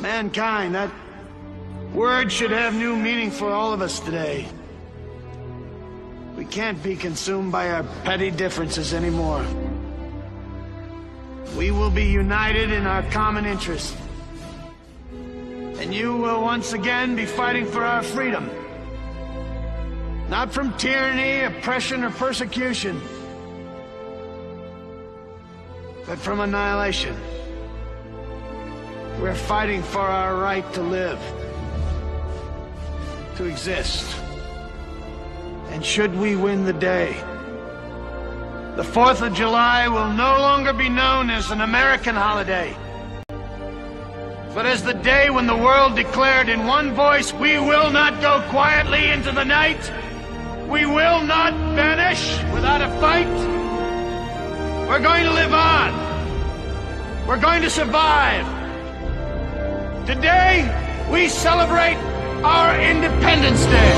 Mankind, that word should have new meaning for all of us today. We can't be consumed by our petty differences anymore. We will be united in our common interest. And you will once again be fighting for our freedom. Not from tyranny, oppression, or persecution, but from annihilation. We're fighting for our right to live, to exist. And should we win the day, the 4th of July will no longer be known as an American holiday, but as the day when the world declared in one voice, we will not go quietly into the night. We will not vanish without a fight. We're going to live on. We're going to survive. Today, we celebrate our Independence Day.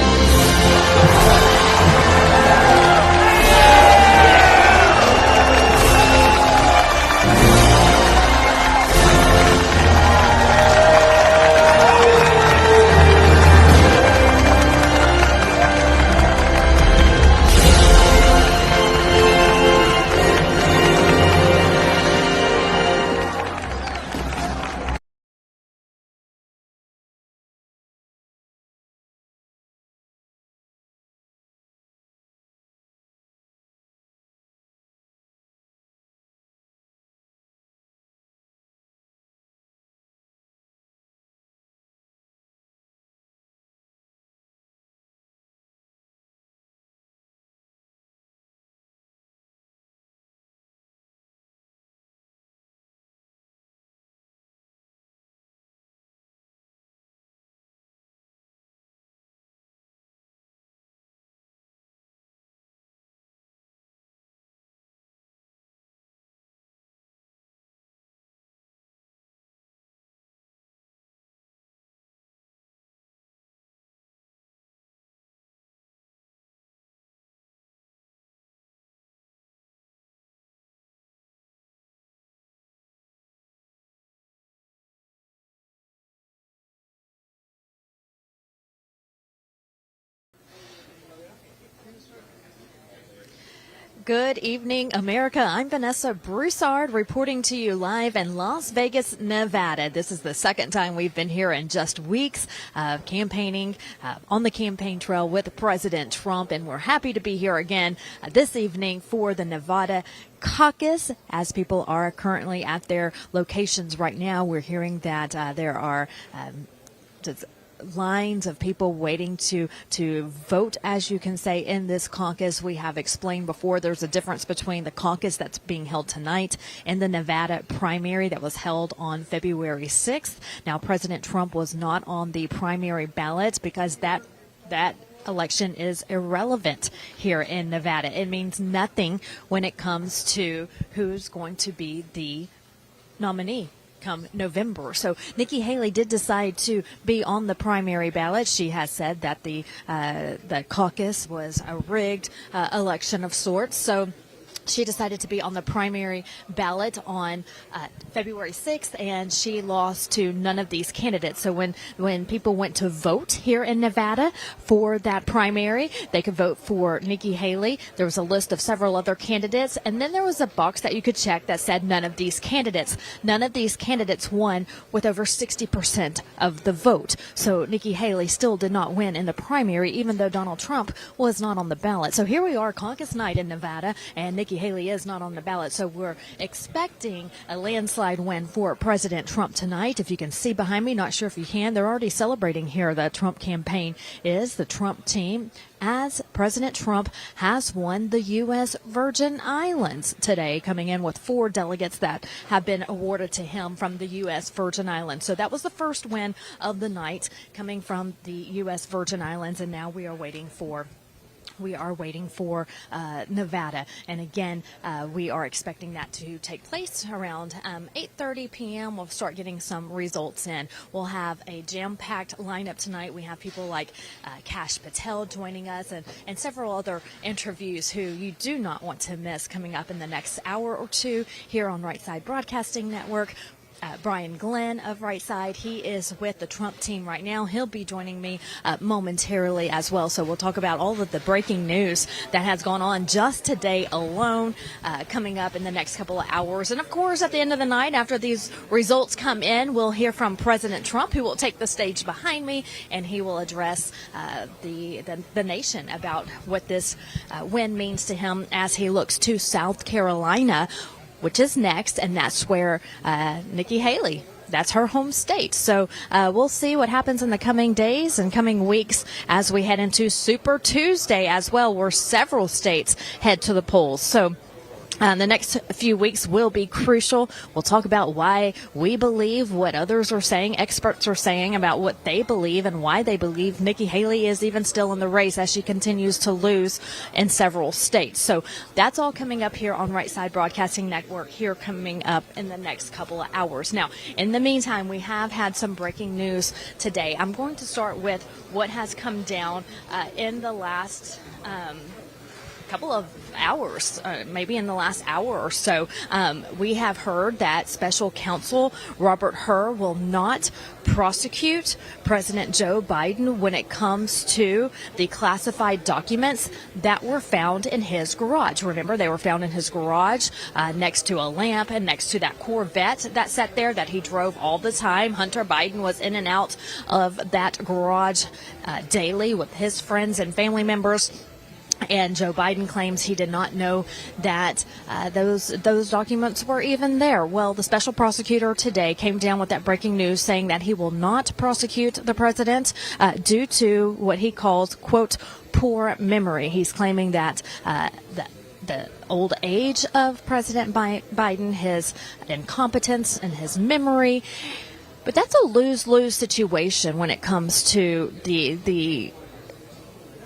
Good evening, America. I'm Vanessa Broussard reporting to you live in Las Vegas, Nevada. This is the second time we've been here in just weeks campaigning on the campaign trail with President Trump, and we're happy to be here again this evening for the Nevada caucus. As people are currently at their locations right now, we're hearing that there are lines of people waiting to vote, as you can say, in this caucus. We have explained before there's a difference between the caucus that's being held tonight and the Nevada primary that was held on February 6th. Now, President Trump was not on the primary ballot because that election is irrelevant here in Nevada. It means nothing when it comes to who's going to be the nominee come November. So Nikki Haley did decide to be on the primary ballot. She has said that the caucus was a rigged election of sorts. So she decided to be on the primary ballot on February 6th, and she lost to none of these candidates. So when people went to vote here in Nevada for that primary, they could vote for Nikki Haley. There was a list of several other candidates, and then there was a box that you could check that said none of these candidates. None of these candidates won with over 60% of the vote. So Nikki Haley still did not win in the primary, even though Donald Trump was not on the ballot. So here we are, caucus night in Nevada, and Nikki Haley is not on the ballot. So we're expecting a landslide win for President Trump tonight. If you can see behind me, not sure if you can, they're already celebrating here. The Trump campaign is the Trump team, as President Trump has won the U.S. Virgin Islands today, coming in with 4 delegates that have been awarded to him from the U.S. Virgin Islands. So that was the first win of the night coming from the U.S. Virgin Islands, and now we are waiting for Nevada. And again, we are expecting that to take place around 8:30 p.m. We'll start getting some results in. We'll have a jam-packed lineup tonight. We have people like Kash Patel joining us and several other interviews who you do not want to miss coming up in the next hour or two here on Right Side Broadcasting Network. Brian Glenn of Right Side. He is with the Trump team right now. He'll be joining me momentarily as well. So we'll talk about all of the breaking news that has gone on just today alone, coming up in the next couple of hours. And of course, at the end of the night, after these results come in, we'll hear from President Trump, who will take the stage behind me, and he will address the nation about what this win means to him as he looks to South Carolina, which is next, and that's where Nikki Haley, that's her home state. So we'll see what happens in the coming days and coming weeks as we head into Super Tuesday as well, where several states head to the polls. So the next few weeks will be crucial. We'll talk about why we believe what others are saying, experts are saying about what they believe and why they believe Nikki Haley is even still in the race as she continues to lose in several states. So that's all coming up here on Right Side Broadcasting Network here coming up in the next couple of hours. Now, in the meantime, we have had some breaking news today. I'm going to start with what has come down in the last couple of hours, maybe in the last hour or so. We have heard that special counsel Robert Hur will not prosecute President Joe Biden when it comes to the classified documents that were found in his garage. Remember, they were found in his garage next to a lamp and next to that Corvette that sat there that he drove all the time. Hunter Biden was in and out of that garage daily with his friends and family members. And Joe Biden claims he did not know that those documents were even there. Well, the special prosecutor today came down with that breaking news saying that he will not prosecute the president due to what he calls, quote, poor memory. He's claiming that the old age of President Biden, his incompetence and his memory. But that's a lose-lose situation when it comes to the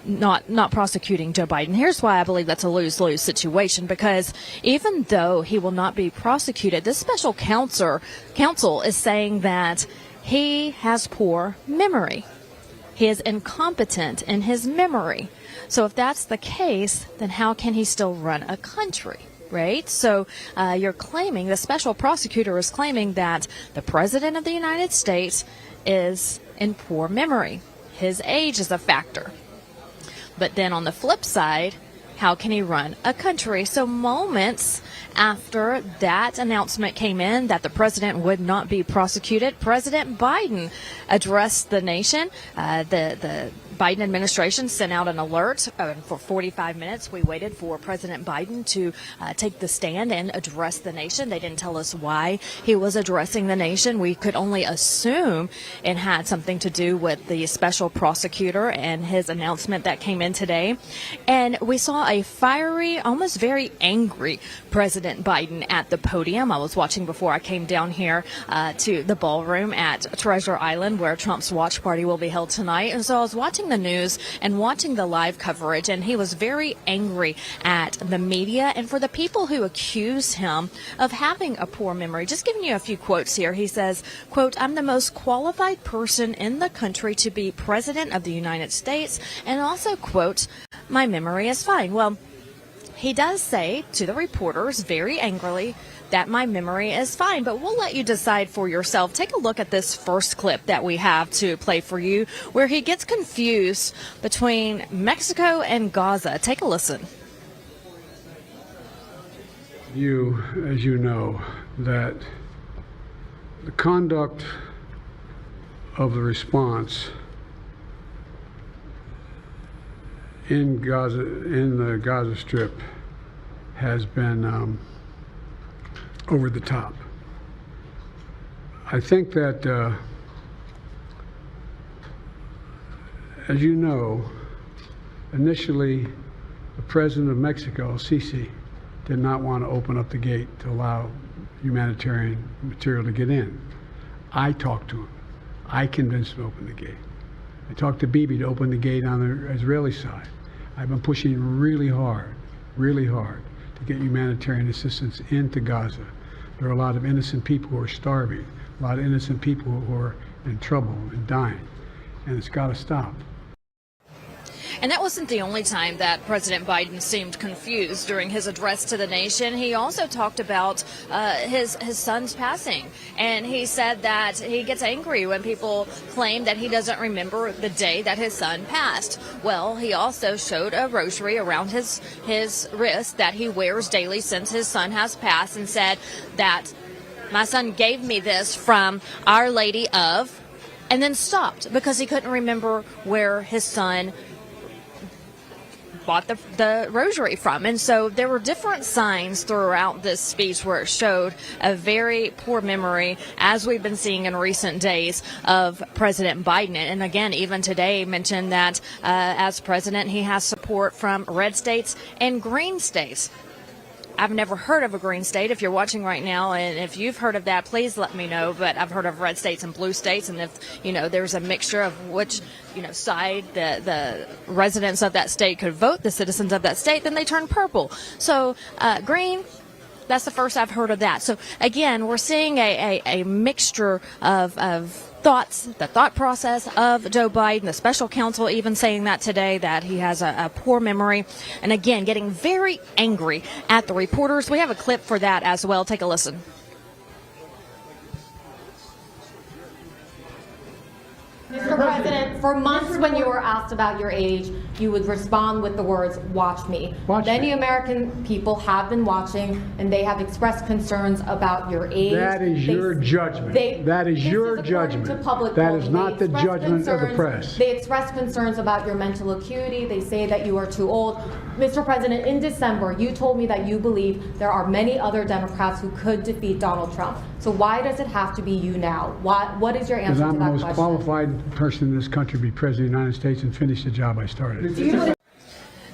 not prosecuting Joe Biden. Here's why I believe that's a lose-lose situation, because even though he will not be prosecuted, this special counsel is saying that he has poor memory. He is incompetent in his memory. So if that's the case, then how can he still run a country? Right? So you're claiming, the special prosecutor is claiming that the president of the United States is in poor memory. His age is a factor. But then on the flip side, how can he run a country? So moments after that announcement came in that the president would not be prosecuted, President Biden addressed the nation. The Biden administration sent out an alert for 45 minutes. We waited for President Biden to take the stand and address the nation. They didn't tell us why he was addressing the nation. We could only assume it had something to do with the special prosecutor and his announcement that came in today. And we saw a fiery, almost very angry President Biden at the podium. I was watching before I came down here to the ballroom at Treasure Island, where Trump's watch party will be held tonight. And so I was watching the news and watching the live coverage, and he was very angry at the media and for the people who accuse him of having a poor memory. Just giving you a few quotes here. He says, quote, "I'm the most qualified person in the country to be president of the United States," and also, quote, "my memory is fine." Well, he does say to the reporters very angrily that my memory is fine, but we'll let you decide for yourself. Take a look at this first clip that we have to play for you, where he gets confused between Mexico and Gaza. Take a listen. As you know, that the conduct of the response in Gaza, in the Gaza Strip, has been over the top. I think that, as you know, initially the president of Mexico, Sisi, did not want to open up the gate to allow humanitarian material to get in. I talked to him. I convinced him to open the gate. I talked to Bibi to open the gate on the Israeli side. I've been pushing really hard to get humanitarian assistance into Gaza. There are a lot of innocent people who are starving, a lot of innocent people who are in trouble and dying, and it's got to stop. And that wasn't the only time that President Biden seemed confused during his address to the nation. He also talked about his son's passing, and he said that he gets angry when people claim that he doesn't remember the day that his son passed. Well, he also showed a rosary around his wrist that he wears daily since his son has passed, and said that my son gave me this from Our Lady of, and then stopped because he couldn't remember where his son bought the rosary from. And so there were different signs throughout this speech where it showed a very poor memory, as we've been seeing in recent days, of President Biden. And again, even today mentioned that as president, he has support from red states and green states. I've never heard of a green state. If you're watching right now, and if you've heard of that, please let me know. But I've heard of red states and blue states, and if there's a mixture of which side the residents of that state could vote, the citizens of that state, then they turn purple. So green. That's the first I've heard of that. So again, we're seeing a mixture of thoughts, the thought process of Joe Biden, the special counsel even saying that today, that he has a poor memory, and again, getting very angry at the reporters. We have a clip for that as well. Take a listen. Mr. President, for months when you were asked about your age, you would respond with the words, "Watch me." Many American people have been watching, and they have expressed concerns about your age. That is your judgment. That is your judgment. That is not the judgment of the press. They express concerns about your mental acuity. They say that you are too old. Mr. President, in December, you told me that you believe there are many other Democrats who could defeat Donald Trump. So why does it have to be you now? What is your answer to that question? Because I'm the most qualified person in this country to be president of the United States and finish the job I started.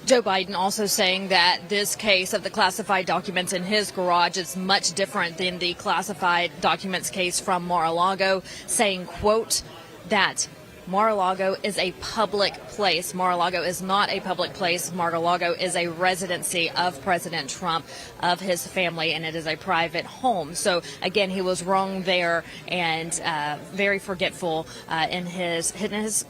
Joe Biden also saying that this case of the classified documents in his garage is much different than the classified documents case from Mar-a-Lago, saying, quote, that Mar-a-Lago is a public place. Mar-a-Lago is not a public place. Mar-a-Lago is a residency of President Trump, of his family, and it is a private home. So again, he was wrong there, and very forgetful in his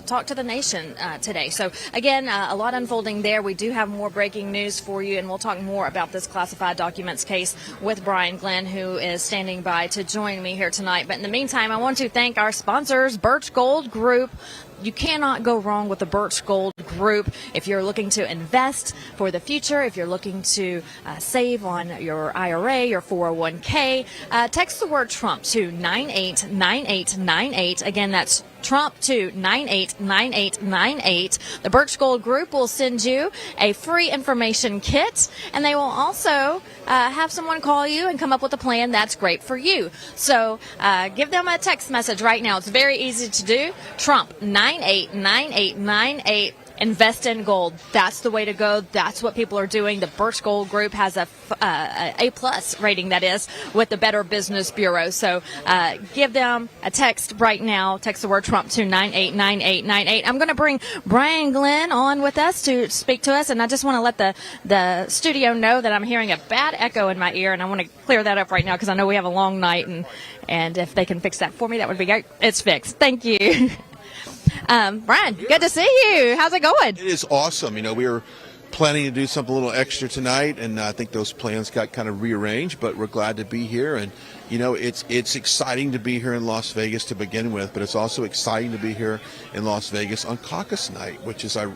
talk to the nation today. So again, a lot unfolding there. We do have more breaking news for you, and we'll talk more about this classified documents case with Brian Glenn, who is standing by to join me here tonight. But in the meantime, I want to thank our sponsors, Birch Gold Group. You cannot go wrong with the Birch Gold Group. If you're looking to invest for the future, if you're looking to save on your IRA, your 401k, text the word Trump to 989898. Again, that's Trump to 989898. The Birch Gold Group will send you a free information kit, and they will also have someone call you and come up with a plan that's great for you. So give them a text message right now. It's very easy to do. Trump 989898. Invest in gold. That's the way to go. That's what people are doing. The Birch Gold Group has a A+ rating, that is, with the Better Business Bureau. So give them a text right now. Text the word Trump to 989898. I'm going to bring Brian Glenn on with us to speak to us, and I just want to let the studio know that I'm hearing a bad echo in my ear, and I want to clear that up right now because I know we have a long night, and if they can fix that for me, that would be great. It's fixed. Thank you. Brian, good to see you. How's it going? It is awesome. We were planning to do something a little extra tonight, and I think those plans got kind of rearranged, but we're glad to be here. And, it's exciting to be here in Las Vegas to begin with, but it's also exciting to be here in Las Vegas on caucus night, which is a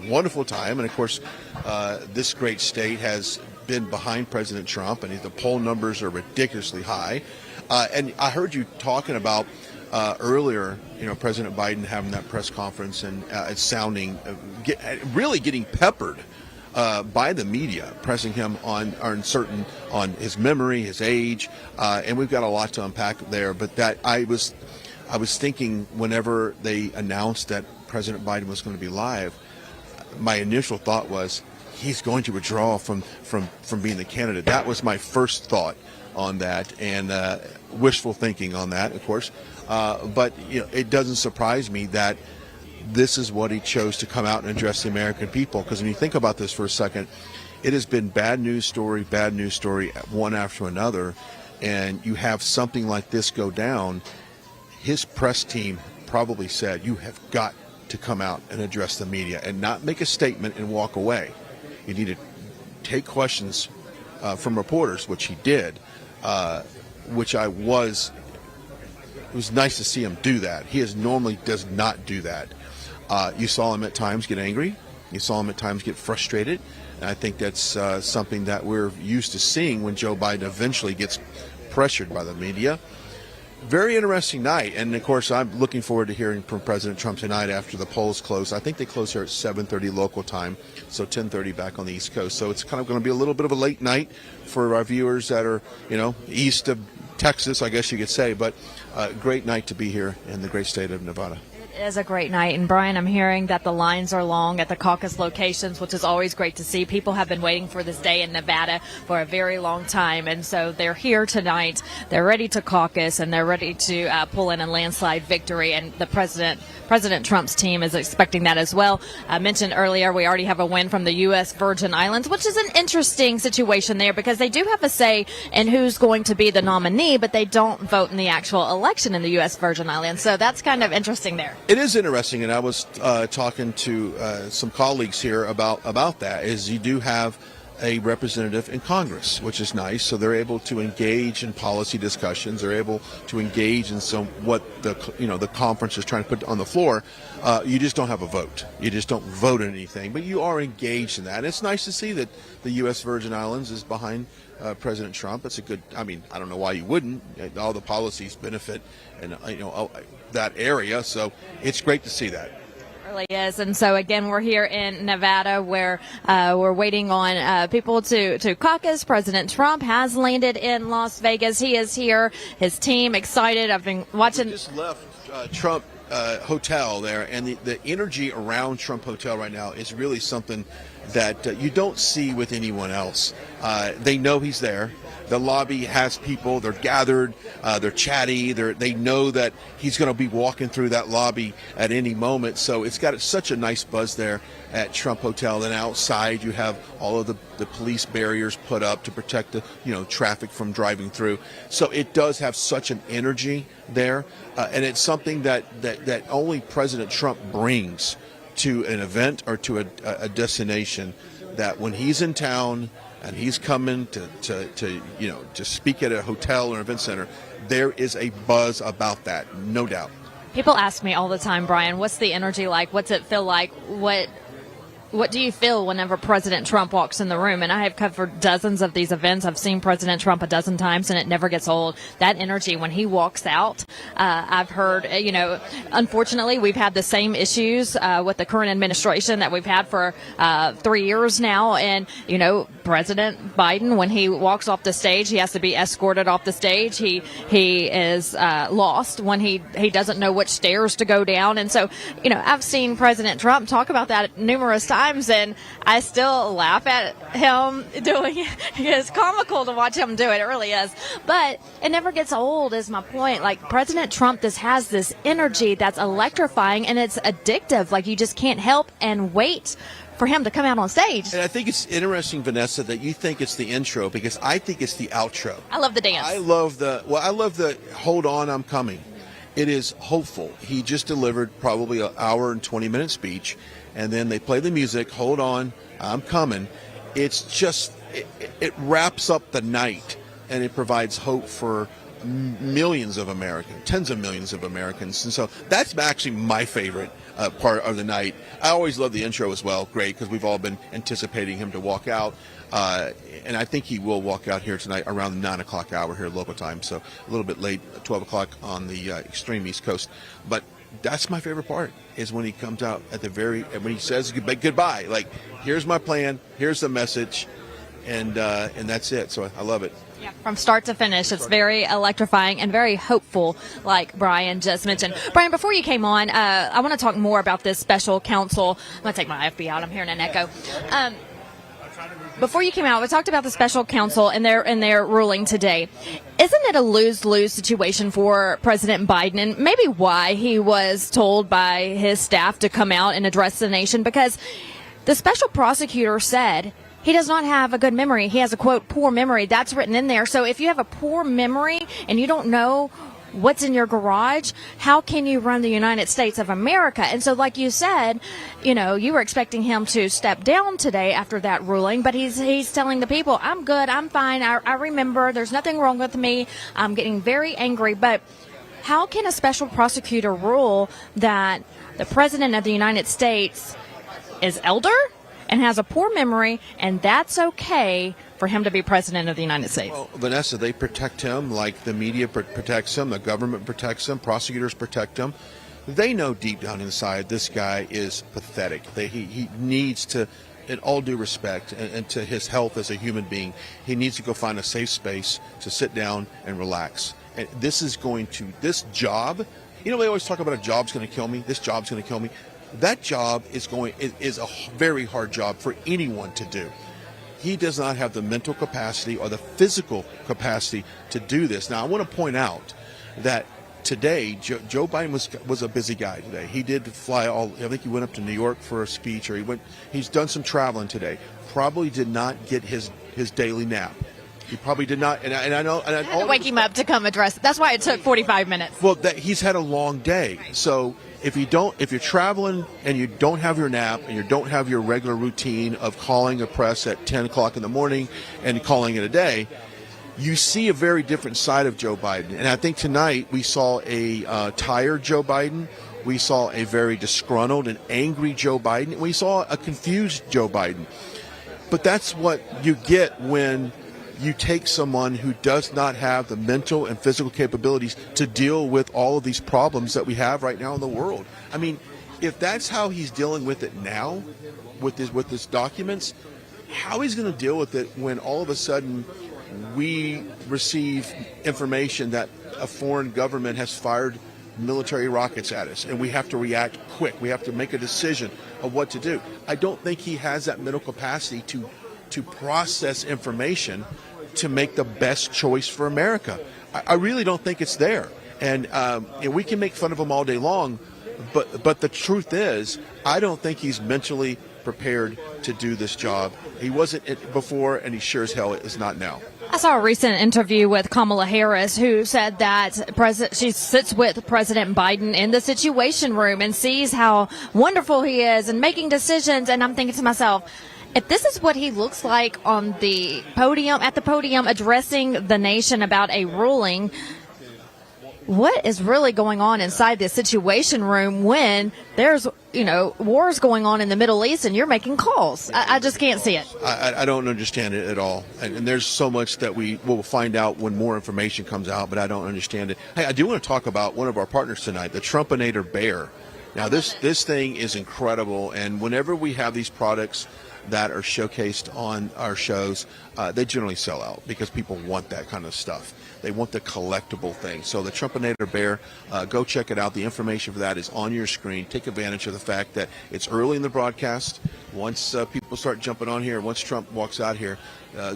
wonderful time. And, of course, this great state has been behind President Trump, and the poll numbers are ridiculously high. And I heard you talking about earlier, President Biden having that press conference, and it's sounding really getting peppered by the media, pressing him on his memory, his age, and we've got a lot to unpack there. But that I was thinking whenever they announced that President Biden was going to be live, my initial thought was he's going to withdraw from being the candidate. That was my first thought on that, and wishful thinking on that, of course. But it doesn't surprise me that this is what he chose to come out and address the American people. Because when you think about this for a second, it has been bad news story, one after another, and you have something like this go down. His press team probably said, "You have got to come out and address the media and not make a statement and walk away. You need to take questions from reporters, which he did, which it was nice to see him do that. He normally does not do that. You saw him at times get angry. You saw him at times get frustrated. And I think that's something that we're used to seeing when Joe Biden eventually gets pressured by the media. Very interesting night, and of course I'm looking forward to hearing from President Trump tonight after the polls close. I think they close here at 7:30 local time, so 10:30 back on the East Coast. So it's kind of going to be a little bit of a late night for our viewers that are, east of Texas, I guess you could say, but great night to be here in the great state of Nevada. It is a great night. And Brian, I'm hearing that the lines are long at the caucus locations, which is always great to see. People have been waiting for this day in Nevada for a very long time. And so they're here tonight. They're ready to caucus, and they're ready to pull in a landslide victory. And the President Trump's team is expecting that as well. I mentioned earlier we already have a win from the U.S. Virgin Islands, which is an interesting situation there because they do have a say in who's going to be the nominee, but they don't vote in the actual election in the U.S. Virgin Islands. So that's kind of interesting there. It is interesting, and I was talking to some colleagues here about that, is you do have a representative in Congress, which is nice. So they're able to engage in policy discussions. They're able to engage in what the conference is trying to put on the floor. You just don't have a vote. You just don't vote on anything, but you are engaged in that. And it's nice to see that the U.S. Virgin Islands is behind President Trump. It's a good. I mean, I don't know why you wouldn't. All the policies benefit and that area. So it's great to see that. Really is. And so again, we're here in Nevada where we're waiting on people to caucus. President Trump has landed in Las Vegas. He is here, his team excited. I've been watching. We just left Trump Hotel there, and the energy around Trump Hotel right now is really something that you don't see with anyone else. They know he's there. The lobby has people. They're gathered. They're chatty. They know that he's going to be walking through that lobby at any moment. So it's got such a nice buzz there at Trump Hotel. Then outside you have all of the police barriers put up to protect the traffic from driving through. So it does have such an energy there, and it's something that only President Trump brings to an event or to a destination. That when he's in town and he's coming to speak at a hotel or event center, there is a buzz about that, no doubt. People ask me all the time, Brian, what's the energy like? What's it feel like? What do you feel whenever President Trump walks in the room? And I have covered dozens of these events. I've seen President Trump a dozen times, and it never gets old. That energy when he walks out, I've heard, unfortunately, we've had the same issues with the current administration that we've had for 3 years now. And, President Biden, when he walks off the stage, he has to be escorted off the stage. He is lost when he doesn't know which stairs to go down. And so, I've seen President Trump talk about that numerous times. And I still laugh at him doing it. It's comical to watch him do it. It really is. But it never gets old is my point. Like President Trump just has this energy that's electrifying and it's addictive. Like you just can't help and wait for him to come out on stage. And I think it's interesting, Vanessa, that you think it's the intro because I think it's the outro. I love the dance. I love the hold on, I'm coming. It is hopeful. He just delivered probably an hour and 20-minute speech. And then they play the music, hold on, I'm coming. It's just, it wraps up the night, and it provides hope for millions of Americans, tens of millions of Americans. And so that's actually my favorite part of the night. I always love the intro as well, great, because we've all been anticipating him to walk out. And I think he will walk out here tonight around the 9 o'clock hour here local time, so a little bit late, 12 o'clock on the extreme East Coast. But that's my favorite part, is when he comes out at when he says goodbye. Like, here's my plan, here's the message, and that's it. So I love it. Yeah, from start to finish, it's very electrifying and very hopeful, like Brian just mentioned. Brian, before you came on, I want to talk more about this special counsel. I'm going to take my FB out. I'm hearing an echo. Before you came out, we talked about the special counsel and their ruling today. Isn't it a lose-lose situation for President Biden, and maybe why he was told by his staff to come out and address the nation? Because the special prosecutor said he does not have a good memory. He has a, quote, poor memory. That's written in there. So if you have a poor memory and you don't know what's in your garage? How can you run the United States of America? And so, like you said, you know, you were expecting him to step down today after that ruling, but he's telling the people, I'm good, I'm fine, I remember, there's nothing wrong with me, I'm getting very angry. But how can a special prosecutor rule that the President of the United States is elder and has a poor memory, and that's okay for him to be President of the United States? Well, Vanessa, they protect him like the media protects him, the government protects him, prosecutors protect him. They know deep down inside this guy is pathetic. He needs to, in all due respect, and to his health as a human being, he needs to go find a safe space to sit down and relax. And this job, you know, they always talk about a job's going to kill me, this job's going to kill me. That job is a very hard job for anyone to do. He does not have the mental capacity or the physical capacity to do this. Now, I want to point out that today, Joe Biden was a busy guy today. He did fly I think he went up to New York for a speech, or he's done some traveling today. Probably did not get his daily nap. He probably did not, and I know. And I had to wake him up to come address. That's why it took 45 minutes. Well, he's had a long day, so if you're traveling and you don't have your nap and you don't have your regular routine of calling a press at 10 o'clock in the morning and calling it a day, you see a very different side of Joe Biden. And I think tonight we saw a tired Joe Biden. We saw a very disgruntled and angry Joe Biden. We saw a confused Joe Biden. But that's what you get when you take someone who does not have the mental and physical capabilities to deal with all of these problems that we have right now in the world. I mean, if that's how he's dealing with it now, with his documents, how he's going to deal with it when all of a sudden we receive information that a foreign government has fired military rockets at us, and we have to react quick. We have to make a decision of what to do. I don't think he has that mental capacity to process information to make the best choice for America. I really don't think it's there. And we can make fun of him all day long, but the truth is, I don't think he's mentally prepared to do this job. He wasn't before, and he sure as hell is not now. I saw a recent interview with Kamala Harris, who said that she sits with President Biden in the Situation Room and sees how wonderful he is and making decisions. And I'm thinking to myself, if this is what he looks like on the podium, at the podium, addressing the nation about a ruling, what is really going on inside the Situation Room when there's, wars going on in the Middle East and you're making calls? I just can't see it. I don't understand it at all. And there's so much that we will find out when more information comes out, but I don't understand it. Hey, I do want to talk about one of our partners tonight, the Trumpinator Bear. Now, this thing is incredible, and whenever we have these products that are showcased on our shows, they generally sell out because people want that kind of stuff. They want the collectible thing. So the Trumpinator Bear, go check it out. The information for that is on your screen. Take advantage of the fact that it's early in the broadcast. Once people start jumping on here, once Trump walks out here,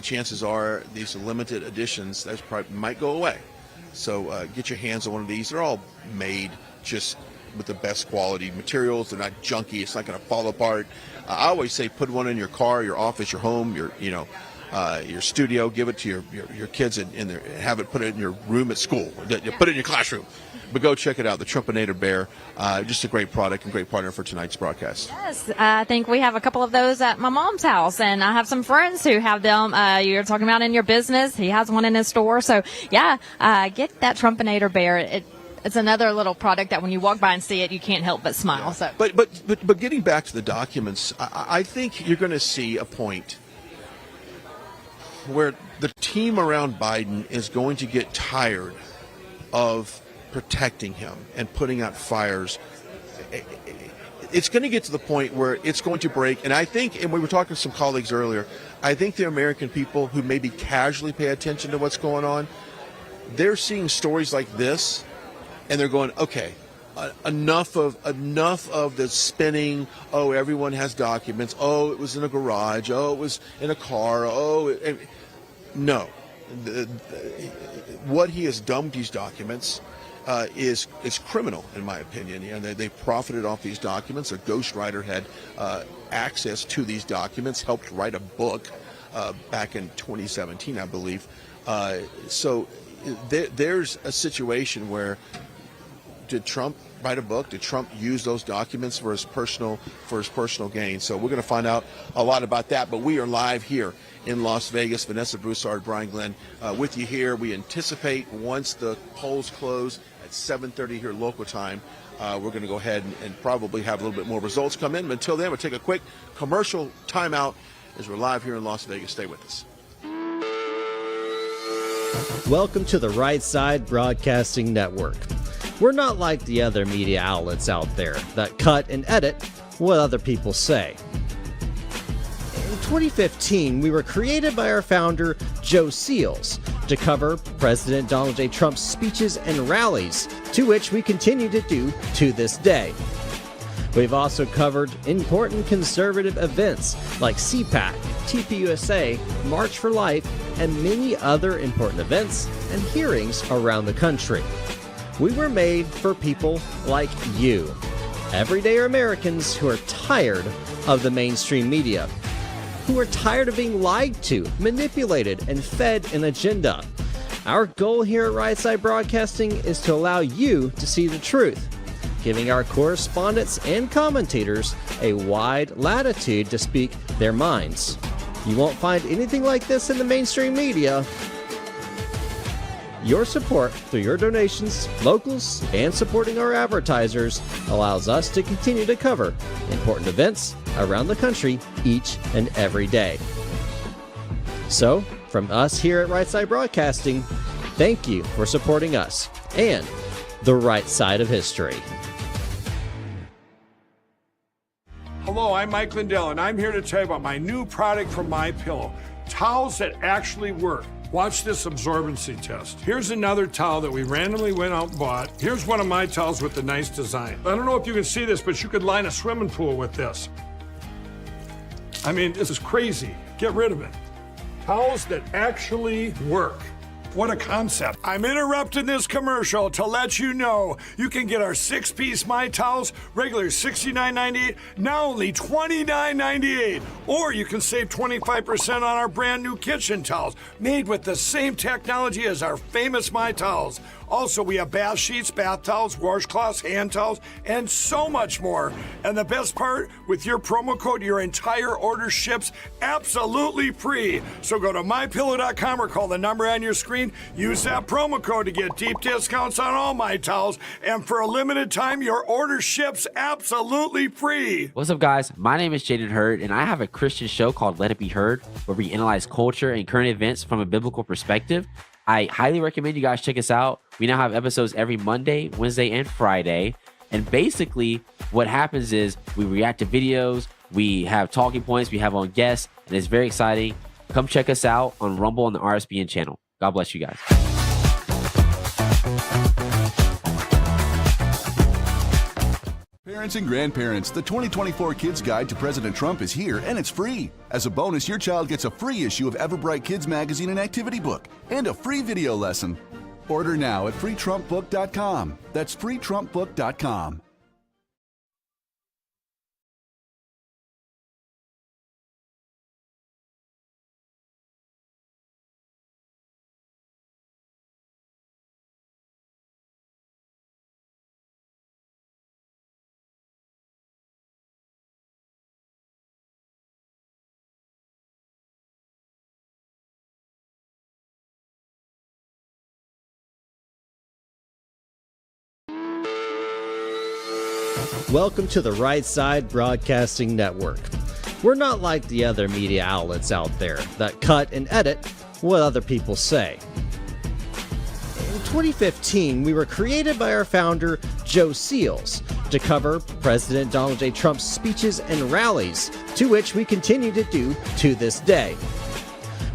chances are these limited editions might go away. So get your hands on one of these. They're all made just with the best quality materials. They're not junky. It's not going to fall apart. I always say put one in your car, your office, your home, your studio. Give it to your kids in there. Have it put it in your room at school. Put it in your classroom. But go check it out, the Trumpinator Bear. Just a great product and great partner for tonight's broadcast. Yes, I think we have a couple of those at my mom's house, and I have some friends who have them. You're talking about in your business. He has one in his store. So, yeah, get that Trumpinator Bear. It's another little product that when you walk by and see it, you can't help but smile. Yeah. So, but getting back to the documents, I think you're going to see a point where the team around Biden is going to get tired of protecting him and putting out fires. It's going to get to the point where it's going to break. And I think, and we were talking to some colleagues earlier, I think the American people who maybe casually pay attention to what's going on, they're seeing stories like this. And they're going, okay, enough of the spinning. Oh, everyone has documents. Oh, it was in a garage. Oh, it was in a car. No. What he has done with these documents is criminal, in my opinion. And they profited off these documents. A ghostwriter had access to these documents, helped write a book back in 2017, I believe. So there's a situation where, did Trump write a book? Did Trump use those documents for his personal gain? So we're going to find out a lot about that. But we are live here in Las Vegas. Vanessa Broussard, Brian Glenn with you here. We anticipate once the polls close at 7:30 here local time, we're going to go ahead and probably have a little bit more results come in. But until then, we'll take a quick commercial timeout as we're live here in Las Vegas. Stay with us. Welcome to the Right Side Broadcasting Network. We're not like the other media outlets out there that cut and edit what other people say. In 2015, we were created by our founder, Joe Seals, to cover President Donald J. Trump's speeches and rallies, to which we continue to do to this day. We've also covered important conservative events like CPAC, TPUSA, March for Life, and many other important events and hearings around the country. We were made for people like you, everyday Americans who are tired of the mainstream media, who are tired of being lied to, manipulated, and fed an agenda. Our goal here at Right Side Broadcasting is to allow you to see the truth, giving our correspondents and commentators a wide latitude to speak their minds. You won't find anything like this in the mainstream media. Your support through your donations, locals, and supporting our advertisers allows us to continue to cover important events around the country each and every day. So, from us here at Right Side Broadcasting, thank you for supporting us and the right side of history. Hello, I'm Mike Lindell, and I'm here to tell you about my new product from MyPillow, towels that actually work. Watch this absorbency test. Here's another towel that we randomly went out and bought. Here's one of my towels with the nice design. I don't know if you can see this, but you could line a swimming pool with this. I mean, this is crazy. Get rid of it. Towels that actually work. What a concept. I'm interrupting this commercial to let you know you can get our 6-piece My Towels, regular $69.98, now only $29.98. Or you can save 25% on our brand new kitchen towels, made with the same technology as our famous My Towels. Also, we have bath sheets, bath towels, washcloths, hand towels, and so much more. And the best part, with your promo code, your entire order ships absolutely free. So go to mypillow.com or call the number on your screen. Use that promo code to get deep discounts on all My Towels. And for a limited time, your order ships absolutely free. What's up, guys? My name is Jaden Hurd, and I have a Christian show called Let It Be Heard, where we analyze culture and current events from a biblical perspective. I highly recommend you guys check us out. We now have episodes every Monday, Wednesday, and Friday. And basically, what happens is we react to videos, we have talking points, we have on guests, and it's very exciting. Come check us out on Rumble and the RSBN channel. God bless you guys. Parents and grandparents, the 2024 Kids Guide to President Trump is here, and it's free. As a bonus, your child gets a free issue of Everbright Kids Magazine and Activity Book, and a free video lesson. Order now at freetrumpbook.com. That's freetrumpbook.com. Welcome to the Right Side Broadcasting Network. We're not like the other media outlets out there that cut and edit what other people say. In 2015, we were created by our founder, Joe Seals, to cover President Donald J. Trump's speeches and rallies, to which we continue to do to this day.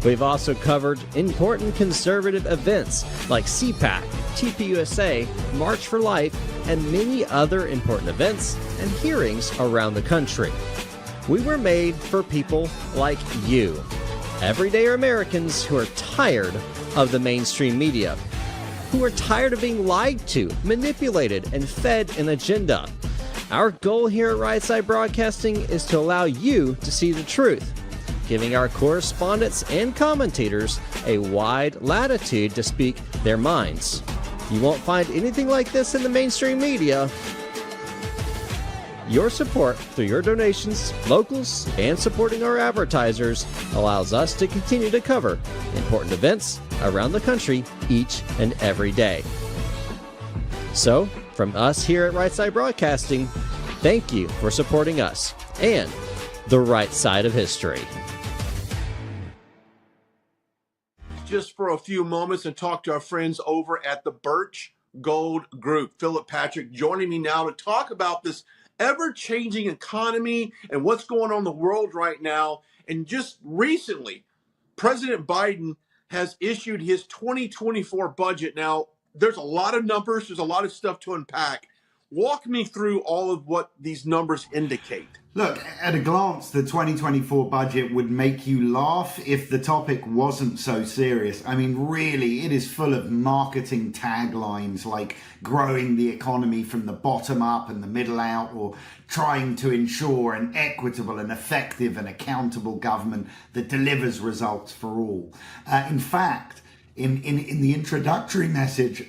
We've also covered important conservative events like CPAC, TPUSA, March for Life, and many other important events and hearings around the country. We were made for people like you, everyday Americans who are tired of the mainstream media, who are tired of being lied to, manipulated, and fed an agenda. Our goal here at Right Side Broadcasting is to allow you to see the truth, giving our correspondents and commentators a wide latitude to speak their minds. You won't find anything like this in the mainstream media. Your support through your donations, locals, and supporting our advertisers allows us to continue to cover important events around the country each and every day. So, from us here at Right Side Broadcasting, thank you for supporting us and the right side of history. Just for a few moments and talk to our friends over at the Birch Gold Group. Philip Patrick joining me now to talk about this ever-changing economy and what's going on in the world right now. And just recently, President Biden has issued his 2024 budget. Now, there's a lot of numbers. There's a lot of stuff to unpack. Walk me through all of what these numbers indicate. Look, at a glance, the 2024 budget would make you laugh if the topic wasn't so serious. I mean, really, it is full of marketing taglines like growing the economy from the bottom up and the middle out, or trying to ensure an equitable and effective and accountable government that delivers results for all. In fact, in the introductory message,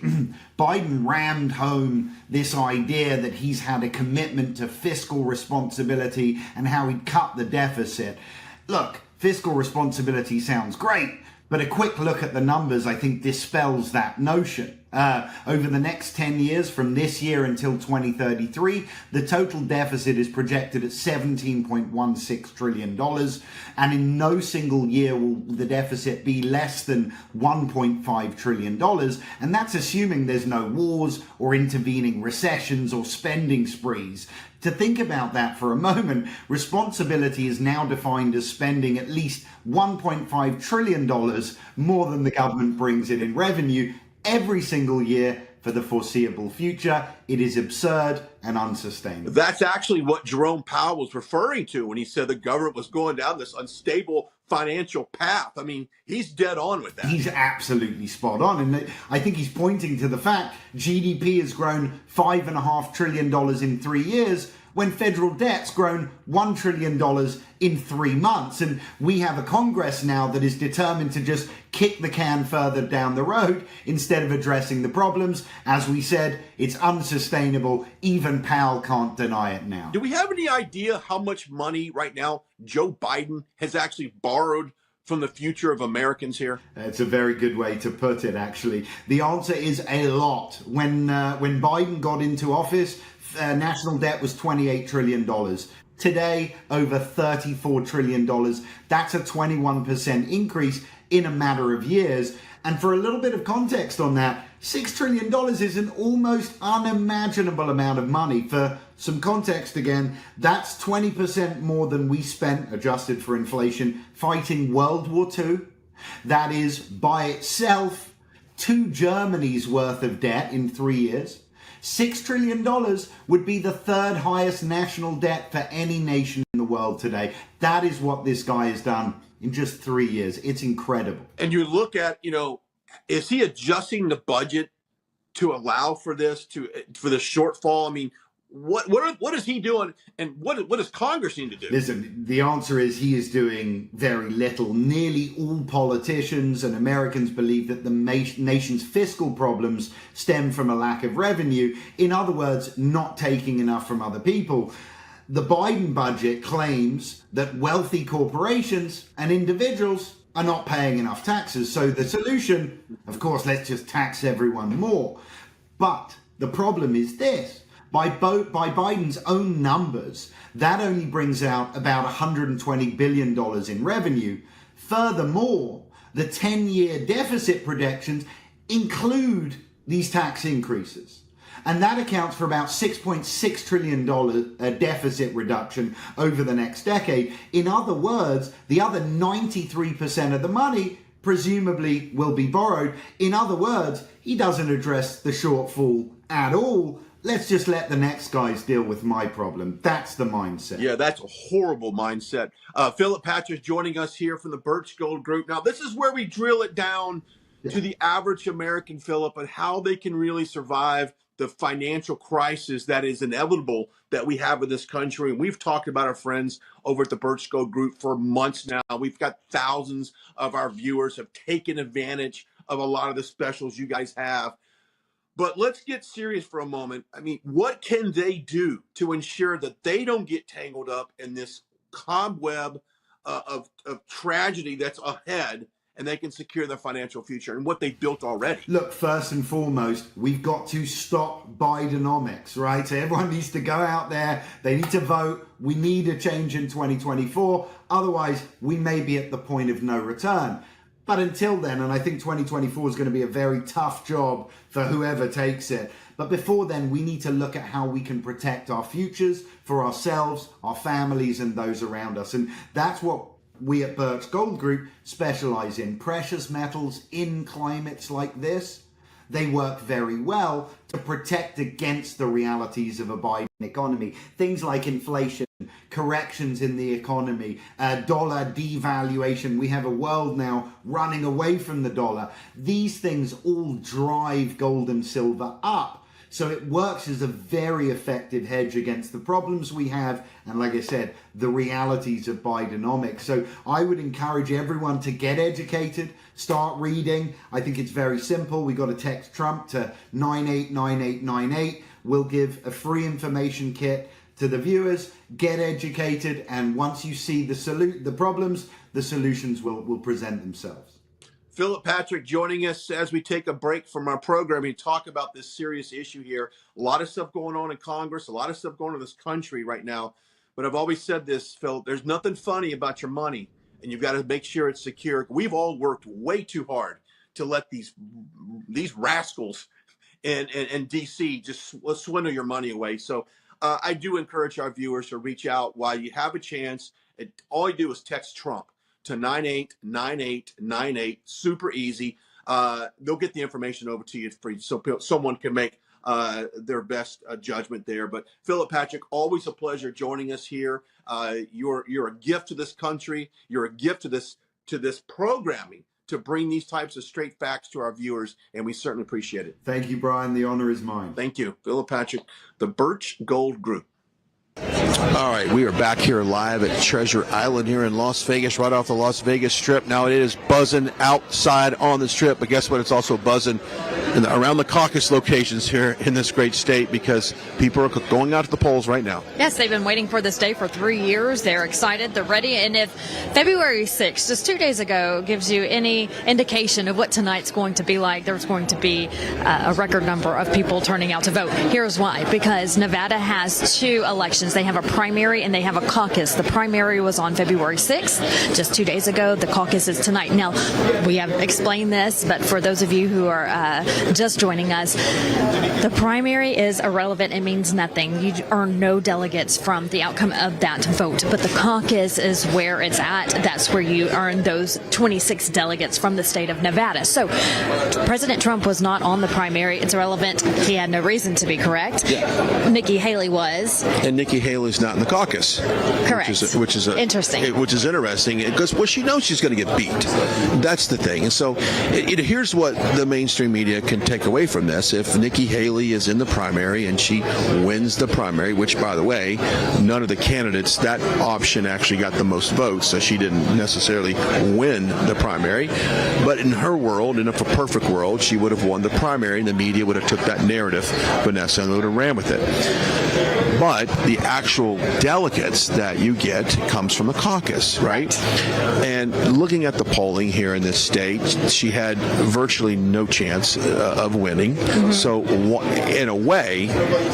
Biden rammed home this idea that he's had a commitment to fiscal responsibility and how he'd cut the deficit. Look, fiscal responsibility sounds great, but a quick look at the numbers, I think, dispels that notion. Over the next 10 years, from this year until 2033, the total deficit is projected at $17.16 trillion. And in no single year will the deficit be less than $1.5 trillion. And that's assuming there's no wars or intervening recessions or spending sprees. To think about that for a moment, responsibility is now defined as spending at least $1.5 trillion more than the government brings in revenue every single year for the foreseeable future. It is absurd and unsustainable. That's actually what Jerome Powell was referring to when he said the government was going down this unstable financial path. I mean, he's dead on with that. He's absolutely spot on. And I think he's pointing to the fact GDP has grown $5.5 trillion in 3 years, when federal debt's grown $1 trillion in 3 months. And we have a Congress now that is determined to just kick the can further down the road instead of addressing the problems. As we said, it's unsustainable. Even Powell can't deny it now. Do we have any idea how much money right now Joe Biden has actually borrowed from the future of Americans here? It's a very good way to put it, actually. The answer is a lot. When Biden got into office, national debt was $28 trillion. Today, over $34 trillion. That's a 21% increase in a matter of years. And for a little bit of context on that, $6 trillion is an almost unimaginable amount of money. For some context again, that's 20% more than we spent, adjusted for inflation, fighting World War II. That is, by itself, 2 Germany's worth of debt in 3 years. $6 trillion would be the 3rd highest national debt for any nation in the world today. That is what this guy has done in just 3 years. It's incredible. And you look at, is he adjusting the budget to allow for this, for the shortfall? I mean, what is he doing, and what does Congress need to do? Listen, the answer is he is doing very little. Nearly all politicians and Americans believe that the nation's fiscal problems stem from a lack of revenue. In other words, not taking enough from other people. The Biden budget claims that wealthy corporations and individuals are not paying enough taxes. So the solution, of course, let's just tax everyone more. But the problem is this. By Biden's own numbers, that only brings out about $120 billion in revenue. Furthermore, the 10-year deficit projections include these tax increases. And that accounts for about $6.6 trillion deficit reduction over the next decade. In other words, the other 93% of the money presumably will be borrowed. In other words, he doesn't address the shortfall at all. Let's just let the next guys deal with my problem. That's the mindset. Yeah, that's a horrible mindset. Philip Patrick joining us here from the Birch Gold Group. Now, this is where we drill it down to the average American, Philip, and how they can really survive the financial crisis that is inevitable that we have in this country. And we've talked about our friends over at the Birch Gold Group for months now. We've got thousands of our viewers have taken advantage of a lot of the specials you guys have. But let's get serious for a moment. I mean, what can they do to ensure that they don't get tangled up in this cobweb of tragedy that's ahead, and they can secure their financial future and what they've built already? Look, first and foremost, we've got to stop Bidenomics, right? So everyone needs to go out there. They need to vote. We need a change in 2024. Otherwise, we may be at the point of no return. But until then, and I think 2024 is going to be a very tough job for whoever takes it. But before then, we need to look at how we can protect our futures for ourselves, our families, and those around us. And that's what we at Birch Gold Group specialize in. Precious metals in climates like this, they work very well to protect against the realities of a Biden economy. Things like inflation, corrections in the economy, dollar devaluation. We have a world now running away from the dollar. These things all drive gold and silver up. So it works as a very effective hedge against the problems we have, and like I said, the realities of Bidenomics. So I would encourage everyone to get educated, start reading. I think it's very simple. We got to text Trump to 989898. We'll give a free information kit to the viewers. Get educated, and once you see the problems, the solutions will present themselves. Philip Patrick joining us as we take a break from our programming to talk about this serious issue here. A lot of stuff going on in Congress, a lot of stuff going on in this country right now. But I've always said this, Philip, there's nothing funny about your money, and you've got to make sure it's secure. We've all worked way too hard to let these rascals in D.C. just swindle your money away. So I do encourage our viewers to reach out while you have a chance. All you do is text Trump to 989898. Super easy. They'll get the information over to you free, so someone can make their best judgment there. But Philip Patrick, always a pleasure joining us here. You're a gift to this country. You're a gift to this programming to bring these types of straight facts to our viewers, and we certainly appreciate it. Thank you, Brian. The honor is mine. Thank you, Philip Patrick, the Birch Gold Group. All right, we are back here live at Treasure Island here in Las Vegas, right off the Las Vegas Strip. Now it is buzzing outside on the Strip, but guess what? It's also buzzing around the caucus locations here in this great state because people are going out to the polls right now. Yes, they've been waiting for this day for 3 years. They're excited. They're ready. And if February 6th, just 2 days ago, gives you any indication of what tonight's going to be like, there's going to be a record number of people turning out to vote. Here's why. Because Nevada has 2 elections. They have a primary and they have a caucus. The primary was on February 6th, just 2 days ago. The caucus is tonight. Now, we have explained this, but for those of you who are just joining us, the primary is irrelevant. It means nothing. You earn no delegates from the outcome of that vote. But the caucus is where it's at. That's where you earn those 26 delegates from the state of Nevada. So President Trump was not on the primary. It's irrelevant. He had no reason to be, correct? Yeah. Nikki Haley was. And Nikki Haley's not in the caucus. Correct. Which is interesting. Which is interesting because she knows she's going to get beat. That's the thing. And so here's what the mainstream media can take away from this. If Nikki Haley is in the primary and she wins the primary, which, by the way, none of the candidates, that option actually got the most votes, so she didn't necessarily win the primary. But in her world, in a perfect world, she would have won the primary, and the media would have took that narrative, Vanessa, and would have ran with it. But the actual delegates that you get comes from the caucus, right? And looking at the polling here in this state, she had virtually no chance of winning. Mm-hmm. So in a way,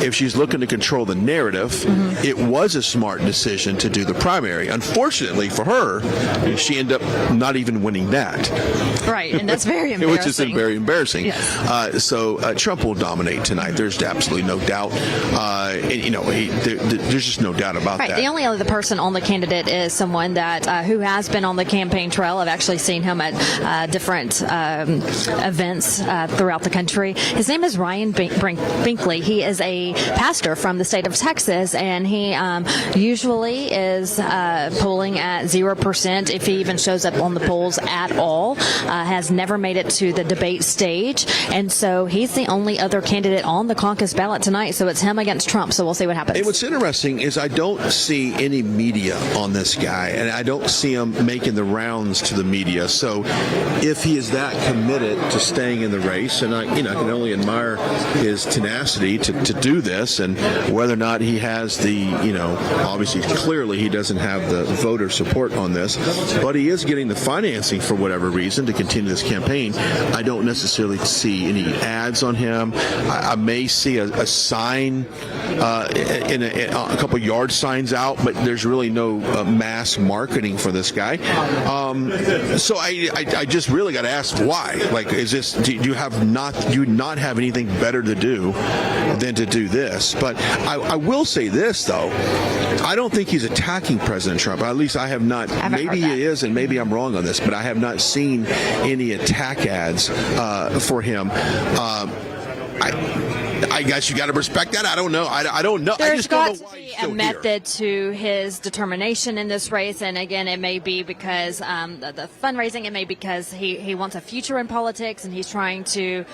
if she's looking to control the narrative, mm-hmm. it was a smart decision to do the primary. Unfortunately for her, she ended up not even winning that. Right, and that's very embarrassing. Which is very embarrassing. Yes. So Trump will dominate tonight. There's absolutely no doubt. And, there's just no doubt about that. The only other person on the candidate is someone that who has been on the campaign trail. I've actually seen him at different events throughout the country. His name is Ryan Binkley. He is a pastor from the state of Texas, and he usually is polling at 0% if he even shows up on the polls at all. Has never made it to the debate stage, and so he's the only other candidate on the caucus ballot tonight. So it's him against Trump. So we'll see what happens. Hey, what's interesting is I don't see any media on this guy, and I don't see him making the rounds to the media. So if he is that committed to staying in the race, and I can only admire his tenacity to do this, and whether or not he has the, obviously clearly he doesn't have the voter support on this, but he is getting the financing for whatever reason to continue this campaign. I don't necessarily see any ads on him. I may see a sign, in a couple yard signs out, but there's really no mass marketing for this guy. So I just really got to ask why. Like, is this? Do you not have anything better to do than to do this? But I will say this though, I don't think he's attacking President Trump. At least I have not. Maybe he is, and maybe I'm wrong on this, but I have not seen any attack ads for him. I guess you got to respect that. I don't know. I don't know. There's got to be a method to his determination in this race, and again, it may be because the fundraising. It may be because he wants a future in politics, and he's trying to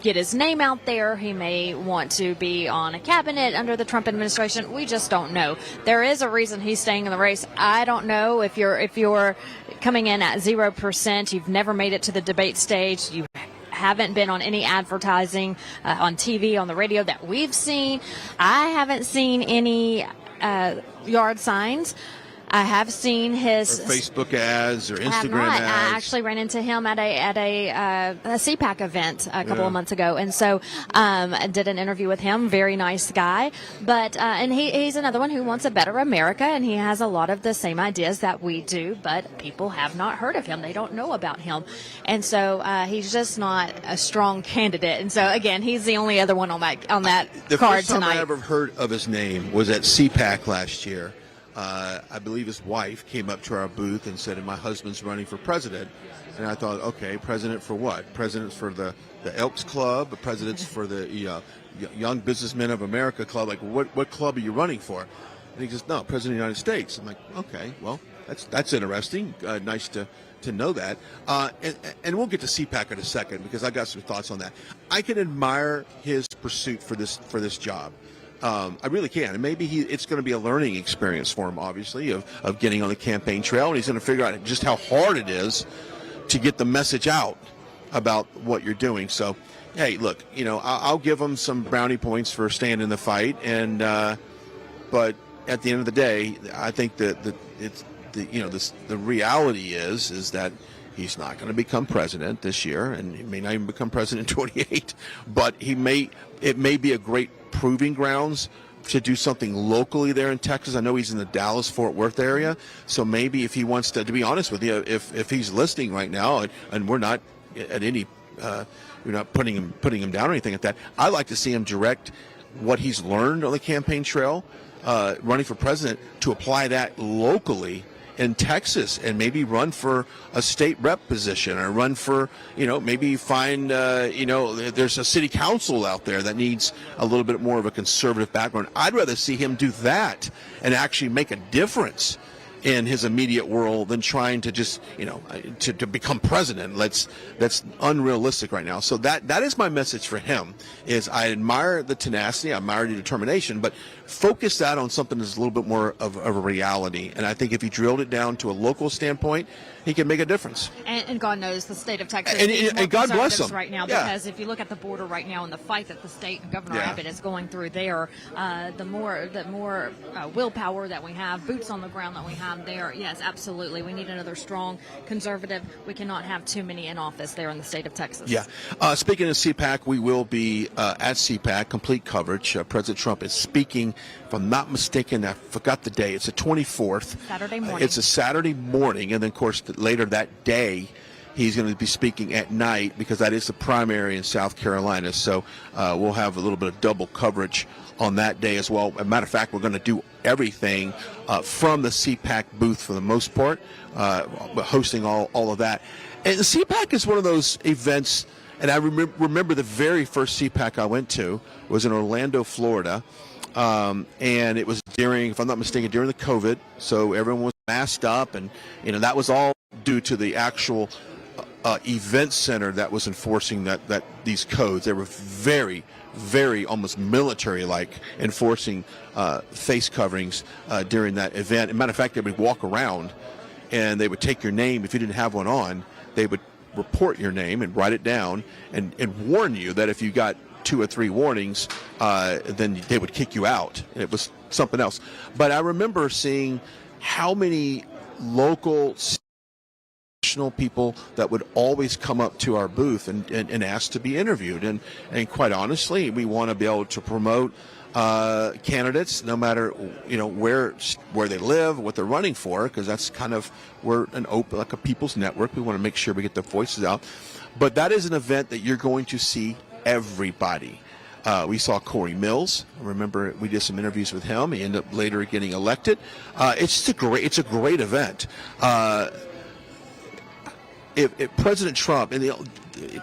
get his name out there. He may want to be on a cabinet under the Trump administration. We just don't know. There is a reason he's staying in the race. I don't know if you're coming in at 0%. You've never made it to the debate stage. You haven't been on any advertising on TV, on the radio that we've seen. I haven't seen any yard signs. I have seen his or Facebook ads or Instagram ads. I actually ran into him at a CPAC event a couple of months ago, and so I did an interview with him. Very nice guy, but and he's another one who wants a better America, and he has a lot of the same ideas that we do, but people have not heard of him. They don't know about him, and so he's just not a strong candidate. And so again, he's the only other one on that the card first time tonight. I ever heard of his name was at CPAC last year. I believe his wife came up to our booth and said, my husband's running for president. And I thought, okay, president for what? President's for the Elks Club, president's for the Young Businessmen of America Club. Like, what club are you running for? And he says, no, President of the United States. I'm like, okay, well, that's interesting. Nice to know that. And we'll get to CPAC in a second because I got some thoughts on that. I can admire his pursuit for this job. I really can. And maybe it's going to be a learning experience for him, obviously, of getting on the campaign trail. And he's going to figure out just how hard it is to get the message out about what you're doing. So, hey, look, I'll give him some brownie points for staying in the fight. And but at the end of the day, I think that the reality is that he's not going to become president this year, and he may not even become president in 28. But it may be a great proving grounds to do something locally there in Texas. I know he's in the Dallas-Fort Worth area, so maybe if he wants to be honest with you, if he's listening right now, and we're not at any, we're not putting him down or anything like that. I'd like to see him direct what he's learned on the campaign trail, running for president, to apply that locally in Texas, and maybe run for a state rep position, or run for, maybe find, there's a city council out there that needs a little bit more of a conservative background. I'd rather see him do that and actually make a difference in his immediate world than trying to just, to become president. That's unrealistic right now. So that is my message for him, is I admire the tenacity, I admire the determination, but focus that on something that's a little bit more of a reality. And I think if he drilled it down to a local standpoint, he can make a difference. And God knows the state of Texas and God bless him right now, because if you look at the border right now and the fight that the state and Governor Abbott is going through there, the more willpower that we have, boots on the ground that we have there, yes, absolutely. We need another strong conservative. We cannot have too many in office there in the state of Texas. Yeah. Speaking of CPAC, we will be at CPAC, complete coverage. President Trump is speaking, if I'm not mistaken, I forgot the day. It's the 24th. Saturday morning. It's a Saturday morning, and then, of course, later that day, He's going to be speaking at night because that is the primary in South Carolina. So we'll have a little bit of double coverage on that day as well. As a matter of fact, we're going to do everything from the CPAC booth for the most part, hosting all of that. And the CPAC is one of those events, and I remember the very first CPAC I went to was in Orlando, Florida. And it was during, if I'm not mistaken, during the COVID. So everyone was masked up, and that was all due to the actual event center that was enforcing that these codes. They were very, very almost military-like enforcing face coverings during that event. As a matter of fact, they would walk around and they would take your name. If you didn't have one on, they would report your name and write it down and warn you that if you got 2 or 3 warnings, then they would kick you out. It was something else. But I remember seeing how many local national people that would always come up to our booth and ask to be interviewed. And quite honestly, we want to be able to promote candidates, no matter where they live, what they're running for, because that's kind of, we're an open, like a people's network. We want to make sure we get the voices out. But that is an event that you're going to see everybody. We saw Corey Mills. I remember we did some interviews with him. He ended up later getting elected. It's a great event. If President Trump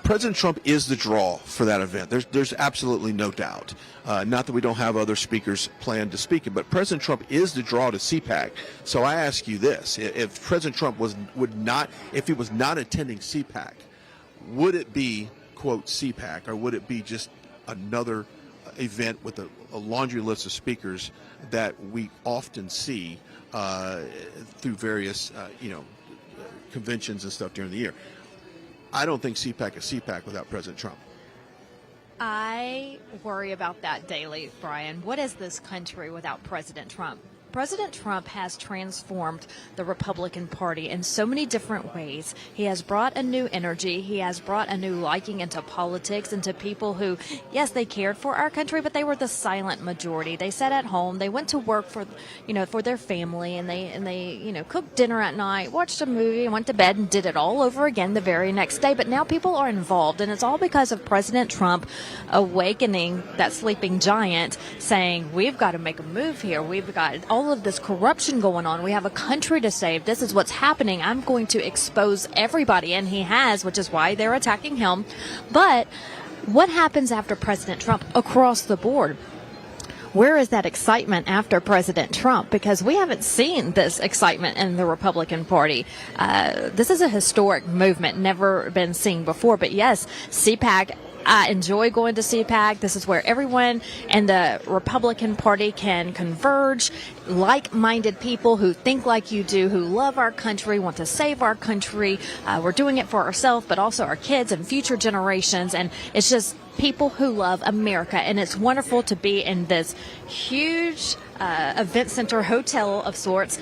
President Trump is the draw for that event. There's absolutely no doubt. Not that we don't have other speakers planned to speak, but President Trump is the draw to CPAC. So I ask you this: if President Trump was not attending CPAC, would it be quote CPAC, or would it be just another event with a laundry list of speakers that we often see through various conventions and stuff during the year? I don't think CPAC is CPAC without President Trump. I worry about that daily, Brian. What is this country without President Trump? President Trump has transformed the Republican Party in so many different ways. He has brought a new energy. He has brought a new liking into politics, into people who, yes, they cared for our country, but they were the silent majority. They sat at home. They went to work for their family, and they cooked dinner at night, watched a movie, and went to bed and did it all over again the very next day. But now people are involved, and it's all because of President Trump awakening that sleeping giant, saying, we've got to make a move here. We've got all of this corruption going on. We have a country to save. This is what's happening. I'm going to expose everybody. And he has, which is why they're attacking him. But what happens after President Trump across the board? Where is that excitement after President Trump? Because we haven't seen this excitement in the Republican Party. This is a historic movement, never been seen before. But yes, CPAC, I enjoy going to CPAC. This is where everyone in the Republican Party can converge. Like-minded people who think like you do, who love our country, want to save our country. We're doing it for ourselves, but also our kids and future generations. And it's just people who love America. And it's wonderful to be in this huge event center hotel of sorts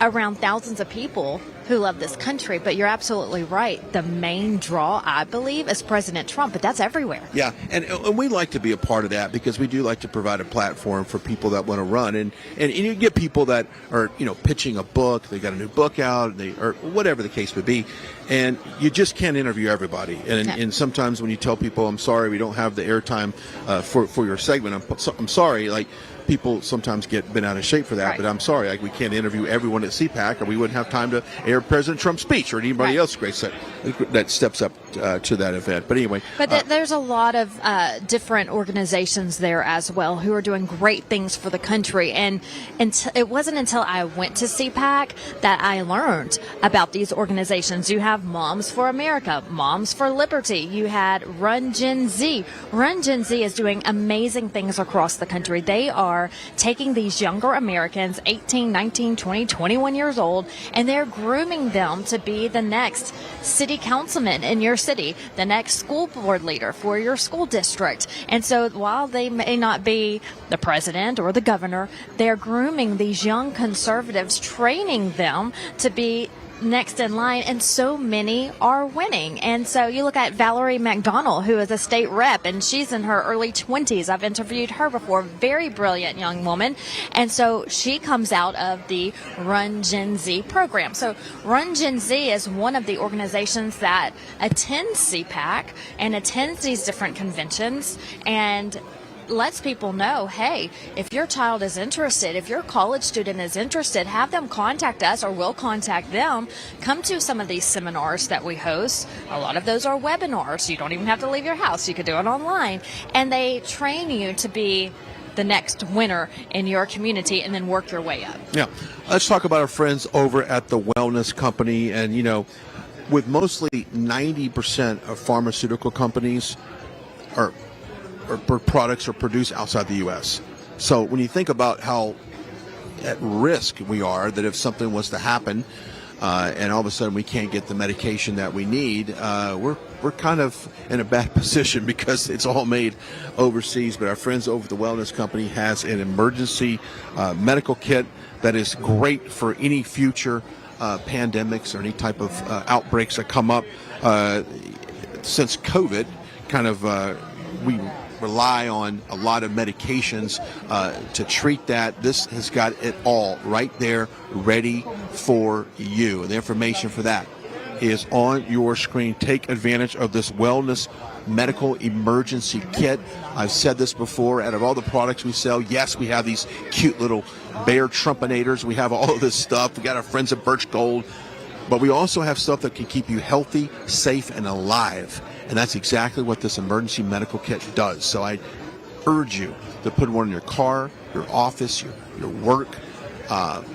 around thousands of people who love this country. But you're absolutely right. The main draw, I believe, is President Trump, but that's everywhere. Yeah, and we like to be a part of that because we do like to provide a platform for people that want to run. And you get people that are, pitching a book, they got a new book out, or whatever the case would be, and you just can't interview everybody. And sometimes when you tell people, I'm sorry, we don't have the airtime for your segment, I'm sorry, like, people sometimes get bent out of shape for that, right. But I'm sorry, we can't interview everyone at CPAC, or we wouldn't have time to air President Trump's speech or anybody else great that steps up to that event. But anyway. But there's a lot of different organizations there as well who are doing great things for the country. And it wasn't until I went to CPAC that I learned about these organizations. You have Moms for America, Moms for Liberty. You had Run Gen Z. Run Gen Z is doing amazing things across the country. They are taking these younger Americans, 18, 19, 20, 21 years old, and they're grooming them to be the next city councilman in your city, the next school board leader for your school district. And so while they may not be the president or the governor, they're grooming these young conservatives, training them to be next in line, and so many are winning. And so you look at Valerie McDonald, who is a state rep, and she's in her early 20s. I've interviewed her before. Very brilliant young woman. And so she comes out of the Run Gen Z program. So Run Gen Z is one of the organizations that attends CPAC and attends these different conventions and lets people know, hey, if your child is interested, if your college student is interested, have them contact us or we'll contact them. Come to some of these seminars that we host. A lot of those are webinars. You don't even have to leave your house. You could do it online. And they train you to be the next winner in your community and then work your way up. Yeah. Let's talk about our friends over at the Wellness Company. And, you know, with mostly 90% of pharmaceutical companies or products are produced outside the U.S. So when you think about how at risk we are that if something was to happen and all of a sudden we can't get the medication that we need, we're kind of in a bad position because it's all made overseas. But our friends over at the Wellness Company has an emergency medical kit that is great for any future pandemics or any type of outbreaks that come up. Since COVID, kind of we rely on a lot of medications to treat that. This has got it all right there ready for you. And the information for that is on your screen. Take advantage of this Wellness Medical Emergency Kit. I've said this before, out of all the products we sell, yes, we have these cute little bear trumpinators. We have all of this stuff. We got our friends at Birch Gold. But we also have stuff that can keep you healthy, safe, and alive. And that's exactly what this emergency medical kit does. So I urge you to put one in your car, your office, your work,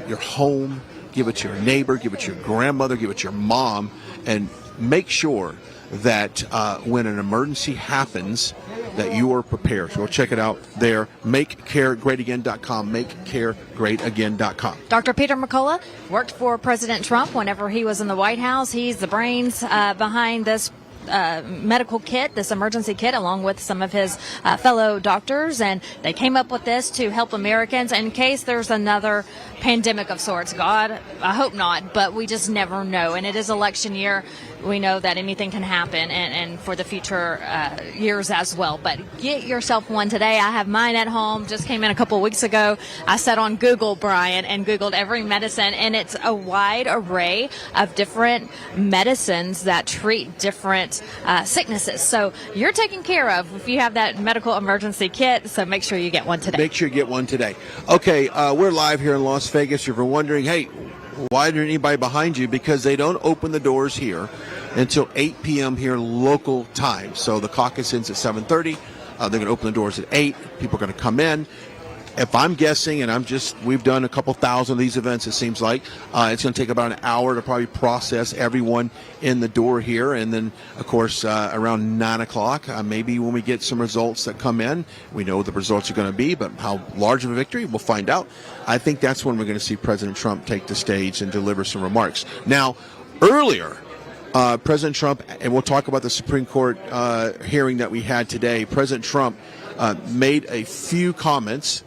your home. Give it to your neighbor, give it to your grandmother, give it to your mom, and make sure that when an emergency happens, that you are prepared. So check it out there, makecaregreatagain.com, makecaregreatagain.com. Dr. Peter McCullough worked for President Trump whenever he was in the White House. He's the brains behind this medical kit, this emergency kit, along with some of his fellow doctors, and they came up with this to help Americans in case there's another pandemic of sorts. God, I hope not, but we just never know. And it is election year. We know that anything can happen, and for the future years as well. But get yourself one today. I have mine at home. Just came in a couple of weeks ago. I sat on Google, Brian, and Googled every medicine, and it's a wide array of different medicines that treat different sicknesses. So you're taken care of if you have that medical emergency kit. So make sure you get one today. Make sure you get one today. Okay, we're live here in Las Vegas. If you're wondering, hey, why isn't anybody behind you? Because they don't open the doors here until 8 p.m. here local time. So the caucus ends at 7:30. They're going to open the doors at 8. People are going to come in. If I'm guessing, and we've done a couple thousand of these events, it seems like, it's going to take about an hour to probably process everyone in the door here. And then, of course, around 9 o'clock, maybe when we get some results that come in, we know what the results are going to be, but how large of a victory, we'll find out. I think that's when we're going to see President Trump take the stage and deliver some remarks. Now, earlier, President Trump, and we'll talk about the Supreme Court hearing that we had today, President Trump made a few comments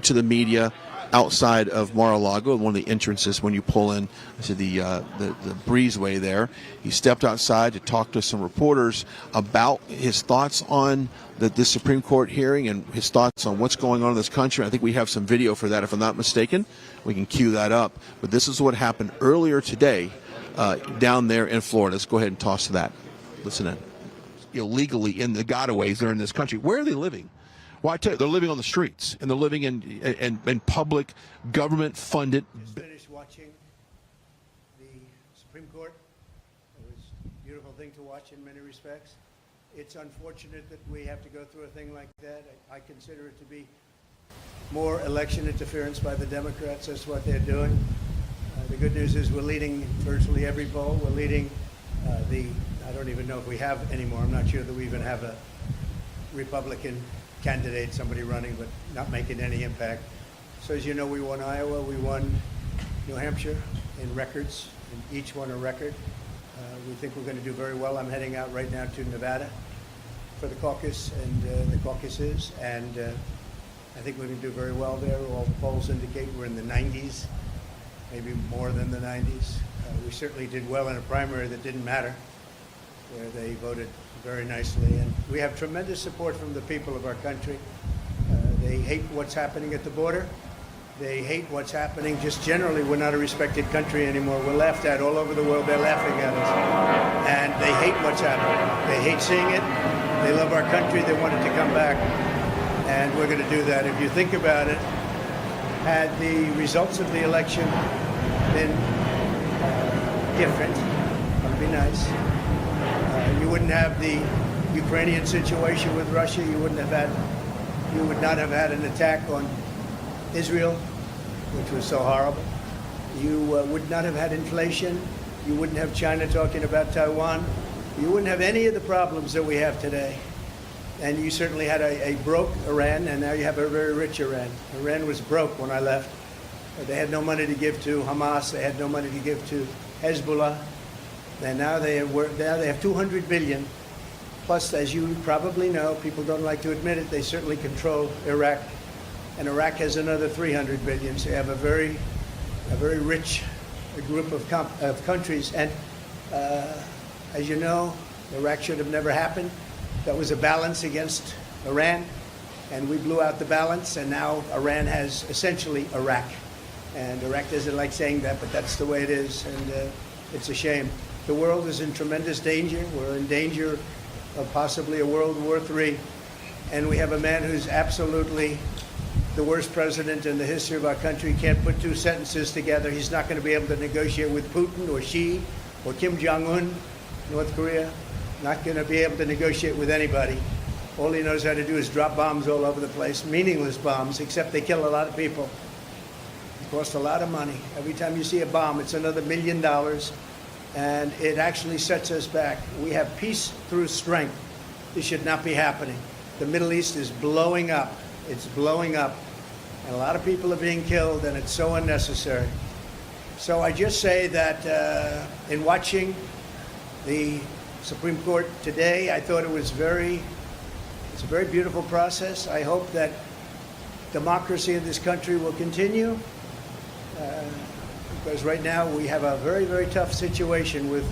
to the media outside of Mar-a-Lago, one of the entrances when you pull in to the breezeway there. He stepped outside to talk to some reporters about his thoughts on the Supreme Court hearing and his thoughts on what's going on in this country. I think we have some video for that, if I'm not mistaken. We can cue that up. But this is what happened earlier today down there in Florida. Let's go ahead and toss to that. Listen in. Illegally in the gotaways that are in this country. Where are they living? Well, I tell you, they're living on the streets, and they're living in public, government-funded. Just finished watching the Supreme Court. It was a beautiful thing to watch in many respects. It's unfortunate that we have to go through a thing like that. I consider it to be more election interference by the Democrats. That's what they're doing. The good news is we're leading virtually every poll. We're leading I don't even know if we have anymore. I'm not sure that we even have a Republican candidate, somebody running, but not making any impact. So as you know, we won Iowa, we won New Hampshire in records, and each won a record. We think we're going to do very well. I'm heading out right now to Nevada for the caucus and the caucuses, and I think we're going to do very well there. All polls indicate we're in the 90s, maybe more than the 90s. We certainly did well in a primary that didn't matter, where they voted very nicely. And we have tremendous support from the people of our country. They hate what's happening at the border. They hate what's happening just generally. We're not a respected country anymore. We're laughed at all over the world. They're laughing at us. And they hate what's happening. They hate seeing it. They love our country. They want it to come back. And we're going to do that. If you think about it, had the results of the election been different, that would be nice. You wouldn't have the Ukrainian situation with Russia. You would not have had an attack on Israel, which was so horrible. You would not have had inflation. You wouldn't have China talking about Taiwan. You wouldn't have any of the problems that we have today. And you certainly had a broke Iran, and now you have a very rich Iran. Iran was broke when I left. They had no money to give to Hamas. They had no money to give to Hezbollah. And now they have 200 billion. Plus, as you probably know, people don't like to admit it, they certainly control Iraq. And Iraq has another 300 billion. So you have a very rich group of countries. And as you know, Iraq should have never happened. That was a balance against Iran, and we blew out the balance, and now Iran has essentially Iraq. And Iraq doesn't like saying that, but that's the way it is, and it's a shame. The world is in tremendous danger. We're in danger of possibly a World War III, and we have a man who's absolutely the worst president in the history of our country. Can't put two sentences together. He's not going to be able to negotiate with Putin or Xi or Kim Jong-un, North Korea. Not going to be able to negotiate with anybody. All he knows how to do is drop bombs all over the place, meaningless bombs, except they kill a lot of people. It costs a lot of money. Every time you see a bomb, it's another $1 million, and it actually sets us back. We have peace through strength. This should not be happening. The Middle East is blowing up. It's blowing up, and a lot of people are being killed, and it's so unnecessary. So I just say that in watching the Supreme Court today, I thought it's a very beautiful process. I hope that democracy in this country will continue, because right now we have a very, very tough situation with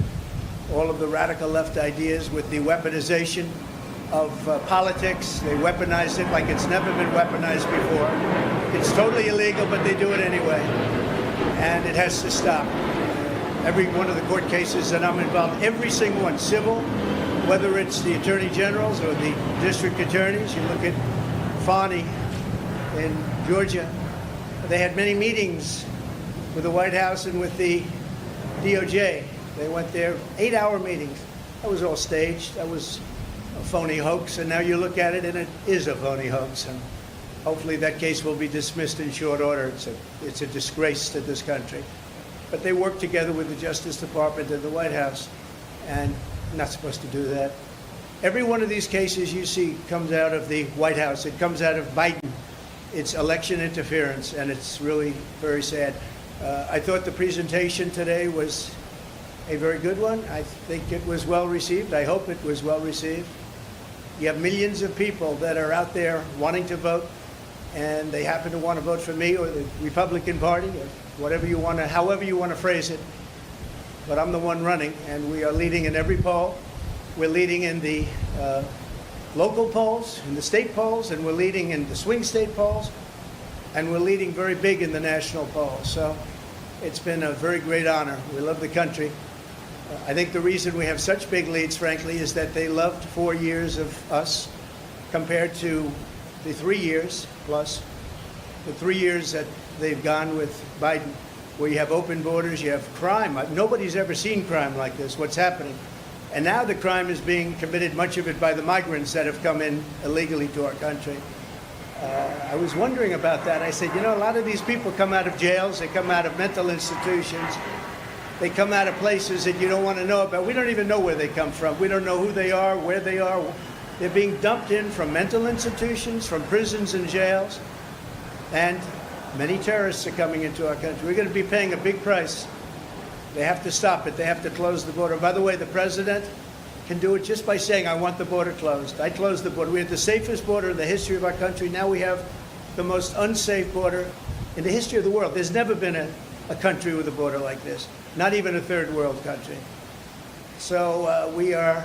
all of the radical left ideas, with the weaponization of politics. They weaponize it like it's never been weaponized before. It's totally illegal, but they do it anyway, and it has to stop. Every one of the court cases that I'm involved, every single one, civil, whether it's the attorney generals or the district attorneys. You look at Fani in Georgia. They had many meetings with the White House and with the DOJ. They went there, 8-hour meetings. That was all staged. That was a phony hoax. And now you look at it, and it is a phony hoax. And hopefully that case will be dismissed in short order. It's a disgrace to this country. But they work together with the Justice Department and the White House, and not supposed to do that. Every one of these cases you see comes out of the White House. It comes out of Biden. It's election interference, and it's really very sad. I thought the presentation today was a very good one. I think it was well received. I hope it was well received. You have millions of people that are out there wanting to vote, and they happen to want to vote for me or the Republican Party or whatever you want to, however you want to phrase it. But I'm the one running, and we are leading in every poll. We're leading in the local polls, in the state polls, and we're leading in the swing state polls, and we're leading very big in the national polls. So it's been a very great honor. We love the country. I think the reason we have such big leads, frankly, is that they loved 4 years of us compared to the 3 years plus, the 3 years that they've gone with Biden, where you have open borders, you have crime. Nobody's ever seen crime like this, what's happening. And now the crime is being committed, much of it by the migrants that have come in illegally to our country. I was wondering about that. I said, a lot of these people come out of jails, they come out of mental institutions, they come out of places that you don't want to know about. We don't even know where they come from. We don't know who they are, where they are. They're being dumped in from mental institutions, from prisons and jails. And many terrorists are coming into our country. We're going to be paying a big price. They have to stop it. They have to close the border. By the way, the president can do it just by saying, I want the border closed. I closed the border. We had the safest border in the history of our country. Now we have the most unsafe border in the history of the world. There's never been a country with a border like this. not even a third world country. So we're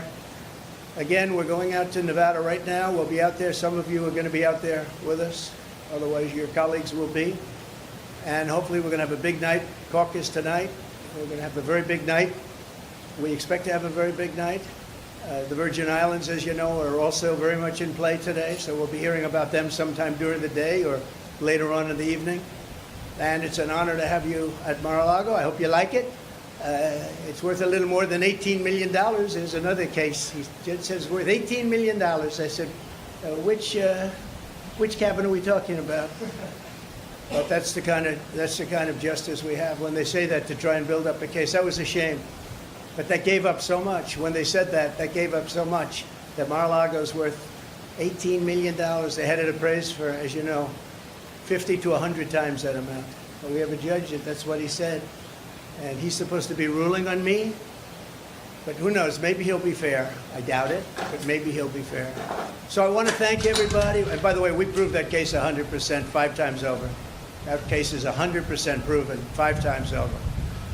going out to Nevada right now. We'll be out there. Some of you are going to be out there with us. Otherwise, your colleagues will be. And hopefully we're going to have a big night, caucus tonight. We're going to have a very big night. We expect to have a very big night. The Virgin Islands, as you know, are also very much in play today, so we'll be hearing about them sometime during the day or later on in the evening. And it's an honor to have you at Mar-a-Lago. I hope you like it. It's worth a little more than $18 million. There's another case. He says it's worth $18 million. I said, which cabin are we talking about? But that's the kind of justice we have. When they say that to try and build up a case, that was a shame. But that gave up so much. When they said that gave up so much that Mar-a-Lago's worth $18 million. They had it appraised for, as you know, 50 to 100 times that amount. But we have a judge that's what he said. And he's supposed to be ruling on me. But who knows? Maybe he'll be fair. I doubt it, but maybe he'll be fair. So I want to thank everybody. And by the way, we proved that case 100%, 5 times over. That case is 100% proven, 5 times over.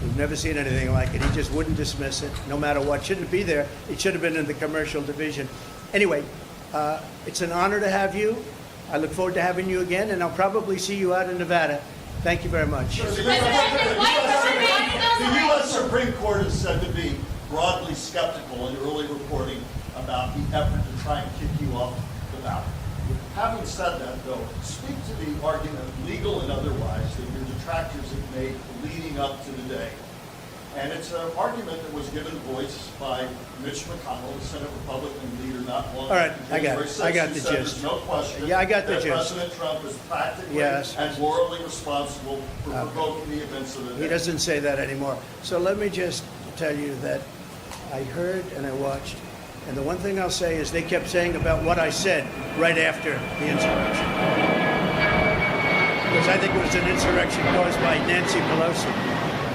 We've never seen anything like it. He just wouldn't dismiss it, no matter what. Shouldn't be there. It should have been in the commercial division. Anyway, it's an honor to have you. I look forward to having you again, and I'll probably see you out in Nevada. Thank you very much. The U.S. Supreme Court is said to be broadly skeptical in early reporting about the effort to try and kick you off the ballot. Having said that, though, speak to the argument, legal and otherwise, that your detractors have made leading up to the day. And it's an argument that was given voice by Mitch McConnell, the Senate Republican leader, not long ago. All right, I got the gist. There's no question Yeah, I got the gist. President Trump is practically and morally responsible for provoking the events of the day. He doesn't say that anymore. So let me just tell you that I heard and I watched. And the one thing I'll say is they kept saying about what I said right after the insurrection. Because I think it was an insurrection caused by Nancy Pelosi.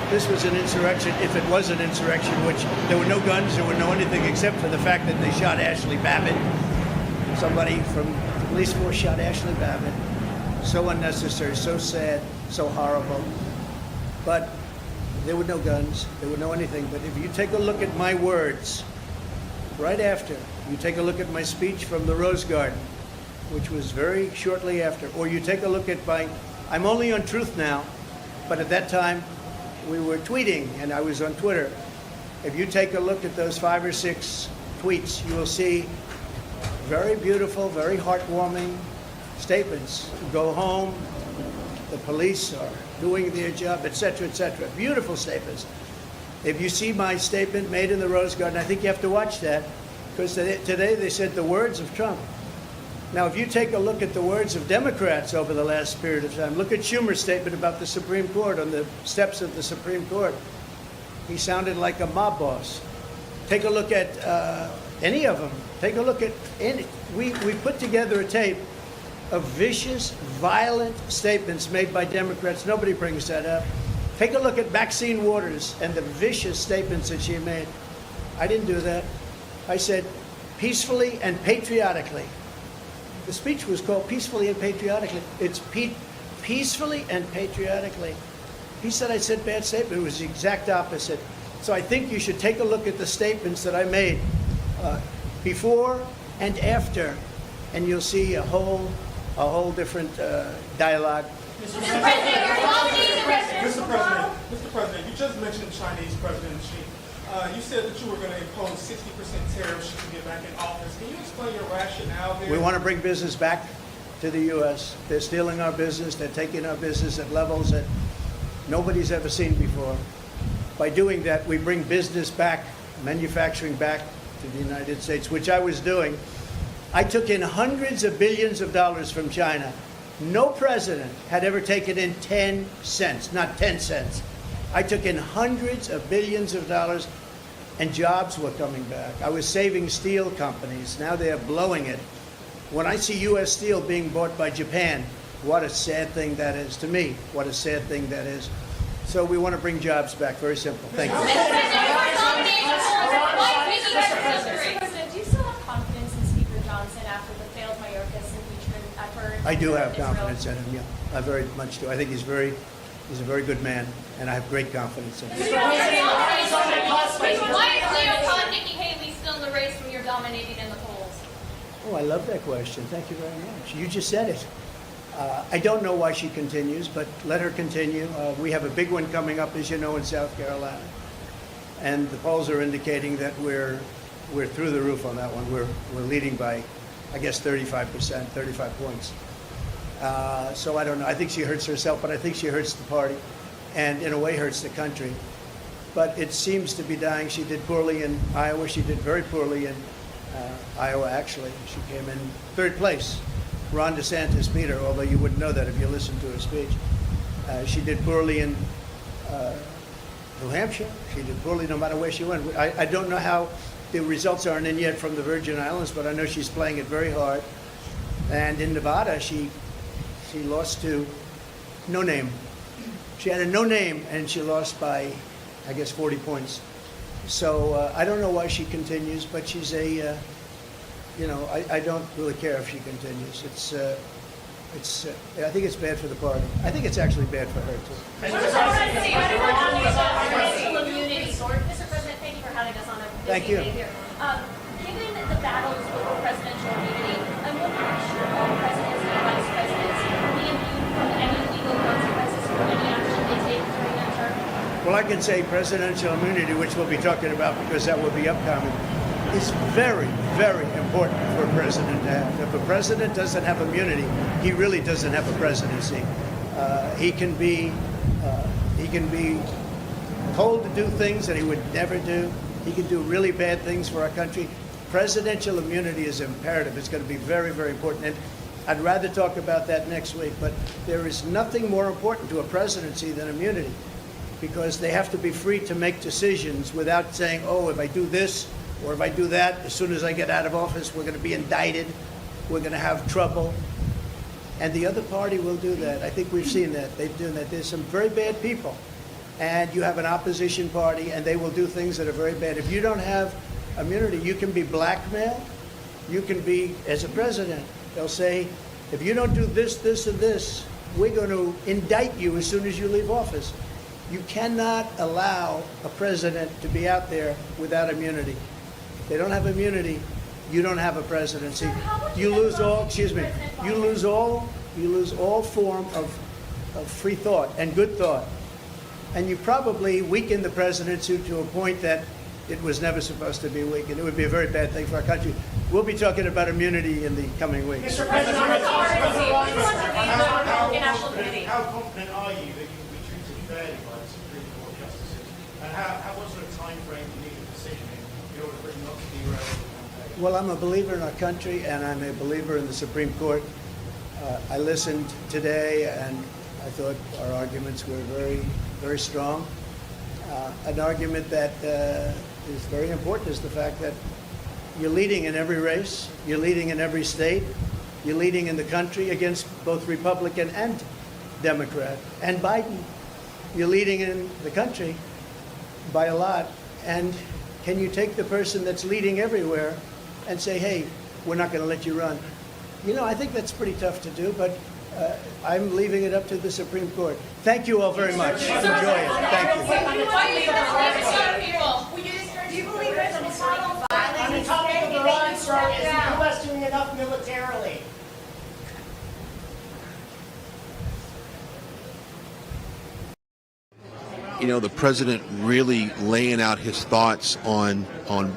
This was an insurrection, if it was an insurrection, which there were no guns, there were no anything except for the fact that they shot Ashley Babbitt. Somebody from the police force shot Ashley Babbitt. So unnecessary, so sad, so horrible. But there were no guns, there were no anything. But if you take a look at my words, right after, you take a look at my speech from the Rose Garden, which was very shortly after, or you take a look at I'm only on Truth now, but at that time we were tweeting and I was on Twitter. If you take a look at those 5 or 6 tweets, you will see very beautiful, very heartwarming statements. Go home, the police are doing their job, etc., etc. Beautiful statements. If you see my statement made in the Rose Garden, I think you have to watch that, because today they said the words of Trump. Now, if you take a look at the words of Democrats over the last period of time, look at Schumer's statement about the Supreme Court on the steps of the Supreme Court. He sounded like a mob boss. Take a look at any of them. Take a look at any. We put together a tape of vicious, violent statements made by Democrats. Nobody brings that up. Take a look at Maxine Waters and the vicious statements that she made. I didn't do that. I said peacefully and patriotically. The speech was called Peacefully and Patriotically. It's peacefully and patriotically. He said I said bad statement. It was the exact opposite. So I think you should take a look at the statements that I made before and after, and you'll see a whole different dialogue. Mr. President, you just mentioned Chinese President Xi. You said that you were going to impose 60% tariffs should you get back in office. Can you explain your rationale there? We want to bring business back to the U.S. They're stealing our business. They're taking our business at levels that nobody's ever seen before. By doing that, we bring business back, manufacturing back to the United States, which I was doing. I took in hundreds of billions of dollars from China. No president had ever taken in 10 cents, not 10 cents. I took in hundreds of billions of dollars, and jobs were coming back. I was saving steel companies. Now they're blowing it. When I see U.S. steel being bought by Japan, what a sad thing that is to me. What a sad thing that is. So we want to bring jobs back. Very simple. Thank you. Mr. President, do you still have confidence in Speaker Johnson after the failed Mayorkas impeachment effort? I do have confidence in him, yeah. I very much do. I think he's very He's a very good man, and I have great confidence in him. Why is Leo Khan, Nikki Haley still in the race when you're dominating in the polls? Oh, I love that question. Thank you very much. You just said it. I don't know why she continues, but let her continue. We have a big one coming up, as you know, in South Carolina. And the polls are indicating that we're through the roof on that one. We're leading by, I guess, 35%, 35 points. So I don't know. I think she hurts herself, but I think she hurts the party and in a way hurts the country. But it seems to be dying. She did poorly in Iowa. She did very poorly in Iowa, actually. She came in third place. Ron DeSantis beat her, although you wouldn't know that if you listened to her speech. She did poorly in New Hampshire. She did poorly no matter where she went. I don't know how the results aren't in yet from the Virgin Islands, but I know she's playing it very hard. And in Nevada, she lost to No Name. She had a No Name, and she lost by, I guess, 40 points. So I don't know why she continues, but she's a, I don't really care if she continues. I think it's bad for the party. I think it's actually bad for her, too. Mr. President, thank you for having us on a busy day here. Given the battles over presidential immunity, I'm wondering should all presidents and vice presidents be immune from any legal consequences for any action they take during their term? Well, I can say presidential immunity, which we'll be talking about because that will be upcoming, is very, very important for a president to have. If a president doesn't have immunity, he really doesn't have a presidency. He can be told to do things that he would never do. He can do really bad things for our country. Presidential immunity is imperative. It's going to be very, very important. And I'd rather talk about that next week. But there is nothing more important to a presidency than immunity, because they have to be free to make decisions without saying, oh, if I do this or if I do that, as soon as I get out of office, we're going to be indicted. We're going to have trouble. And the other party will do that. I think we've seen that. They've done that. There's some very bad people. And you have an opposition party, and they will do things that are very bad. If you don't have immunity, you can be blackmailed. You can be, as a president, they'll say, if you don't do this, this, and this, we're going to indict you as soon as you leave office. You cannot allow a president to be out there without immunity. If they don't have immunity, you don't have a presidency. You lose all, you lose all form of free thought and good thought. And you probably weaken the presidency to a point that it was never supposed to be weakened. It would be a very bad thing for our country. We'll be talking about immunity in the coming weeks. Mr. President, how confident are you that you will be treated fairly by the Supreme Court justices? And what sort of time frame do you need a decision in order for it not to derail the campaign? Well, I'm a believer in our country, and I'm a believer in the Supreme Court. I listened today, and I thought our arguments were very, very strong. An argument that is very important is the fact that you're leading in every race, you're leading in every state, you're leading in the country against both Republican and Democrat. And Biden, you're leading in the country by a lot. And can you take the person that's leading everywhere and say, hey, we're not going to let you run? You know, I think that's pretty tough to do, but I'm leaving it up to the Supreme Court. Thank you all very much. Enjoy it. Thank you. Do you believe there's a model of violence? On the topic of Iran, sir, is the U.S. doing enough militarily? You know, the president really laying out his thoughts on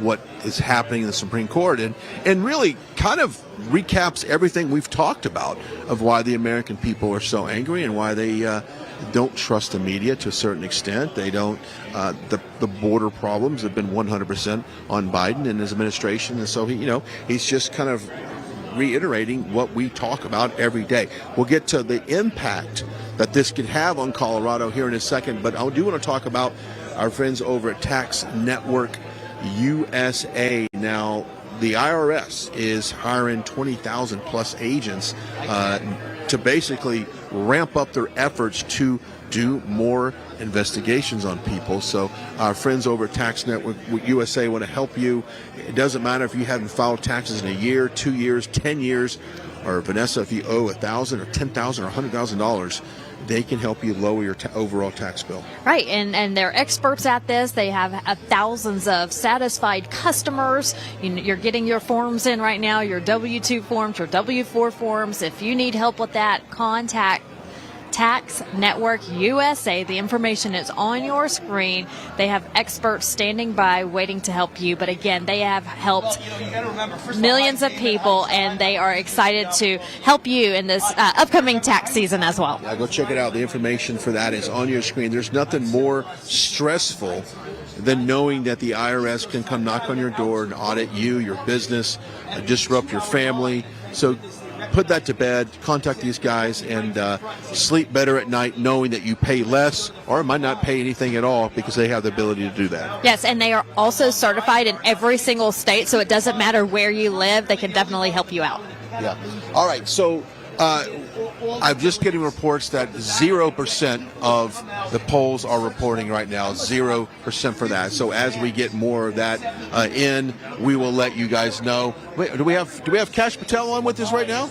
what is happening in the Supreme Court and really kind of recaps everything we've talked about of why the American people are so angry and why they don't trust the media to a certain extent. They don't, the border problems have been 100% on Biden and his administration. And so he's just kind of reiterating what we talk about every day. We'll get to the impact that this could have on Colorado here in a second, but I do want to talk about our friends over at Tax Network USA. Now, the IRS is hiring 20,000 plus agents to basically ramp up their efforts to do more investigations on people. So our friends over at Tax Network USA want to help you. It doesn't matter if you haven't filed taxes in a year, 2 years, 10 years, or Vanessa, if you owe $1,000 or $10,000 or $100,000, they can help you lower your overall tax bill. Right, and they're experts at this. They have thousands of satisfied customers. You're getting your forms in right now, your W-2 forms, your W-4 forms. If you need help with that, contact Tax Network USA. The information is on your screen. They have experts standing by waiting to help you. But again, they have helped millions of people, and they are excited to help you in this upcoming tax season as well. Yeah, go check it out. The information for that is on your screen. There's nothing more stressful than knowing that the IRS can come knock on your door and audit you, your business, disrupt your family. So put that to bed, contact these guys, and sleep better at night knowing that you pay less or might not pay anything at all because they have the ability to do that. Yes, and they are also certified in every single state, so it doesn't matter where you live. They can definitely help you out. Yeah. All right, so I'm just getting reports that 0% of the polls are reporting right now, 0% for that. So as we get more of that in, we will let you guys know. Wait, do we have Kash Patel on with us right now?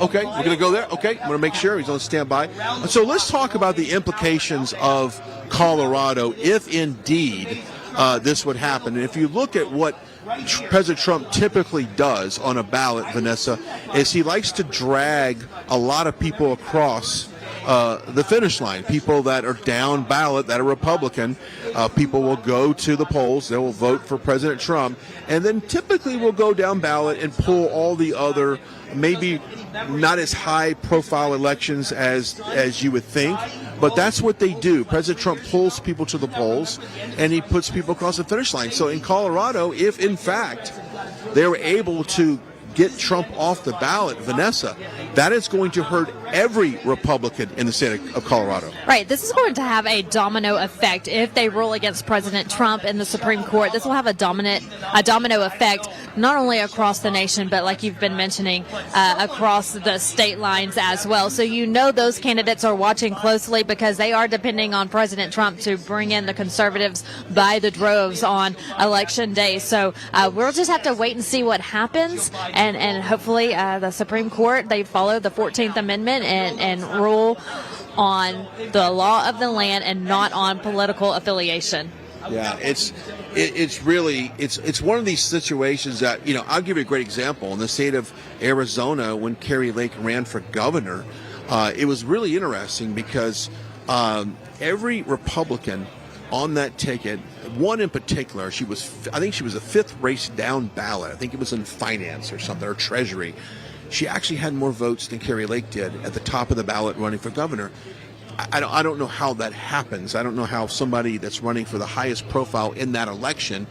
Okay, we're going to go there. Okay, I'm going to make sure he's on standby. So let's talk about the implications of Colorado if indeed this would happen. And if you look at what President Trump typically does on a ballot, Vanessa, is he likes to drag a lot of people across the finish line. People that are down ballot, that are Republican, people will go to the polls, they will vote for President Trump, and then typically will go down ballot and pull all the other, maybe not as high profile elections as you would think, but that's what they do. President Trump pulls people to the polls and he puts people across the finish line. So in Colorado, if in fact they were able to get Trump off the ballot, Vanessa, that is going to hurt every Republican in the state of Colorado. Right. This is going to have a domino effect. If they rule against President Trump in the Supreme Court, this will have a domino effect not only across the nation, but like you've been mentioning, across the state lines as well. So you know those candidates are watching closely because they are depending on President Trump to bring in the conservatives by the droves on Election Day. So we'll just have to wait and see what happens. And hopefully the Supreme Court, they follow the 14th Amendment and rule on the law of the land and not on political affiliation. Yeah, it's really one of these situations that, you know, I'll give you a great example. In the state of Arizona, when Carrie Lake ran for governor, it was really interesting because every Republican on that ticket, one in particular, I think she was the fifth race down ballot. I think it was in finance or something, or treasury. She actually had more votes than Carrie Lake did at the top of the ballot running for governor. I don't know how that happens. I don't know how somebody that's running for the highest profile in that election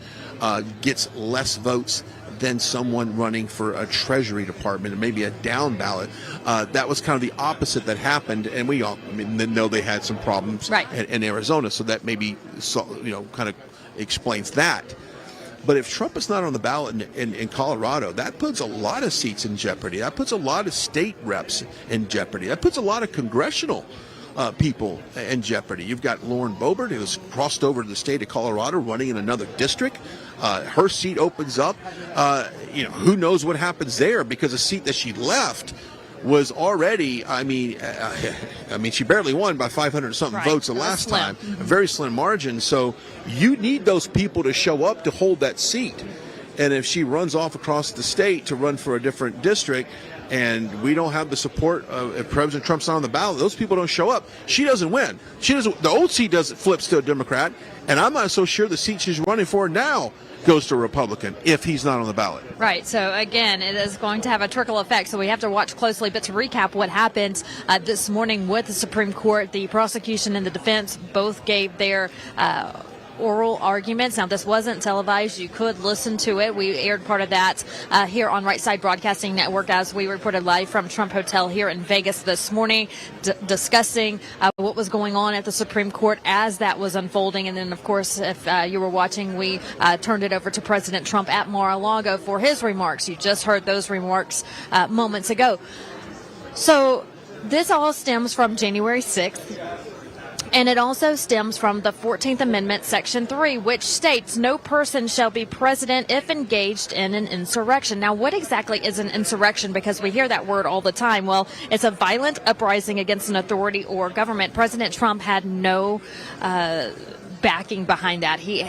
gets less votes than someone running for a treasury department and maybe a down ballot. That was kind of the opposite that happened, and we all know they had some problems in Arizona, so that maybe kind of explains that. But if Trump is not on the ballot in Colorado, that puts a lot of seats in jeopardy. That puts a lot of state reps in jeopardy. That puts a lot of congressional people in jeopardy. You've got Lauren Boebert, who's crossed over to the state of Colorado, running in another district. Her seat opens up. Who knows what happens there, because the seat that she left was already, she barely won by 500 something votes the last time, a very slim margin. So you need those people to show up to hold that seat. And if she runs off across the state to run for a different district, and we don't have the support if President Trump's not on the ballot, those people don't show up, she doesn't win. The old seat flips to a Democrat, and I'm not so sure the seat she's running for now goes to a Republican if he's not on the ballot. Right. So again, it is going to have a trickle effect. So we have to watch closely. But to recap what happened this morning with the Supreme Court, the prosecution and the defense both gave their oral arguments. Now, this wasn't televised. You could listen to it. We aired part of that here on Right Side Broadcasting Network as we reported live from Trump Hotel here in Vegas this morning, discussing what was going on at the Supreme Court as that was unfolding. And then, of course, if you were watching, we turned it over to President Trump at Mar-a-Lago for his remarks. You just heard those remarks moments ago. So this all stems from January 6th. And it also stems from the 14th Amendment, Section 3, which states no person shall be president if engaged in an insurrection. Now, what exactly is an insurrection? Because we hear that word all the time. Well, it's a violent uprising against an authority or government. President Trump had no backing behind that. He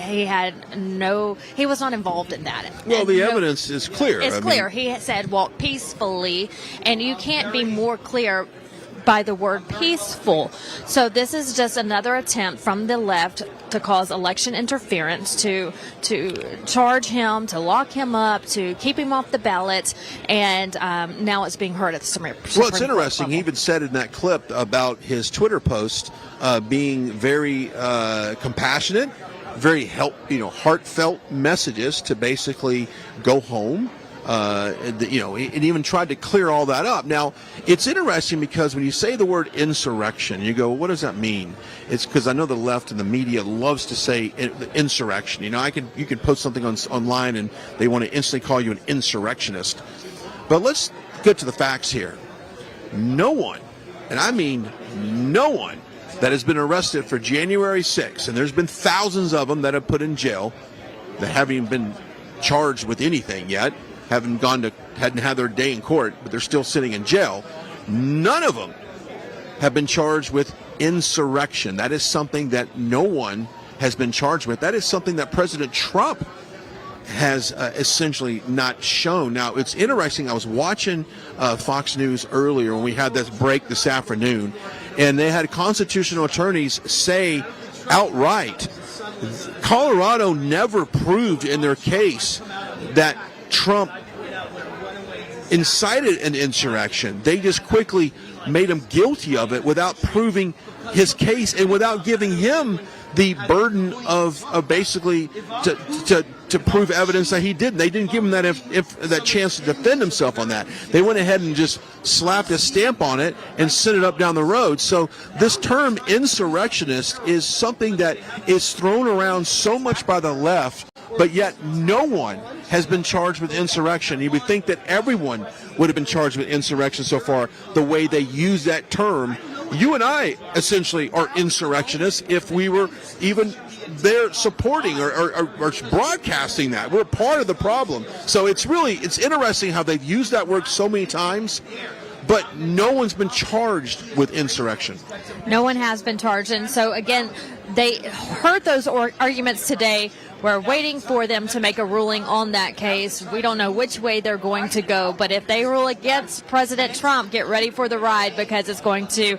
was not involved in that. Well, the evidence is clear. It's clear. He said walk peacefully, and you can't be more clear by the word peaceful. So this is just another attempt from the left to cause election interference, to charge him, to lock him up, to keep him off the ballot, and now it's being heard at the Supreme Court. Well, it's interesting. He even said in that clip about his Twitter post being very compassionate, very heartfelt messages to basically go home. And even tried to clear all that up. Now, it's interesting because when you say the word insurrection, you go, what does that mean? It's because I know the left and the media loves to say insurrection. You can post something online and they want to instantly call you an insurrectionist. But let's get to the facts here. No one, and I mean no one, that has been arrested for January 6th, and there's been thousands of them that have put in jail that haven't even been charged with anything yet, hadn't had their day in court, but they're still sitting in jail. None of them have been charged with insurrection. That is something that no one has been charged with. That is something that President Trump has essentially not shown. Now, it's interesting. I was watching Fox News earlier when we had this break this afternoon, and they had constitutional attorneys say outright, Colorado never proved in their case that Trump incited an insurrection. They just quickly made him guilty of it without proving his case and without giving him the burden of basically to prove evidence that he didn't. They didn't give him that chance to defend himself on that. They went ahead and just slapped a stamp on it and sent it up down the road. So this term insurrectionist is something that is thrown around so much by the left, but yet no one has been charged with insurrection. You would think that everyone would have been charged with insurrection so far, the way they use that term. You and I essentially are insurrectionists if we were even there supporting or broadcasting that. We're part of the problem. So it's interesting how they've used that word so many times, but no one's been charged with insurrection. No one has been charged. And so, again, they heard those arguments today. We're waiting for them to make a ruling on that case. We don't know which way they're going to go, but if they rule against President Trump, get ready for the ride, because it's going to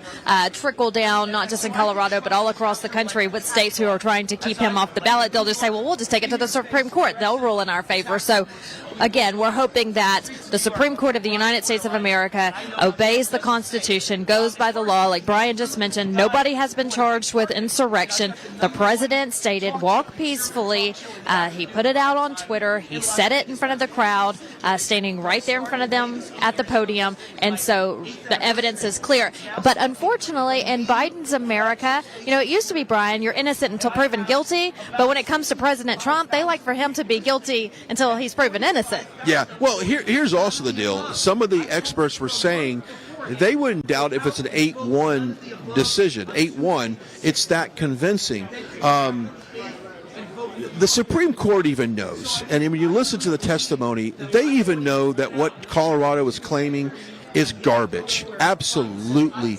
trickle down, not just in Colorado, but all across the country with states who are trying to keep him off the ballot. They'll just say, well, we'll just take it to the Supreme Court. They'll rule in our favor. So, again, we're hoping that the Supreme Court of the United States of America obeys the Constitution, goes by the law. Like Brian just mentioned, nobody has been charged with insurrection. The president stated, walk peacefully. He put it out on Twitter. He said it in front of the crowd, standing right there in front of them at the podium. And so the evidence is clear. But unfortunately, in Biden's America, it used to be, Brian, you're innocent until proven guilty. But when it comes to President Trump, they like for him to be guilty until he's proven innocent. Yeah. Well, here's also the deal. Some of the experts were saying they wouldn't doubt if it's an 8-1 decision. 8-1, it's that convincing. The Supreme Court even knows, and when you listen to the testimony, they even know that what Colorado is claiming is garbage, absolutely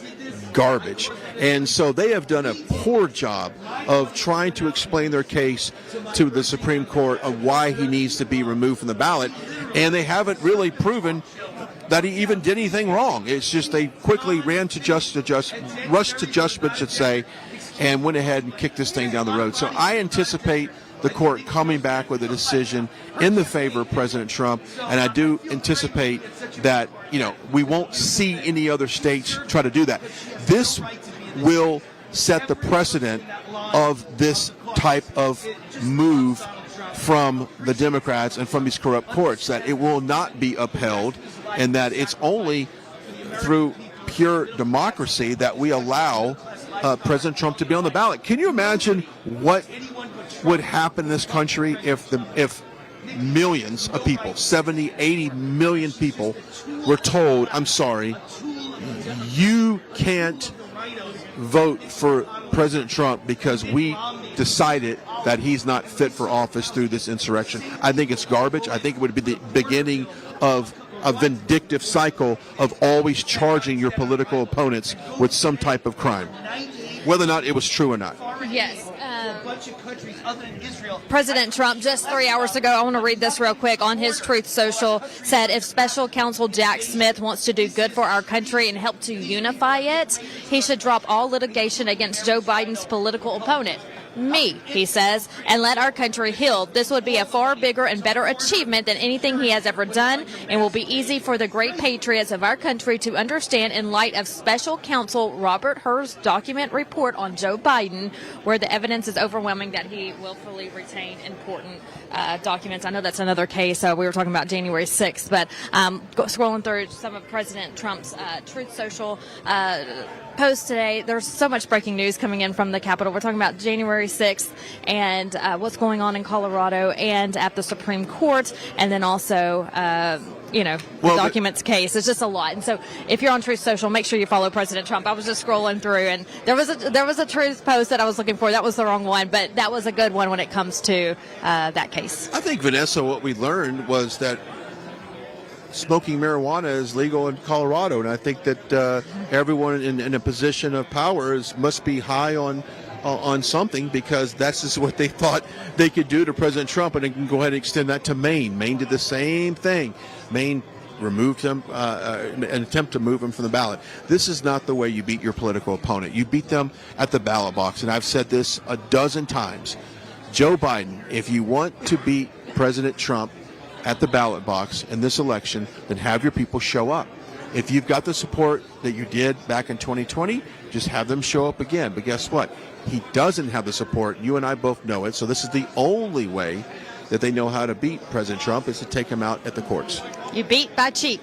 garbage. And so they have done a poor job of trying to explain their case to the Supreme Court of why he needs to be removed from the ballot, and they haven't really proven that he even did anything wrong. It's just they quickly rushed to judgment, should say, and went ahead and kicked this thing down the road. So I anticipate the court coming back with a decision in the favor of President Trump, and I do anticipate that we won't see any other states try to do that. This will set the precedent of this type of move from the Democrats and from these corrupt courts, that it will not be upheld, and that it's only through pure democracy that we allow President Trump to be on the ballot. Can you imagine what would happen in this country if millions of people, 70, 80 million people, were told, I'm sorry, you can't vote for President Trump because we decided that he's not fit for office through this insurrection. I think it's garbage. I think it would be the beginning of a vindictive cycle of always charging your political opponents with some type of crime, whether or not it was true or not. Yes. President Trump, just 3 hours ago, I want to read this real quick, on his Truth Social, said if Special Counsel Jack Smith wants to do good for our country and help to unify it, he should drop all litigation against Joe Biden's political opponent, me, he says, and let our country heal. This would be a far bigger and better achievement than anything he has ever done, and will be easy for the great patriots of our country to understand in light of Special Counsel Robert Hur's document report on Joe Biden, where the evidence is overwhelming that he willfully retained important documents. I know that's another case. We were talking about January 6th, but scrolling through some of President Trump's Truth Social posts today, there's so much breaking news coming in from the Capitol. We're talking about January 6th and what's going on in Colorado and at the Supreme Court, and then also the documents case. It's just a lot. And so if you're on Truth Social, make sure you follow President Trump. I was just scrolling through, and there was a Truth post that I was looking for. That was the wrong one, but that was a good one when it comes to that case. I think, Vanessa, what we learned was that smoking marijuana is legal in Colorado, and I think that everyone in a position of power must be high on something, because that's just what they thought they could do to President Trump, and they can go ahead and extend that to Maine. Maine did the same thing. Maine removed him, an attempt to move him from the ballot. This is not the way you beat your political opponent. You beat them at the ballot box, and I've said this a dozen times. Joe Biden, if you want to beat President Trump at the ballot box in this election, then have your people show up. If you've got the support that you did back in 2020, just have them show up again. But guess what? He doesn't have the support. You and I both know it. So this is the only way that they know how to beat President Trump, is to take him out at the courts. You beat by cheat.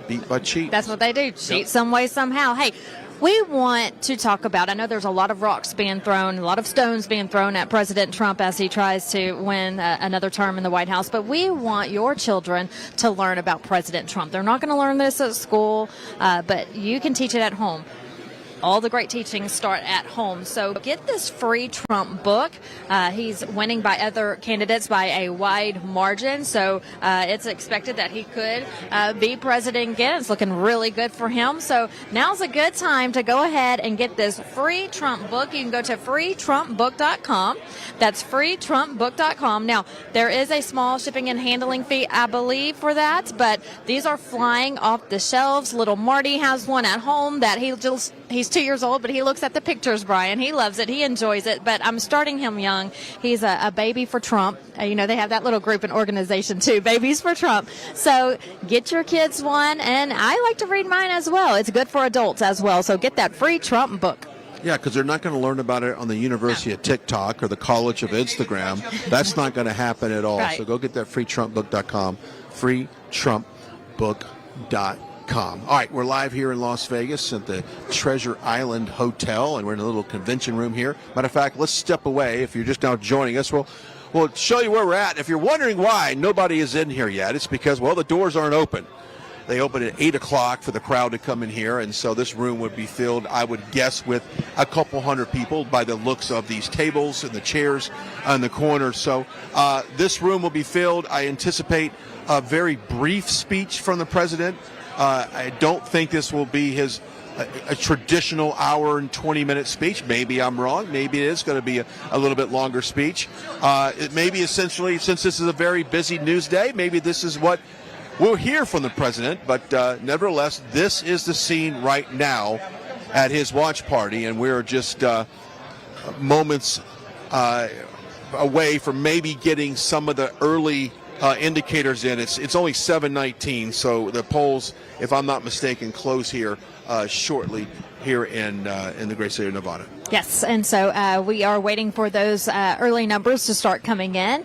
Beat by cheat. That's what they do. Cheat some way, somehow. Hey, we want to talk about, I know there's a lot of rocks being thrown, a lot of stones being thrown at President Trump as he tries to win another term in the White House, but we want your children to learn about President Trump. They're not going to learn this at school, but you can teach it at home. All the great teachings start at home. So get this free Trump book. He's winning by other candidates by a wide margin. So it's expected that he could be president again. It's looking really good for him. So now's a good time to go ahead and get this free Trump book. You can go to freetrumpbook.com. That's freetrumpbook.com. Now, there is a small shipping and handling fee, I believe, for that. But these are flying off the shelves. Little Marty has one at home that he's 2 years old, but he looks at the pictures, Brian. He loves it. He enjoys it. But I'm starting him young. He's a baby for Trump. They have that little group and organization, too, Babies for Trump. So get your kids one. And I like to read mine as well. It's good for adults as well. So get that free Trump book. Yeah, because they're not going to learn about it on the University of TikTok or the College of Instagram. That's not going to happen at all. Right. So go get that freetrumpbook.com, freetrumpbook.com. All right, we're live here in Las Vegas at the Treasure Island Hotel, and we're in a little convention room here. Matter of fact, let's step away. If you're just now joining us, we'll show you where we're at. If you're wondering why nobody is in here yet, it's because, the doors aren't open. They open at 8 o'clock for the crowd to come in here, and so this room would be filled, I would guess, with a couple hundred people by the looks of these tables and the chairs on the corner. So this room will be filled. I anticipate a very brief speech from the president. I don't think this will be a traditional hour and 20-minute speech. Maybe I'm wrong. Maybe it is going to be a little bit longer speech. It may be essentially, since this is a very busy news day, maybe this is what we'll hear from the president. But nevertheless, this is the scene right now at his watch party, and we're just moments away from maybe getting some of the early indicators in. It's only 7:19, so the polls, if I'm not mistaken, close here shortly here in the great state of Nevada. Yes, and so we are waiting for those early numbers to start coming in.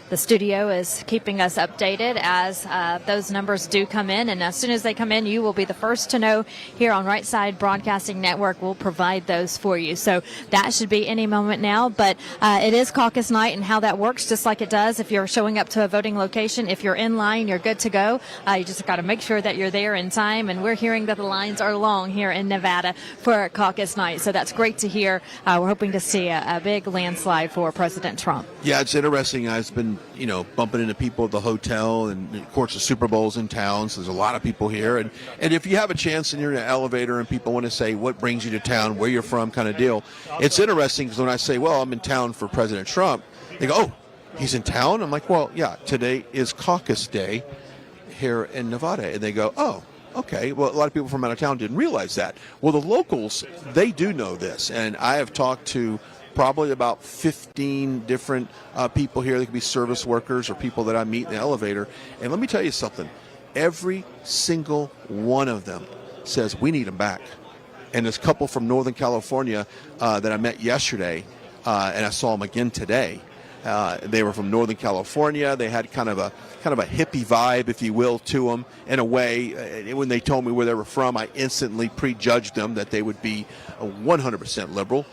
The studio is keeping us updated as those numbers do come in, and as soon as they come in, you will be the first to know here on Right Side Broadcasting Network. We'll provide those for you. So that should be any moment now, but it is caucus night, and how that works, just like it does if you're showing up to a voting location. If you're in line, you're good to go. You just got to make sure that you're there in time, and we're hearing that the lines are long here in Nevada for caucus night, so that's great great to hear. We're hoping to see a big landslide for President Trump. Yeah, it's interesting. I've been, bumping into people at the hotel, and of course the Super Bowl's in town, so there's a lot of people here. And if you have a chance and you're in an elevator and people want to say what brings you to town, where you're from, kind of deal, it's interesting because when I say, well, I'm in town for President Trump, they go, oh, he's in town? I'm like, well, yeah, today is caucus day here in Nevada. And they go, oh, okay. Well, a lot of people from out of town didn't realize that. Well, the locals, they do know this. And I have talked to probably about 15 different people here. They could be service workers or people that I meet in the elevator. And let me tell you something. Every single one of them says, we need him back. And this couple from Northern California that I met yesterday, and I saw them again today. They were from Northern California. They had kind of a hippie vibe, if you will, to them in a way. When they told me where they were from, I instantly prejudged them that they would be 100% liberal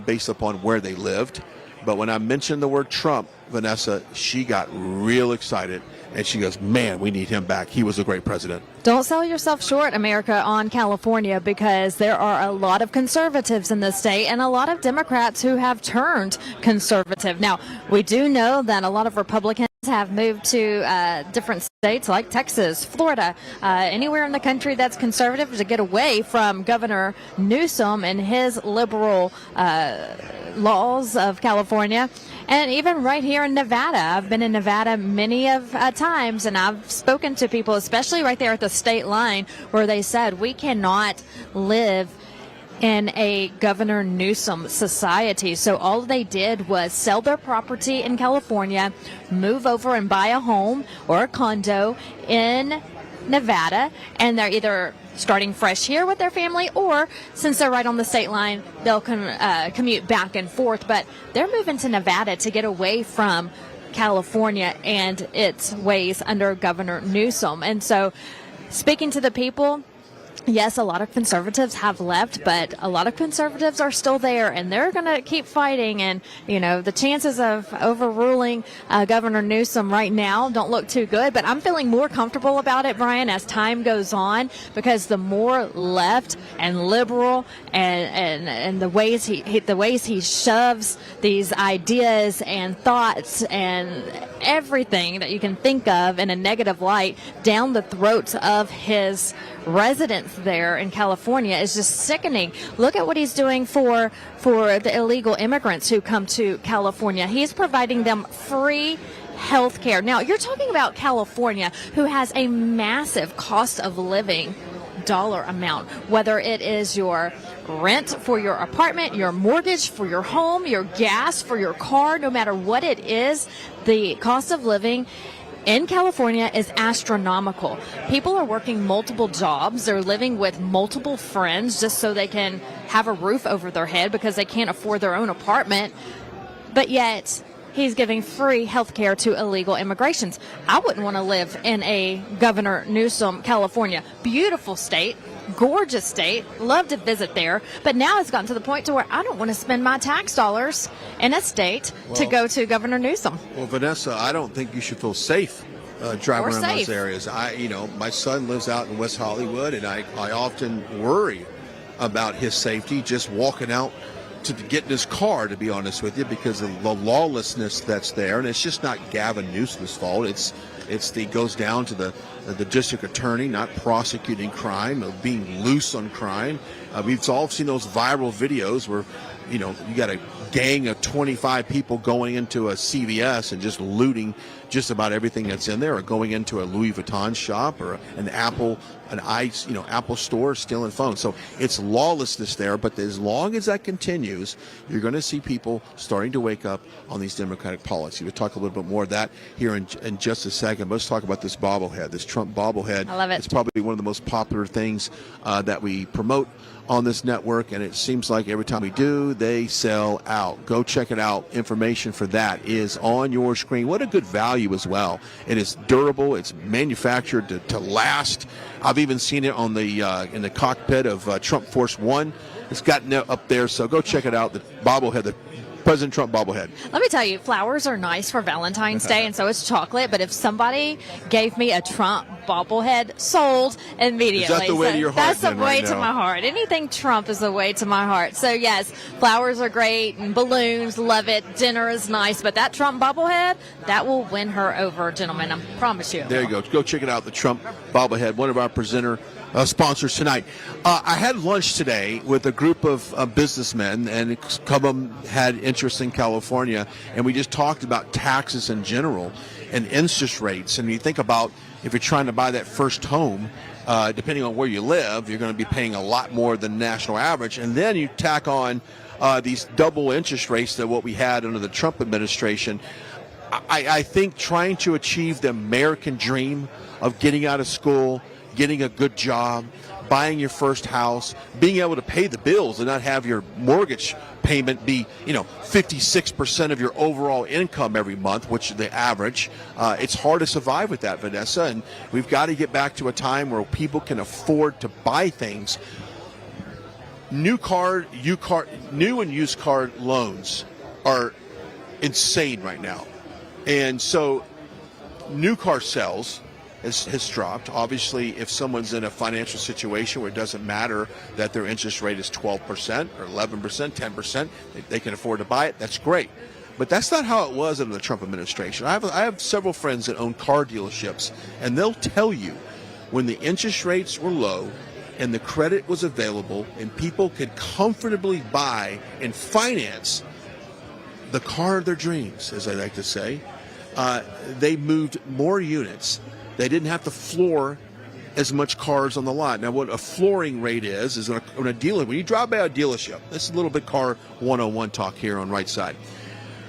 based upon where they lived. But when I mentioned the word Trump, Vanessa, she got real excited. And she goes, man, we need him back. He was a great president. Don't sell yourself short, America, on California, because there are a lot of conservatives in this state and a lot of Democrats who have turned conservative. Now, we do know that a lot of Republicans have moved to different states like Texas, Florida, anywhere in the country that's conservative to get away from Governor Newsom and his liberal laws of California. And even right here in Nevada, I've been in Nevada many of times, and I've spoken to people, especially right there at the state line, where they said we cannot live in a Governor Newsom society. So all they did was sell their property in California, move over and buy a home or a condo in Nevada, and they're either starting fresh here with their family, or since they're right on the state line, they'll commute back and forth. But they're moving to Nevada to get away from California and its ways under Governor Newsom. And so, speaking to the people, yes, a lot of conservatives have left, but a lot of conservatives are still there, and they're going to keep fighting. And, the chances of overruling Governor Newsom right now don't look too good. But I'm feeling more comfortable about it, Brian, as time goes on, because the more left and liberal and the ways he shoves these ideas and thoughts and everything that you can think of in a negative light down the throats of his residents there in California is just sickening. Look at what he's doing for the illegal immigrants who come to California. He's providing them free health care. Now, you're talking about California, who has a massive cost of living dollar amount, whether it is your rent for your apartment, your mortgage for your home, your gas for your car, no matter what it is, the cost of living in California is astronomical. People are working multiple jobs. They're living with multiple friends just so they can have a roof over their head because they can't afford their own apartment. But yet, he's giving free health care to illegal immigrations. I wouldn't want to live in a Governor Newsom, California. Beautiful state, gorgeous state, love to visit there. But now it's gotten to the point to where I don't want to spend my tax dollars in a state to go to Governor Newsom. Well, Vanessa, I don't think you should feel safe driving around those areas. My son lives out in West Hollywood, and I often worry about his safety just walking out to get in his car, to be honest with you, because of the lawlessness that's there. And it's just not Gavin Newsom's fault. It goes down to the district attorney not prosecuting crime, of being loose on crime. We've all seen those viral videos where, you got a gang of 25 people going into a CVS and just looting just about everything that's in there, or going into a Louis Vuitton shop or an Apple store, stealing phones. So it's lawlessness there, but as long as that continues, you're going to see people starting to wake up on these Democratic policies. We'll talk a little bit more of that here in just a second. Let's talk about this bobblehead, this Trump bobblehead. I love it. It's probably one of the most popular things that we promote on this network, and it seems like every time we do, they sell out. Go check it out. Information for that is on your screen. What a good value as well. It is durable. It's manufactured to last. I've even seen it on the in the cockpit of Trump Force One. It's gotten up there, so go check it out. The bobblehead, the President Trump bobblehead. Let me tell you, flowers are nice for Valentine's Day, and so is chocolate. But if somebody gave me a Trump bobblehead sold immediately. Is that the way to your heart? That's the then, way right to now? my heart. Anything Trump is the way to my heart. So yes, flowers are great and balloons, love it. Dinner is nice, but that Trump bobblehead, that will win her over, gentlemen. I promise you. There you go. Go check it out. The Trump bobblehead, one of our sponsors tonight. I had lunch today with a group of businessmen, and a couple of them had interest in California, and we just talked about taxes in general and interest rates. And you think about if you're trying to buy that first home, depending on where you live, you're going to be paying a lot more than national average. And then you tack on these double interest rates that what we had under the Trump administration. I think trying to achieve the American dream of getting out of school, getting a good job, buying your first house, being able to pay the bills and not have your mortgage payment be, 56% of your overall income every month, which is the average. It's hard to survive with that, Vanessa, and we've got to get back to a time where people can afford to buy things. New and used car loans are insane right now. And so new car sales has dropped. Obviously, if someone's in a financial situation where it doesn't matter that their interest rate is 12% or 11%, 10%, they can afford to buy it, that's great. But that's not how it was under the Trump administration. I have several friends that own car dealerships, and they'll tell you when the interest rates were low and the credit was available and people could comfortably buy and finance the car of their dreams, as I like to say, they moved more units. They didn't have to floor as much cars on the lot. Now, what a flooring rate is on a dealer, when you drive by a dealership, this is a little bit car 101 talk here on Right Side.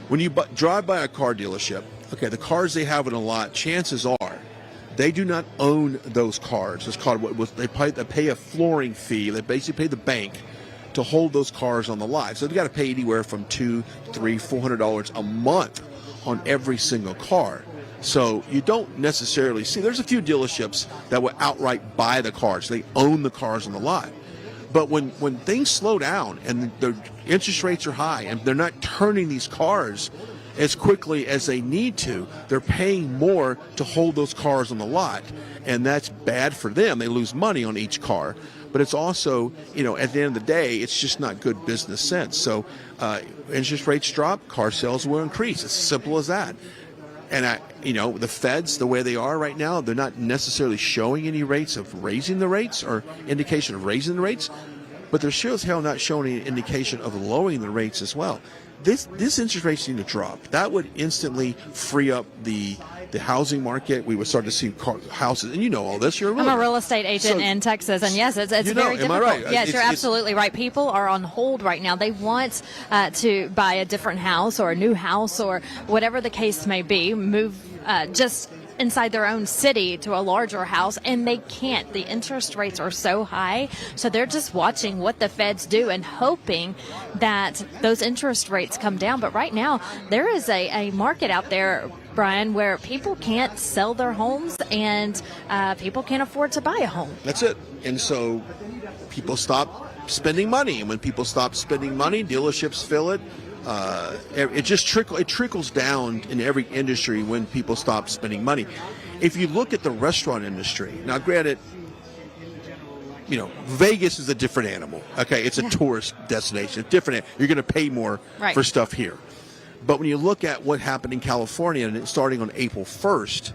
When you drive by a car dealership, okay, the cars they have in a lot, chances are they do not own those cars. It's called they pay a flooring fee. They basically pay the bank to hold those cars on the lot. So they've got to pay anywhere from $200, $300, $400 a month on every single car. So you don't necessarily see, there's a few dealerships that will outright buy the cars. They own the cars on the lot. But when things slow down and the interest rates are high and they're not turning these cars as quickly as they need to, they're paying more to hold those cars on the lot. And that's bad for them. They lose money on each car. But it's also, at the end of the day, it's just not good business sense. So interest rates drop, car sales will increase. It's simple as that. And, the feds, the way they are right now, they're not necessarily showing any rates of raising the rates or indication of raising the rates, but they're sure as hell not showing any indication of lowering the rates as well. This interest rates need to drop. That would instantly free up the housing market. We would start to see houses, and you know all this. I'm a real estate agent in Texas, and yes, it's very difficult. Am I right? Yes, you're absolutely right. People are on hold right now. They want to buy a different house or a new house or whatever the case may be, move just inside their own city to a larger house, and they can't. The interest rates are so high, so they're just watching what the feds do and hoping that those interest rates come down. But right now, there is a market out there, Brian, where people can't sell their homes and people can't afford to buy a home. That's it. And so people stop spending money. And when people stop spending money, dealerships fill it. It just trickles down in every industry when people stop spending money. If you look at the restaurant industry, now granted, Vegas is a different animal. Okay, it's a tourist destination. It's different. You're going to pay more for stuff here. But when you look at what happened in California, and starting on April 1st,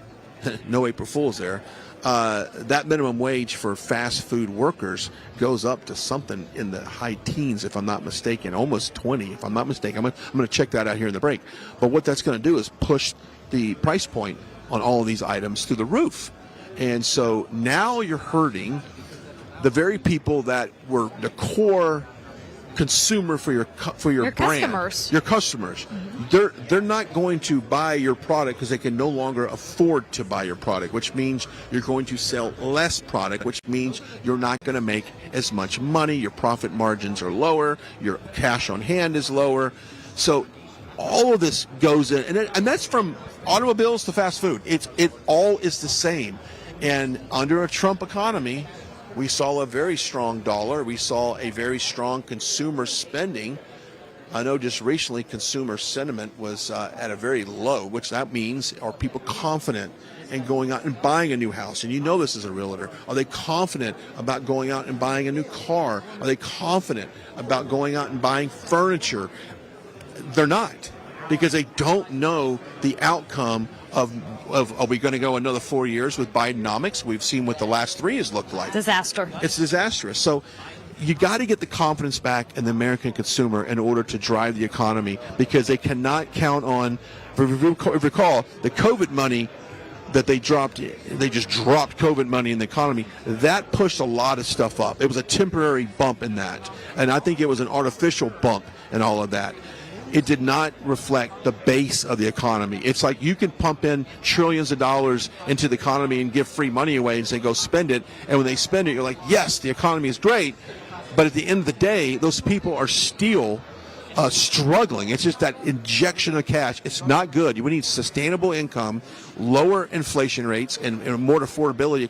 no April Fools there, that minimum wage for fast food workers goes up to something in the high teens, if I'm not mistaken, almost 20, if I'm not mistaken. I'm going to check that out here in the break. But what that's going to do is push the price point on all of these items through the roof. And so now you're hurting the very people that were the core consumer for your brand, your customers. Mm-hmm. They're not going to buy your product because they can no longer afford to buy your product, which means you're going to sell less product, which means you're not going to make as much money. Your profit margins are lower. Your cash on hand is lower. So all of this goes in, and that's from automobiles to fast food. It all is the same. And under a Trump economy, we saw a very strong dollar. We saw a very strong consumer spending. I know just recently consumer sentiment was at a very low, which that means are people confident in going out and buying a new house? And you know this as a realtor. Are they confident about going out and buying a new car? Are they confident about going out and buying furniture? They're not, because they don't know the outcome of are we going to go another 4 years with Bidenomics? We've seen what the last 3 has looked like. Disaster. It's disastrous. So you got to get the confidence back in the American consumer in order to drive the economy, because they cannot count on, if you recall, the COVID money that they just dropped COVID money in the economy. That pushed a lot of stuff up. It was a temporary bump in that. And I think it was an artificial bump in all of that. It did not reflect the base of the economy. It's like you can pump in trillions of dollars into the economy and give free money away and say, go spend it. And when they spend it, you're like, yes, the economy is great. But at the end of the day, those people are still struggling. It's just that injection of cash. It's not good. We need sustainable income, lower inflation rates, and more affordability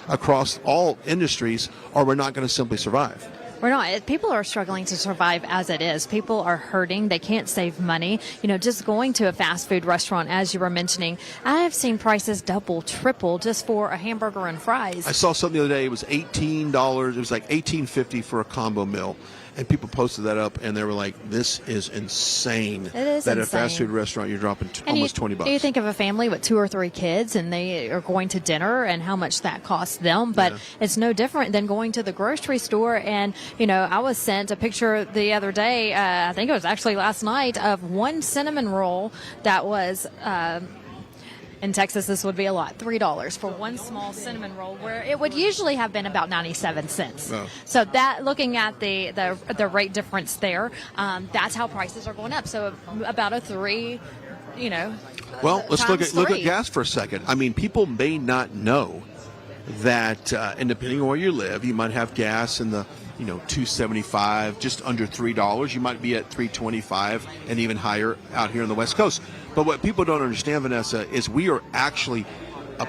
across all industries, or we're not going to simply survive. We're not. People are struggling to survive as it is. People are hurting. They can't save money. You know, just going to a fast food restaurant, as you were mentioning, I have seen prices double, triple just for a hamburger and fries. I saw something the other day. It was $18. It was like $18.50 for a combo meal. And people posted that up, and they were like, this is insane. It is that insane. at a fast food restaurant, you're dropping almost $20. You think of a family with 2 or 3 kids, and they are going to dinner and how much that costs them. But it's no different than going to the grocery store. And, you know, I was sent a picture the other day, I think it was actually last night, of one cinnamon roll that was... in Texas, this would be a lot. $3 for one small cinnamon roll, where it would usually have been about 97 cents. Oh. So that, looking at the rate difference there, that's how prices are going up. So about a 3, you know. Well, let's look at gas for a second. I mean, people may not know that, and depending on where you live, you might have gas in the $2.75, just under $3. You might be at $3.25 and even higher out here on the West Coast. But what people don't understand, Vanessa, is we are actually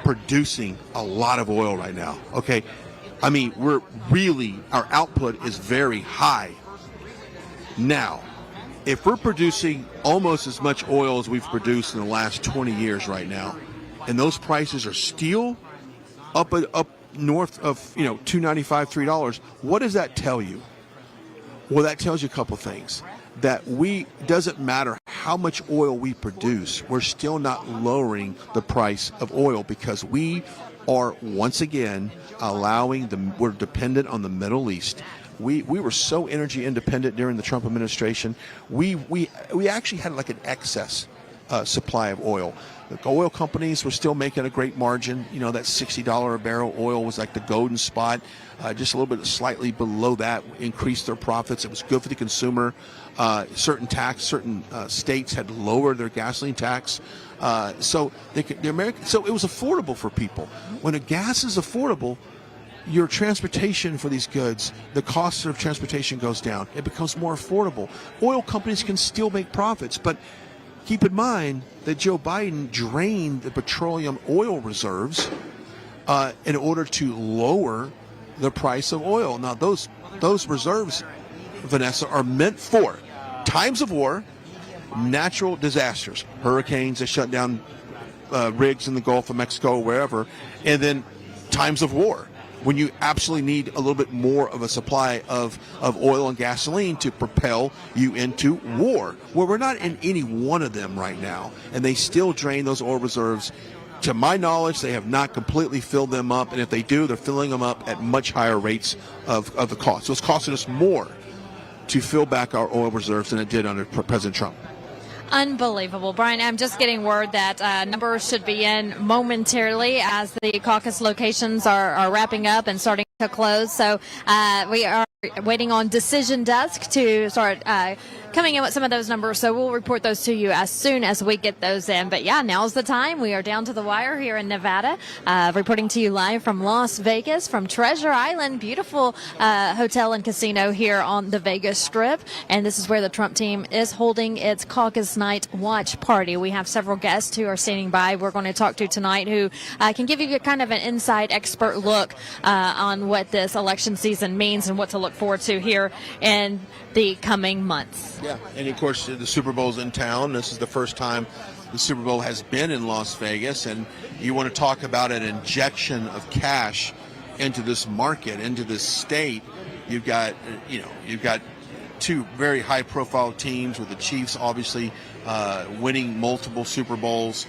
producing a lot of oil right now. Okay, I mean, our output is very high. Now, if we're producing almost as much oil as we've produced in the last 20 years right now, and those prices are still up north of $2.95, $3, what does that tell you? Well, that tells you a couple things. That doesn't matter how much oil we produce, we're still not lowering the price of oil, because we are once again we're dependent on the Middle East. We were so energy independent during the Trump administration. We actually had like an excess supply of oil. The oil companies were still making a great margin. You know, that $60 a barrel oil was like the golden spot. Just a little bit slightly below that increased their profits. It was good for the consumer. Certain states had lowered their gasoline tax. So it was affordable for people. When a gas is affordable, your transportation for these goods, the cost of transportation goes down. It becomes more affordable. Oil companies can still make profits, but keep in mind that Joe Biden drained the petroleum oil reserves in order to lower the price of oil. Now, those reserves, Vanessa, are meant for times of war, natural disasters, hurricanes that shut down rigs in the Gulf of Mexico, wherever, and then times of war, when you absolutely need a little bit more of a supply of oil and gasoline to propel you into war. Well, we're not in any one of them right now, and they still drain those oil reserves. To my knowledge, they have not completely filled them up, and if they do, they're filling them up at much higher rates of the cost. So it's costing us more to fill back our oil reserves than it did under President Trump. Unbelievable. Brian, I'm just getting word that numbers should be in momentarily as the caucus locations are wrapping up and starting to close. So we are waiting on Decision Desk to start coming in with some of those numbers. So we'll report those to you as soon as we get those in. But yeah, now's the time. We are down to the wire here in Nevada, reporting to you live from Las Vegas, from Treasure Island, beautiful hotel and casino here on the Vegas Strip. And this is where the Trump team is holding its caucus night watch party. We have several guests who are standing by. We're going to talk to tonight who can give you kind of an inside expert look on what this election season means and what to look forward to here in the coming months. Yeah, and of course the Super Bowl's in town. This is the first time the Super Bowl has been in Las Vegas, and you want to talk about an injection of cash into this market, into this state. You've got two very high-profile teams, with the Chiefs obviously winning multiple Super Bowls.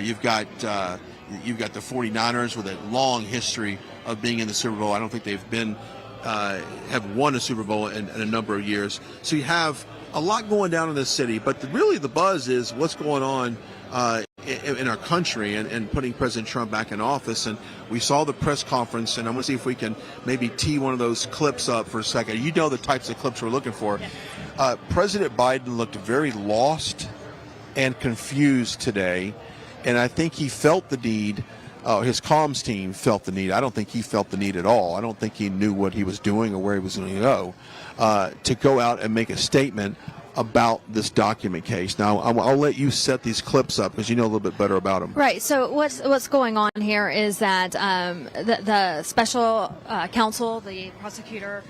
You've got the 49ers with a long history of being in the Super Bowl. I don't think they've have won a Super Bowl in a number of years. So you have a lot going down in this city, but really the buzz is what's going on in our country and putting President Trump back in office. And we saw the press conference, and I'm going to see if we can maybe tee one of those clips up for a second. You know the types of clips we're looking for. President Biden looked very lost and confused today, and I think he felt the need. His comms team felt the need. I don't think he felt the need at all. I don't think he knew what he was doing or where he was going to go out and make a statement about this document case. Now, I'll let you set these clips up because you know a little bit better about them. Right. So what's going on here is that the special counsel, the prosecutor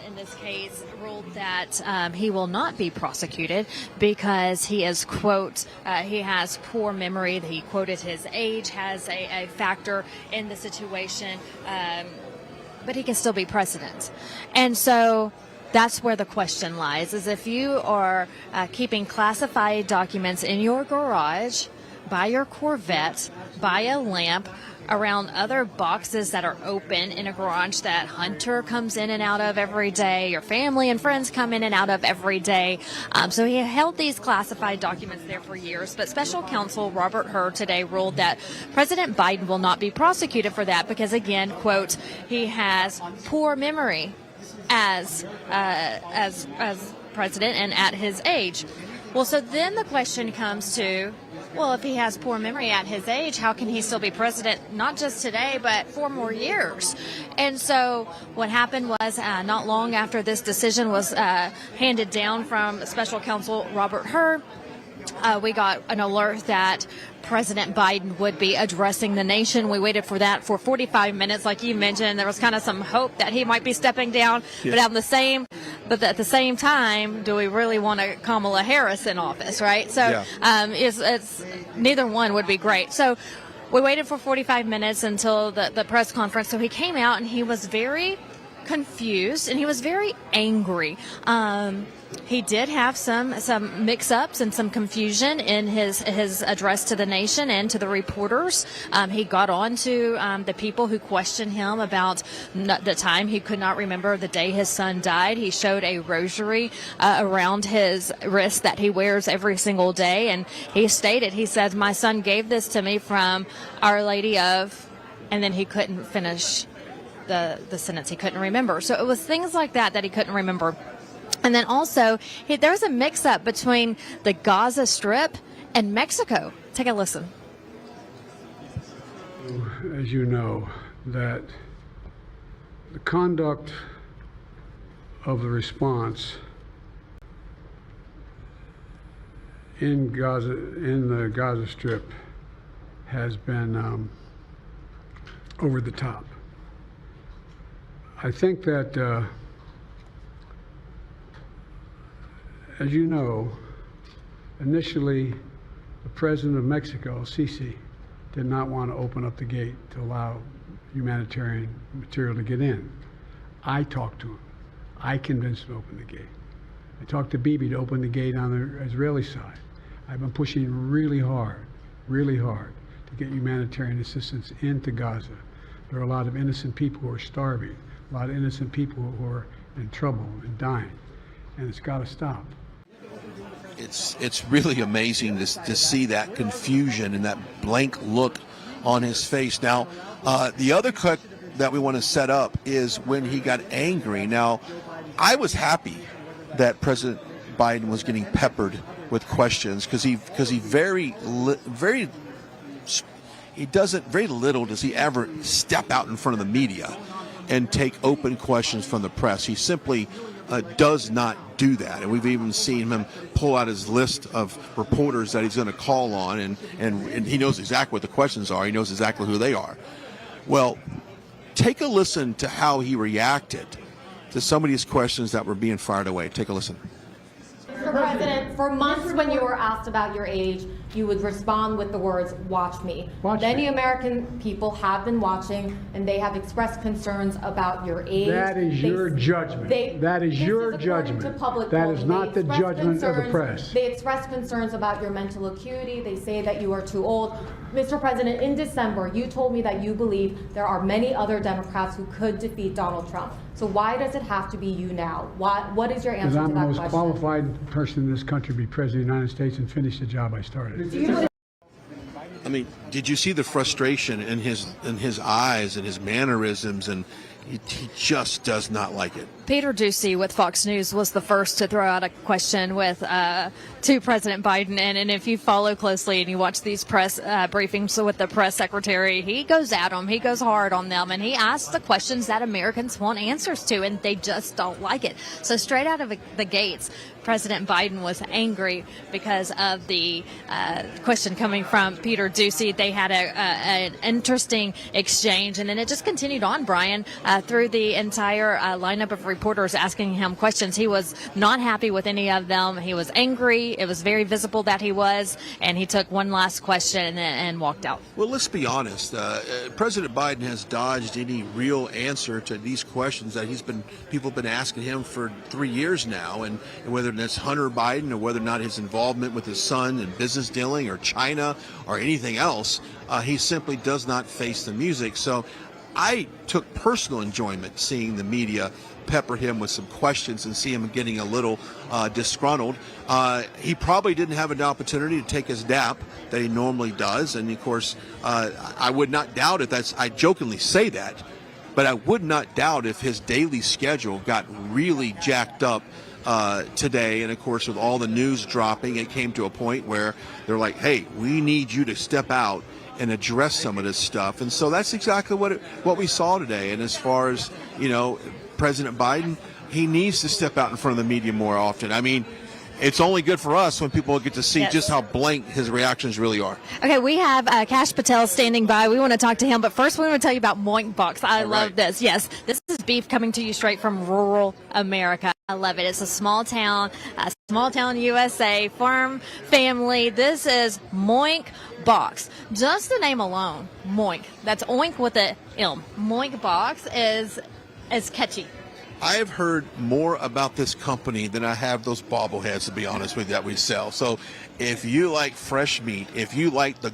in this case, ruled that he will not be prosecuted because he is, quote, he has poor memory. He quoted his age has a factor in the situation, but he can still be president. And so that's where the question lies, is if you are keeping classified documents in your garage, by your Corvette, by a lamp, around other boxes that are open in a garage that Hunter comes in and out of every day, your family and friends come in and out of every day. So he held these classified documents there for years, but special counsel Robert Hur today ruled that President Biden will not be prosecuted for that because, again, quote, he has poor memory as president and at his age. Well, so then the question comes to, well, if he has poor memory at his age, how can he still be president, not just today, but 4 more years? And so what happened was not long after this decision was handed down from special counsel Robert Hur, we got an alert that President Biden would be addressing the nation. We waited for that for 45 minutes, like you mentioned. There was kind of some hope that he might be stepping down, but at the same time, do we really want a Kamala Harris in office, right? So it's neither one would be great. So we waited for 45 minutes until the press conference. So he came out and he was very confused and he was very angry. He did have some mix-ups and some confusion in his address to the nation and to the reporters. He got on to the people who questioned him about the time he could not remember the day his son died. He showed a rosary around his wrist that he wears every single day, and he stated, he said, "My son gave this to me from Our Lady of," and then he couldn't finish the sentence. He couldn't remember. So it was things like that he couldn't remember. And then also, there was a mix-up between the Gaza Strip and Mexico. Take a listen. As you know, that the conduct of the response in the Gaza Strip has been over the top. I think that as you know, initially, the president of Mexico, Sisi, did not want to open up the gate to allow humanitarian material to get in. I talked to him. I convinced him to open the gate. I talked to Bibi to open the gate on the Israeli side. I've been pushing really hard to get humanitarian assistance into Gaza. There are a lot of innocent people who are starving, a lot of innocent people who are in trouble and dying, and it's got to stop. It's really amazing to see that confusion and that blank look on his face. Now, the other cut that we want to set up is when he got angry. Now, I was happy that President Biden was getting peppered with questions because very little does he ever step out in front of the media and take open questions from the press. He simply does not do that, and we've even seen him pull out his list of reporters that he's going to call on, and he knows exactly what the questions are. He knows exactly who they are. Well, take a listen to how he reacted to some of these questions that were being fired away. Take a listen. Mr. President, for months when you were asked about your age, you would respond with the words, "Watch me." Many American people have been watching, and they have expressed concerns about your age. That is your judgment. That is your judgment. That is not the judgment of the press. They express concerns about your mental acuity. They say that you are too old. Mr. President, in December, you told me that you believe there are many other Democrats who could defeat Donald Trump. So why does it have to be you now? What is your answer to that question? Because I'm the most qualified person in this country to be President of the United States and finish the job I started. I mean, did you see the frustration in his eyes and his mannerisms, and he just does not like it. Peter Doocy with Fox News was the first to throw out a question to President Biden. And if you follow closely and you watch these press briefings with the press secretary, he goes at them. He goes hard on them. And he asks the questions that Americans want answers to, and they just don't like it. So straight out of the gates, President Biden was angry because of the question coming from Peter Doocy. They had an interesting exchange, and then it just continued on, Brian, through the entire lineup of reporters asking him questions. He was not happy with any of them. He was angry. It was very visible that he was, and he took one last question and walked out. Well, let's be honest. President Biden has dodged any real answer to these questions that people have been asking him for 3 years now, and whether that's Hunter Biden or whether or not his involvement with his son in business dealing or China or anything else, he simply does not face the music. So I took personal enjoyment seeing the media pepper him with some questions and see him getting a little disgruntled. He probably didn't have an opportunity to take his nap that he normally does, and of course I would not doubt it. I jokingly say that, but I would not doubt if his daily schedule got really jacked up today. And of course, with all the news dropping, it came to a point where they're like, hey, we need you to step out and address some of this stuff. And so that's exactly what we saw today. And as far as, President Biden, he needs to step out in front of the media more often. I mean, it's only good for us when people get to see just how blank his reactions really are. Okay, we have Kash Patel standing by. We want to talk to him, but first we want to tell you about Moink Box. I love this. Yes, this is beef coming to you straight from rural America. I love it. It's a small town USA, farm family. This is Moink Box. Just the name alone, Moink. That's oink with a M. Moink Box is catchy. I have heard more about this company than I have those bobbleheads, to be honest with you, that we sell. So if you like fresh meat, if you like the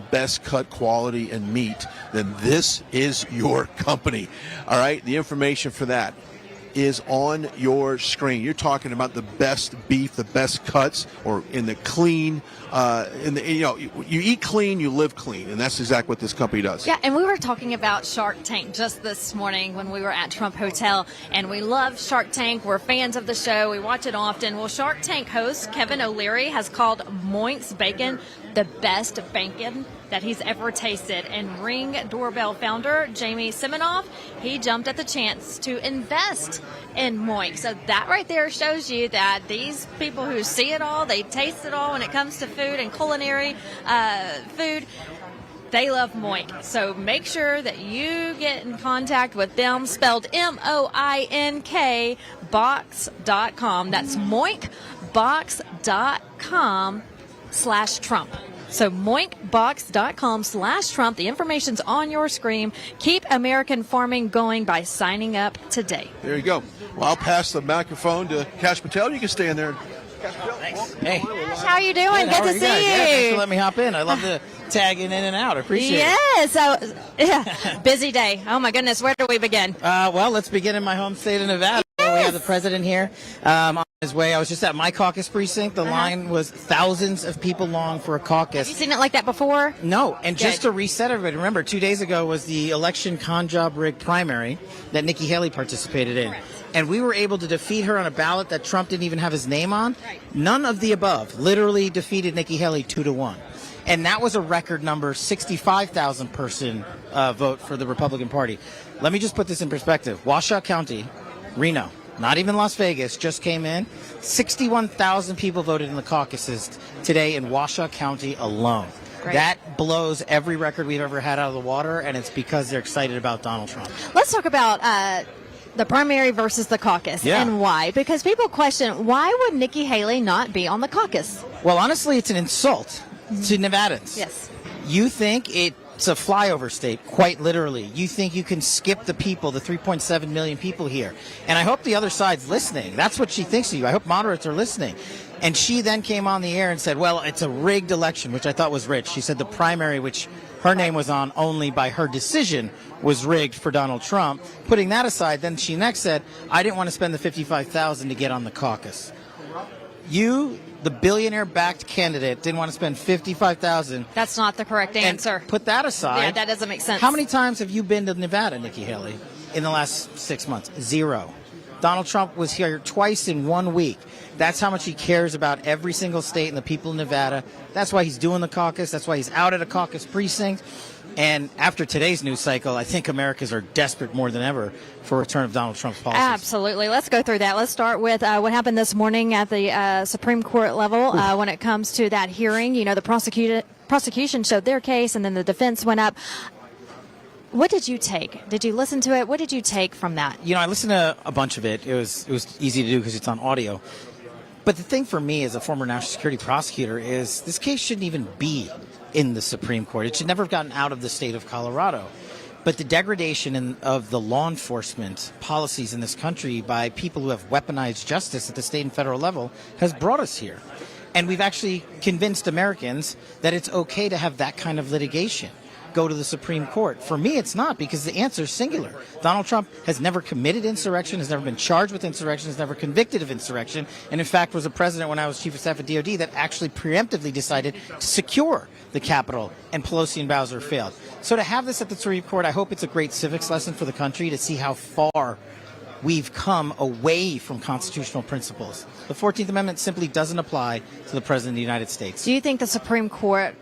best cut quality and meat, then this is your company. All right, the information for that is on your screen. You're talking about the best beef, the best cuts, or in the clean, you eat clean, you live clean, and that's exactly what this company does. Yeah, and we were talking about Shark Tank just this morning when we were at Trump Hotel, and we love Shark Tank. We're fans of the show. We watch it often. Well, Shark Tank host Kevin O'Leary has called Moink's bacon the best bacon that he's ever tasted. And Ring Doorbell founder Jamie Siminoff, he jumped at the chance to invest in Moink. So that right there shows you that these people who see it all, they taste it all when it comes to food and culinary food, they love Moink. So make sure that you get in contact with them, spelled MOINK box.com. That's moinkbox.com/Trump. So moinkbox.com/Trump. The information's on your screen. Keep American farming going by signing up today. There you go. Well, I'll pass the microphone to Kash Patel. You can stay in there. Thanks. Hey. Kash, how are you doing? Good to see you. Yeah, thanks for letting me hop in. I love the tagging in and out. I appreciate it. Yeah, busy day. Oh, my goodness. Where do we begin? Well, let's begin in my home state of Nevada. Yes. We have the president here on his way. I was just at my caucus precinct. The line was thousands of people long for a caucus. Have you seen it like that before? No. And just to reset everybody, remember, 2 days ago was the election con job rig primary that Nikki Haley participated in. Correct. And we were able to defeat her on a ballot that Trump didn't even have his name on. Right. None of the above. Literally defeated Nikki Haley 2-1. And that was a record number, 65,000 person vote for the Republican Party. Let me just put this in perspective. Washoe County, Reno, not even Las Vegas, just came in. 61,000 people voted in the caucuses today in Washoe County alone. Great. That blows every record we've ever had out of the water, and it's because they're excited about Donald Trump. Let's talk about The primary versus the caucus. Yeah. And why? Because people question, why would Nikki Haley not be on the caucus? Well, honestly, it's an insult to Nevadans. Yes. You think it's a flyover state, quite literally. You think you can skip the people, the 3.7 million people here. And I hope the other side's listening. That's what she thinks of you. I hope moderates are listening. And she then came on the air and said, well, it's a rigged election, which I thought was rich. She said the primary, which her name was on only by her decision, was rigged for Donald Trump. Putting that aside, then she next said, I didn't want to spend the $55,000 to get on the caucus. You, the billionaire-backed candidate, didn't want to spend $55,000. That's not the correct answer. Put that aside. Yeah, that doesn't make sense. How many times have you been to Nevada, Nikki Haley, in the last 6 months? 0. Donald Trump was here twice in 1 week. That's how much he cares about every single state and the people in Nevada. That's why he's doing the caucus. That's why he's out at a caucus precinct. And after today's news cycle, I think Americans are desperate more than ever for a return of Donald Trump's policies. Absolutely. Let's go through that. Let's start with what happened this morning at the Supreme Court level when it comes to that hearing. You know, the prosecution showed their case, and then the defense went up. What did you take? Did you listen to it? What did you take from that? You know, I listened to a bunch of it. It was easy to do because it's on audio. But the thing for me as a former national security prosecutor is this case shouldn't even be in the Supreme Court. It should never have gotten out of the state of Colorado. But the degradation of the law enforcement policies in this country by people who have weaponized justice at the state and federal level has brought us here. And we've actually convinced Americans that it's okay to have that kind of litigation go to the Supreme Court. For me, it's not, because the answer is singular. Donald Trump has never committed insurrection, has never been charged with insurrection, has never convicted of insurrection, and in fact was a president when I was chief of staff at DOD that actually preemptively decided to secure the Capitol, and Pelosi and Bowser failed. So to have this at the Supreme Court, I hope it's a great civics lesson for the country to see how far we've come away from constitutional principles. The 14th Amendment simply doesn't apply to the President of the United States. Do you think the Supreme Court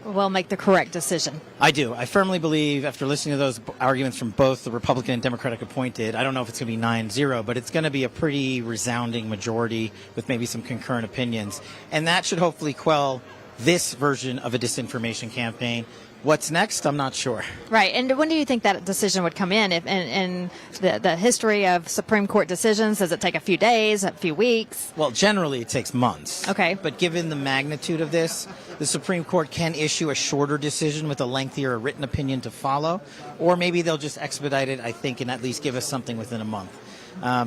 will make the correct decision? I do. I firmly believe, after listening to those arguments from both the Republican and Democratic appointed, I don't know if it's going to be 9-0, but it's going to be a pretty resounding majority with maybe some concurrent opinions. And that should hopefully quell this version of a disinformation campaign. What's next? I'm not sure. Right. And when do you think that decision would come in? If in the history of Supreme Court decisions, does it take a few days, a few weeks? Well, generally it takes months. Okay. But given the magnitude of this, the Supreme Court can issue a shorter decision with a lengthier written opinion to follow. Or maybe they'll just expedite it, I think, and at least give us something within a month.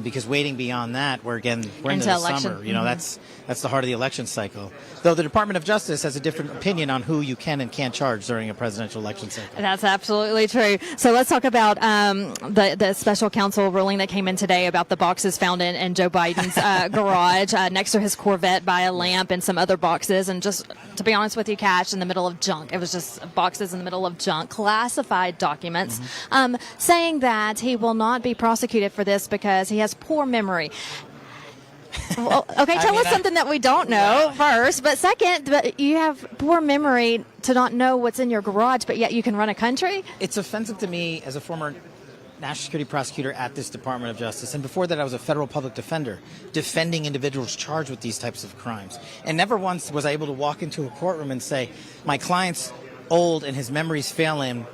Because waiting beyond that, we're into the election. summer. You know, that's the heart of the election cycle. Though the Department of Justice has a different opinion on who you can and can't charge during a presidential election cycle. That's absolutely true. So let's talk about the special counsel ruling that came in today about the boxes found in Joe Biden's garage next to his Corvette by a lamp and some other boxes. And just to be honest with you, Cash, in the middle of junk. It was just boxes in the middle of junk, classified documents, saying that he will not be prosecuted for this because he has poor memory. Well, okay, tell us something that we don't know first. But second, you have poor memory to not know what's in your garage, but yet you can run a country? It's offensive to me as a former national security prosecutor at this Department of Justice. And before that, I was a federal public defender defending individuals charged with these types of crimes. And never once was I able to walk into a courtroom and say, my client's old and his memory's failing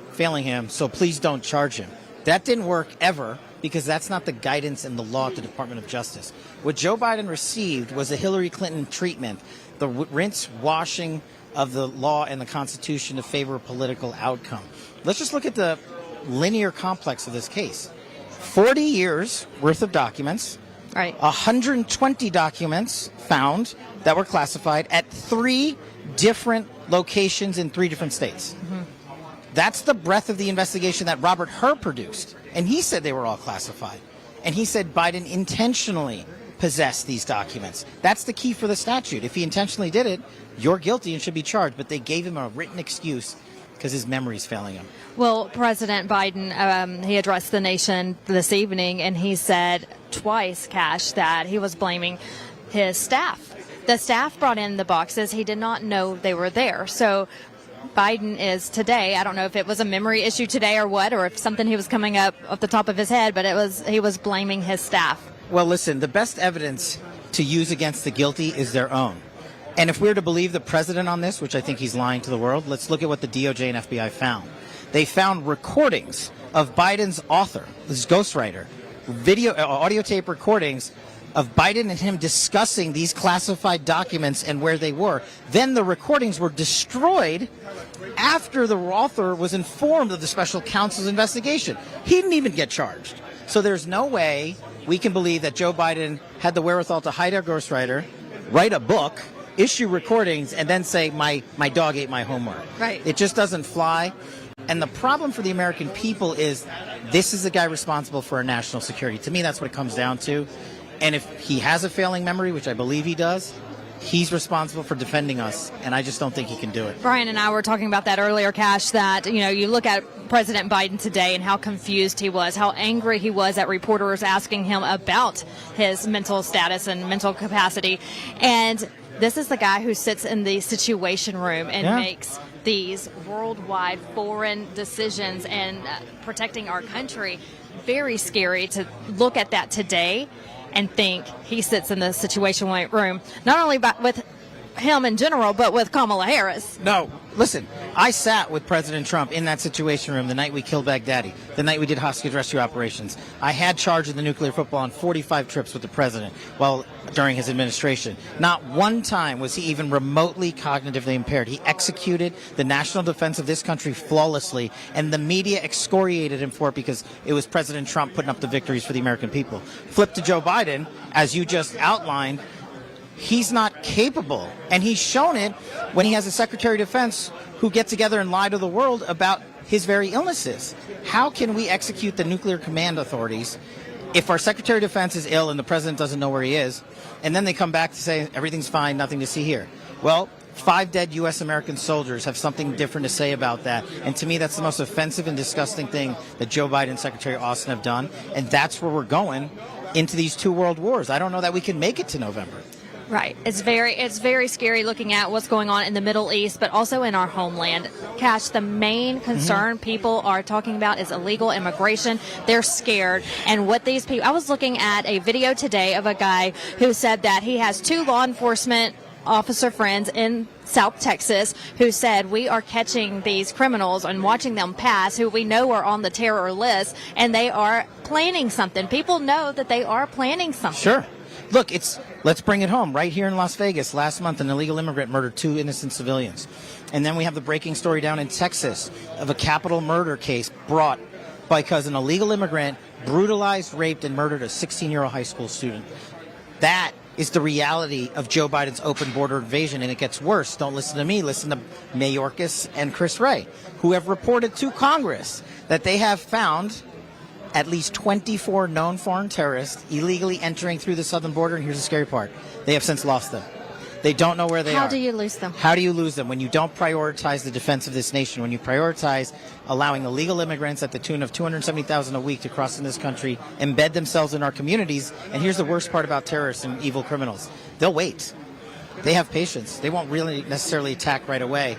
him, so please don't charge him. That didn't work ever, because that's not the guidance and the law at the Department of Justice. What Joe Biden received was a Hillary Clinton treatment, the rinse washing of the law and the Constitution to favor a political outcome. Let's just look at the linear complex of this case. 40 years worth of documents, right? 120 documents found that were classified at 3 different locations in 3 different states. That's the breadth of the investigation that Robert Hur produced. And he said they were all classified. And he said Biden intentionally possessed these documents. That's the key for the statute. If he intentionally did it, you're guilty and should be charged. But they gave him a written excuse because his memory's failing him. Well, President Biden, he addressed the nation this evening, and he said twice, Cash, that he was blaming his staff. The staff brought in the boxes. He did not know they were there. So Biden is today, I don't know if it was a memory issue today or what, or if something he was coming up off the top of his head, but he was blaming his staff. Well, listen, the best evidence to use against the guilty is their own. And if we're to believe the president on this, which I think he's lying to the world, let's look at what the DOJ and FBI found. They found recordings of Biden's author, his ghostwriter, audio tape recordings of Biden and him discussing these classified documents and where they were. Then the recordings were destroyed after the author was informed of the special counsel's investigation. He didn't even get charged. So there's no way we can believe that Joe Biden had the wherewithal to hire a ghostwriter, write a book, issue recordings, and then say, my dog ate my homework. Right. It just doesn't fly. And the problem for the American people is this is the guy responsible for our national security. To me, that's what it comes down to. And if he has a failing memory, which I believe he does, he's responsible for defending us, and I just don't think he can do it. Brian and I were talking about that earlier, Cash, that, you look at President Biden today and how confused he was, how angry he was at reporters asking him about his mental status and mental capacity. And this is the guy who sits in the Situation Room and makes these worldwide foreign decisions and protecting our country. Very scary to look at that today and think he sits in the Situation Room, not only with him in general, but with Kamala Harris. No, listen, I sat with President Trump in that Situation Room the night we killed Baghdadi, the night we did hostage rescue operations. I had charge of the nuclear football on 45 trips with the president during his administration. Not one time was he even remotely cognitively impaired. He executed the national defense of this country flawlessly, and the media excoriated him for it because it was President Trump putting up the victories for the American people. Flip to Joe Biden, as you just outlined, he's not capable, and he's shown it when he has a Secretary of Defense who get together and lie to the world about his very illnesses. How can we execute the nuclear command authorities if our Secretary of Defense is ill and the president doesn't know where he is, and then they come back to say everything's fine, nothing to see here? Well, 5 dead U.S. American soldiers have something different to say about that, and to me that's the most offensive and disgusting thing that Joe Biden and Secretary Austin have done, and that's where we're going into these 2 world wars. I don't know that we can make it to November. Right. It's very scary looking at what's going on in the Middle East, but also in our homeland. Cash, the main concern people are talking about is illegal immigration. They're scared. And what these people, I was looking at a video today of a guy who said that he has 2 law enforcement officer friends in South Texas who said, we are catching these criminals and watching them pass who we know are on the terror list, and they are planning something. People know that they are planning something. Sure. Look, let's bring it home. Right here in Las Vegas, last month, an illegal immigrant murdered 2 innocent civilians. And then we have the breaking story down in Texas of a capital murder case brought because an illegal immigrant brutalized, raped, and murdered a 16-year-old high school student. That is the reality of Joe Biden's open border invasion, and it gets worse. Don't listen to me. Listen to Mayorkas and Chris Wray, who have reported to Congress that they have found at least 24 known foreign terrorists illegally entering through the southern border, and here's the scary part. They have since lost them. They don't know where they are. How do you lose them? How do you lose them? When you don't prioritize the defense of this nation, when you prioritize allowing illegal immigrants at the tune of 270,000 a week to cross in this country, embed themselves in our communities, and here's the worst part about terrorists and evil criminals. They'll wait. They have patience. They won't really necessarily attack right away.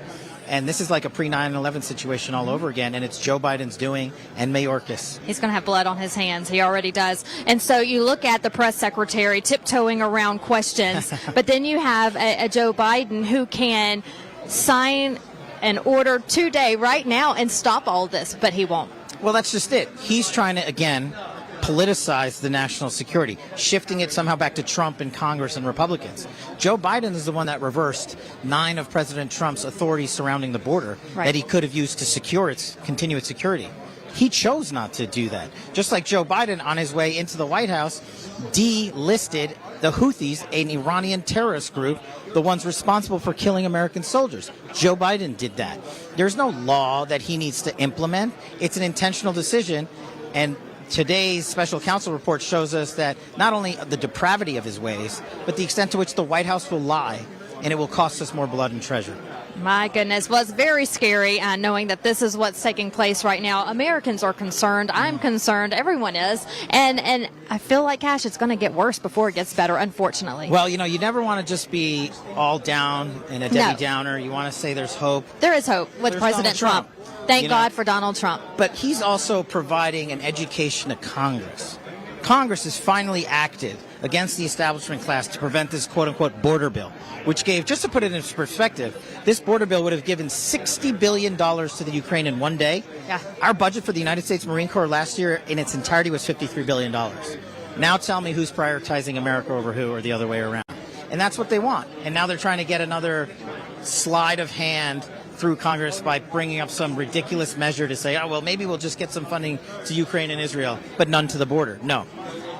And this is like a pre-9/11 situation all over again, and it's Joe Biden's doing, and Mayorkas. He's going to have blood on his hands. He already does. And so you look at the press secretary tiptoeing around questions, but then you have a Joe Biden who can sign an order today, right now, and stop all this, but he won't. Well, that's just it. He's trying to, again, politicize the national security, shifting it somehow back to Trump and Congress and Republicans. Joe Biden is the one that reversed 9 of President Trump's authorities surrounding the border that he could have used to continue its security. He chose not to do that. Just like Joe Biden, on his way into the White House, delisted the Houthis, an Iranian terrorist group, the ones responsible for killing American soldiers. Joe Biden did that. There's no law that he needs to implement. It's an intentional decision, and today's special counsel report shows us that not only the depravity of his ways, but the extent to which the White House will lie, and it will cost us more blood and treasure. My goodness, well, it's very scary knowing that this is what's taking place right now. Americans are concerned. I'm concerned. Everyone is. And I feel like, Cash, it's going to get worse before it gets better, unfortunately. Well, you never want to just be all down and a Debbie Downer. You want to say there's hope. There is hope with President Trump. Thank God for Donald Trump. But he's also providing an education to Congress. Congress has finally acted against the establishment class to prevent this quote-unquote border bill, which gave, just to put it in perspective, this border bill would have given $60 billion to the Ukraine in one day. Yeah. Our budget for the United States Marine Corps last year in its entirety was $53 billion. Now tell me who's prioritizing America over who, or the other way around. And that's what they want. And now they're trying to get another sleight of hand through Congress by bringing up some ridiculous measure to say, oh, well, maybe we'll just get some funding to Ukraine and Israel, but none to the border. No.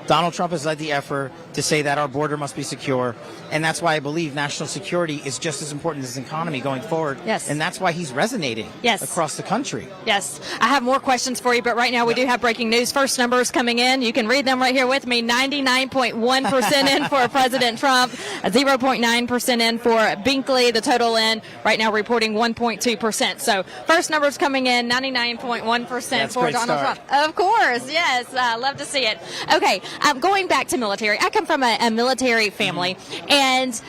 Donald Trump has led the effort to say that our border must be secure, and that's why I believe national security is just as important as economy going forward. Yes. And that's why he's resonating across the country. Yes. I have more questions for you, but right now we do have breaking news. First numbers coming in. You can read them right here with me. 99.1% in for President Trump, 0.9% in for Binkley. The total in right now reporting 1.2%. So first numbers coming in, 99.1% for Donald Trump. Of course. Yes. Love to see it. Okay. Going back to military, I come from a military family, and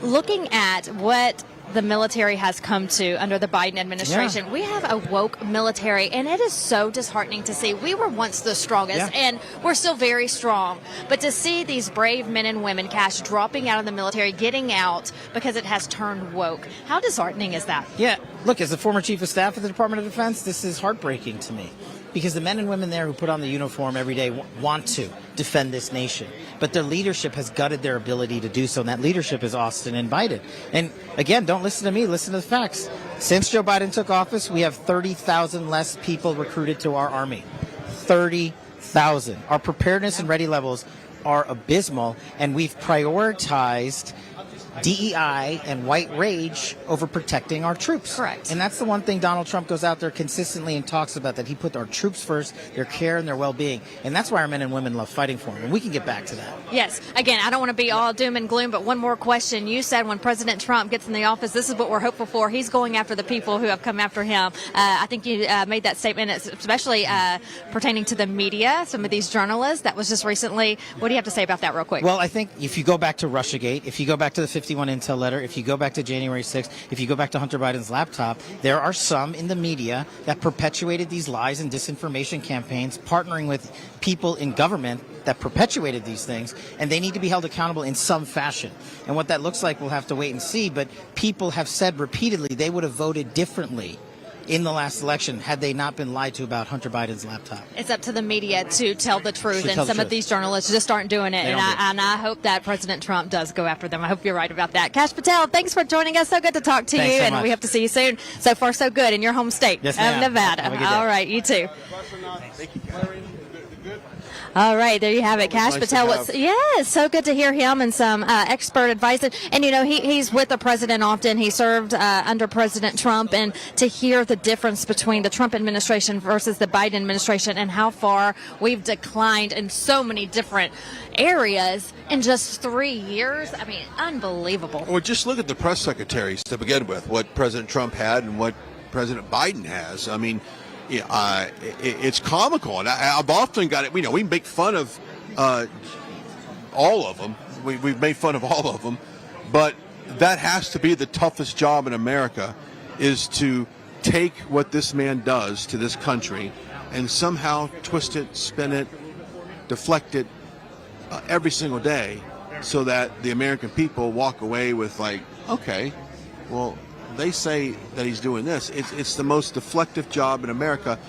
looking at what the military has come to under the Biden administration, we have a woke military, and it is so disheartening to see. We were once the strongest, and we're still very strong, but to see these brave men and women, Cash, dropping out of the military, getting out because it has turned woke, how disheartening is that? Yeah, look, as a former chief of staff at the Department of Defense, this is heartbreaking to me. Because the men and women there who put on the uniform every day want to defend this nation. But their leadership has gutted their ability to do so, and that leadership is Austin and Biden. And again, don't listen to me, listen to the facts. Since Joe Biden took office, we have 30,000 less people recruited to our Army. 30,000. Our preparedness and ready levels are abysmal, and we've prioritized DEI and white rage over protecting our troops. Correct. And that's the one thing Donald Trump goes out there consistently and talks about, that he put our troops first, their care and their well-being. And that's why our men and women love fighting for him. And we can get back to that. Yes. Again, I don't want to be all doom and gloom, but one more question. You said when President Trump gets in the office, this is what we're hopeful for. He's going after the people who have come after him. I think you made that statement, especially pertaining to the media, some of these journalists. That was just recently. What do you have to say about that real quick? Well, I think if you go back to Russiagate, if you go back to the 51 Intel letter, if you go back to January 6th, if you go back to Hunter Biden's laptop, there are some in the media that perpetuated these lies and disinformation campaigns, partnering with people in government that perpetuated these things, and they need to be held accountable in some fashion. And what that looks like, we'll have to wait and see, but people have said repeatedly they would have voted differently in the last election had they not been lied to about Hunter Biden's laptop. It's up to the media to tell the truth, and some of these journalists just aren't doing it. And I hope that President Trump does go after them. I hope you're right about that. Cash Patel, thanks for joining us. So good to talk to you, so and much. We hope to see you soon. So far, so good in your home state of Nevada. All right, you too. All right, there you have it. Cash Patel. So good to hear him and some expert advice. And you know, he's with the president often. He served under President Trump, and to hear the difference between the Trump administration versus the Biden administration and how far we've declined in so many different areas in just 3 years. I mean, unbelievable. Well, just look at the press secretaries to begin with, what President Trump had and what President Biden has. I mean, it's comical, and I've often got it. You know, we make fun of all of them. We've made fun of all of them, but that has to be the toughest job in America, is to take what this man does to this country and somehow twist it, spin it, deflect it every single day, so that the American people walk away with like, okay, well, they say that he's doing this. It's the most deflective job in America,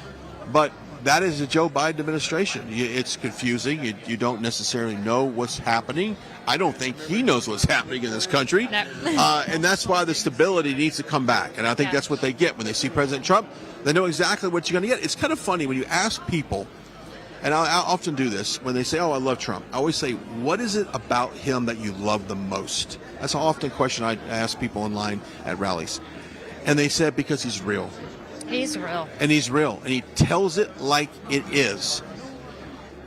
but that is the Joe Biden administration. It's confusing. You don't necessarily know what's happening. I don't think he knows what's happening in this country. No. And that's why the stability needs to come back. And I think that's what they get when they see President Trump. They know exactly what you're going to get. It's kind of funny when you ask people, and I often do this, when they say, oh, I love Trump. I always say, what is it about him that you love the most? That's an often question I ask people online at rallies. And they said, because he's real. He's real. And he's real. And he tells it like it is.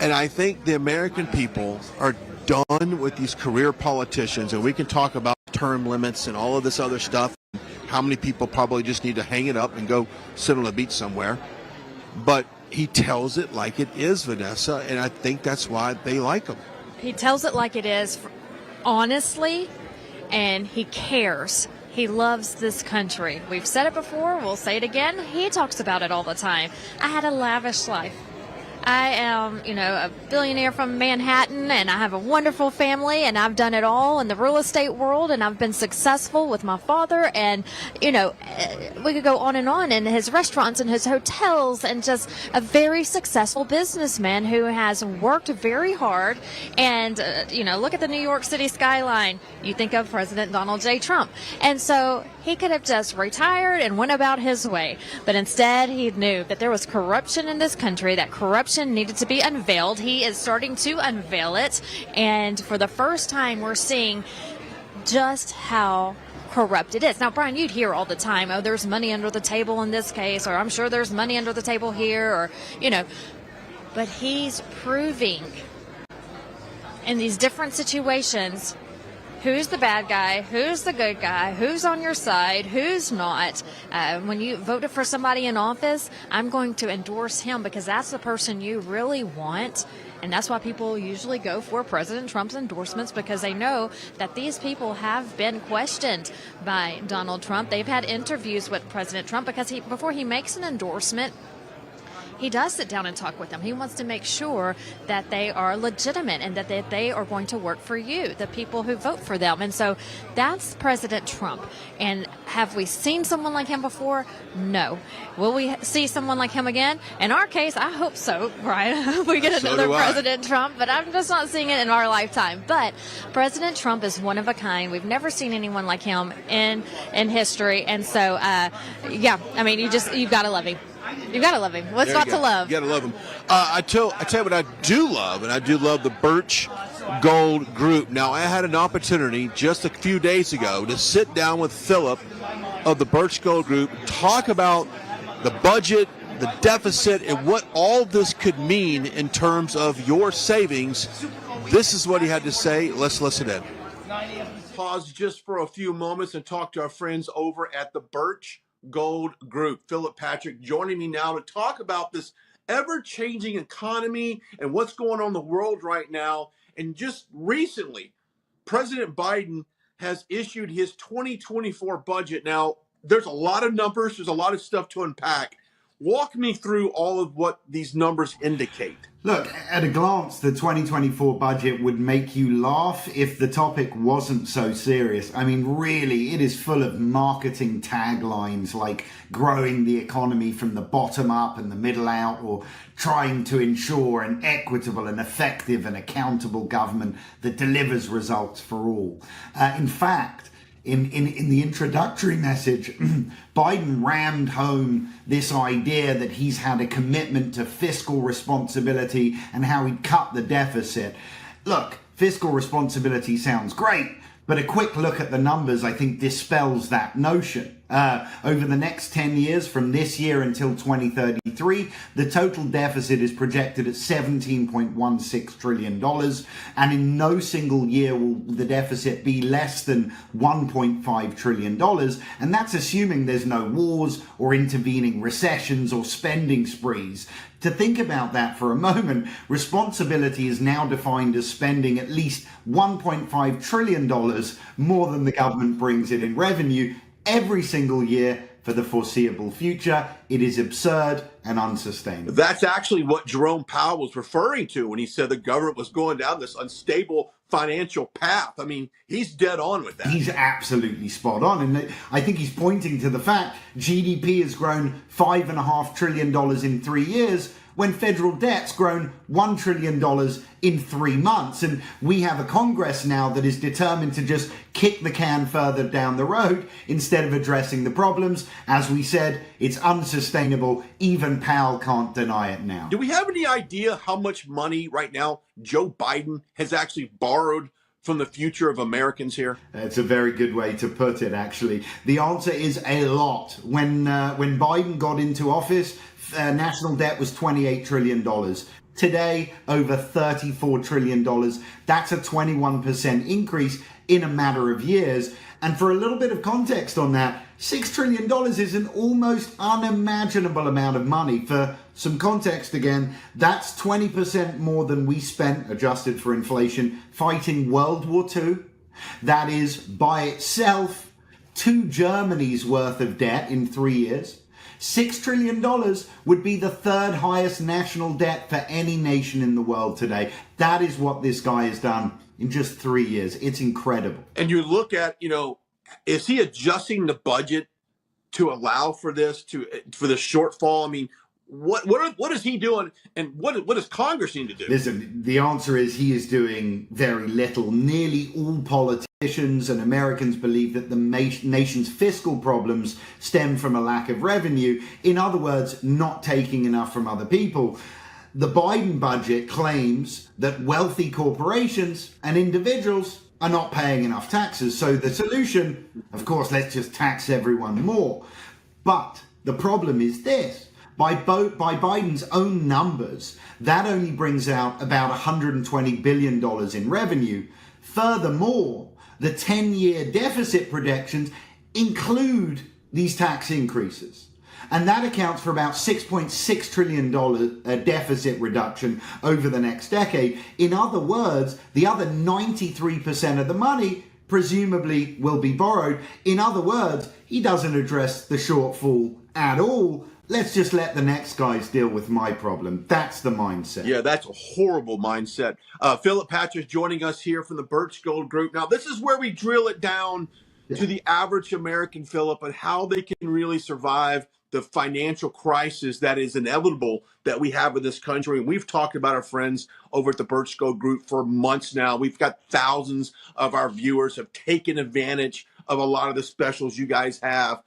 And I think the American people are done with these career politicians. And we can talk about term limits and all of this other stuff. How many people probably just need to hang it up and go sit on a beach somewhere. But he tells it like it is, Vanessa. And I think that's why they like him. He tells it like it is, honestly, and he cares. He loves this country. We've said it before. We'll say it again. He talks about it all the time. I had a lavish life. I am, a billionaire from Manhattan, and I have a wonderful family, and I've done it all in the real estate world, and I've been successful with my father, and, we could go on and his restaurants and his hotels, and just a very successful businessman who has worked very hard. And, look at the New York City skyline. You think of President Donald J. Trump. And so he could have just retired and went about his way. But instead, he knew that there was corruption in this country, that corruption needed to be unveiled. He is starting to unveil it. And for the first time, we're seeing just how corrupt it is. Now, Brian, you'd hear all the time, oh, there's money under the table in this case, or I'm sure there's money under the table here, or, but he's proving in these different situations who's the bad guy, who's the good guy, who's on your side, who's not. When you voted for somebody in office, I'm going to endorse him because that's the person you really want. And that's why people usually go for President Trump's endorsements, because they know that these people have been questioned by Donald Trump. They've had interviews with President Trump because before he makes an endorsement, he does sit down and talk with them. He wants to make sure that they are legitimate and that they are going to work for you, the people who vote for them. And so that's President Trump. And have we seen someone like him before? No. Will we see someone like him again? In our case, I hope so, Brian. We get another President Trump, but I'm just not seeing it in our lifetime. But President Trump is one of a kind. We've never seen anyone like him in history. And so, you've got to love him. You gotta love him. What's not to love? You gotta love him. I tell you what I do love, and I do love the Birch Gold Group. Now, I had an opportunity just a few days ago to sit down with Philip of the Birch Gold Group, talk about the budget, the deficit, and what all this could mean in terms of your savings. This is what he had to say. Let's listen in. Pause just for a few moments and talk to our friends over at the Birch Gold Group. Philip Patrick joining me now to talk about this ever-changing economy and what's going on in the world right now. And just recently, President Biden has issued his 2024 budget. Now, there's a lot of numbers. There's a lot of stuff to unpack. Walk me through all of what these numbers indicate. Look, at a glance, the 2024 budget would make you laugh if the topic wasn't so serious. I mean, really, it is full of marketing taglines like growing the economy from the bottom up and the middle out, or trying to ensure an equitable and effective and accountable government that delivers results for all. In fact, in the introductory message, Biden rammed home this idea that he's had a commitment to fiscal responsibility and how he'd cut the deficit. Look, fiscal responsibility sounds great, but a quick look at the numbers, I think, dispels that notion. Over the next 10 years, from this year until 2033, the total deficit is projected at $17.16 trillion, and in no single year will the deficit be less than $1.5 trillion, and that's assuming there's no wars or intervening recessions or spending sprees. To think about that for a moment, responsibility is now defined as spending at least $1.5 trillion more than the government brings in revenue every single year for the foreseeable future. It is absurd and unsustainable. That's actually what Jerome Powell was referring to when he said the government was going down this unstable financial path. I mean, he's dead on with that. He's absolutely spot on. And I think he's pointing to the fact GDP has grown $5.5 trillion in 3 years, when federal debt's grown $1 trillion in 3 months. And we have a Congress now that is determined to just kick the can further down the road instead of addressing the problems. As we said, it's unsustainable. Even Powell can't deny it now. Do we have any idea how much money right now Joe Biden has actually borrowed from the future of Americans here? It's a very good way to put it, actually. The answer is a lot. When Biden got into office, national debt was $28 trillion. Today, over $34 trillion. That's a 21% increase in a matter of years. And for a little bit of context on that, $6 trillion is an almost unimaginable amount of money. For some context again, that's 20% more than we spent, adjusted for inflation, fighting World War II. That is, by itself, 2 Germany's worth of debt in 3 years. $6 trillion would be the third highest national debt for any nation in the world today. That is what this guy has done in just 3 years. It's incredible. And you look at, is he adjusting the budget to allow for this, for the shortfall? I mean, what is he doing, and what does Congress need to do? Listen, the answer is he is doing very little. Nearly all politicians and Americans believe that the nation's fiscal problems stem from a lack of revenue. In other words, not taking enough from other people. The Biden budget claims that wealthy corporations and individuals are not paying enough taxes. So the solution, of course, let's just tax everyone more. But the problem is this. By Biden's own numbers, that only brings out about $120 billion in revenue. Furthermore, the 10-year deficit projections include these tax increases. And that accounts for about $6.6 trillion deficit reduction over the next decade. In other words, the other 93% of the money presumably will be borrowed. In other words, he doesn't address the shortfall at all. Let's just let the next guys deal with my problem. That's the mindset. Yeah, that's a horrible mindset. Philip Patrick joining us here from the Birch Gold Group. Now, this is where we drill it down to the average American, Philip, and how they can really survive the financial crisis that is inevitable that we have in this country. And we've talked about our friends over at the Birch Gold Group for months now. We've got thousands of our viewers have taken advantage of a lot of the specials you guys have.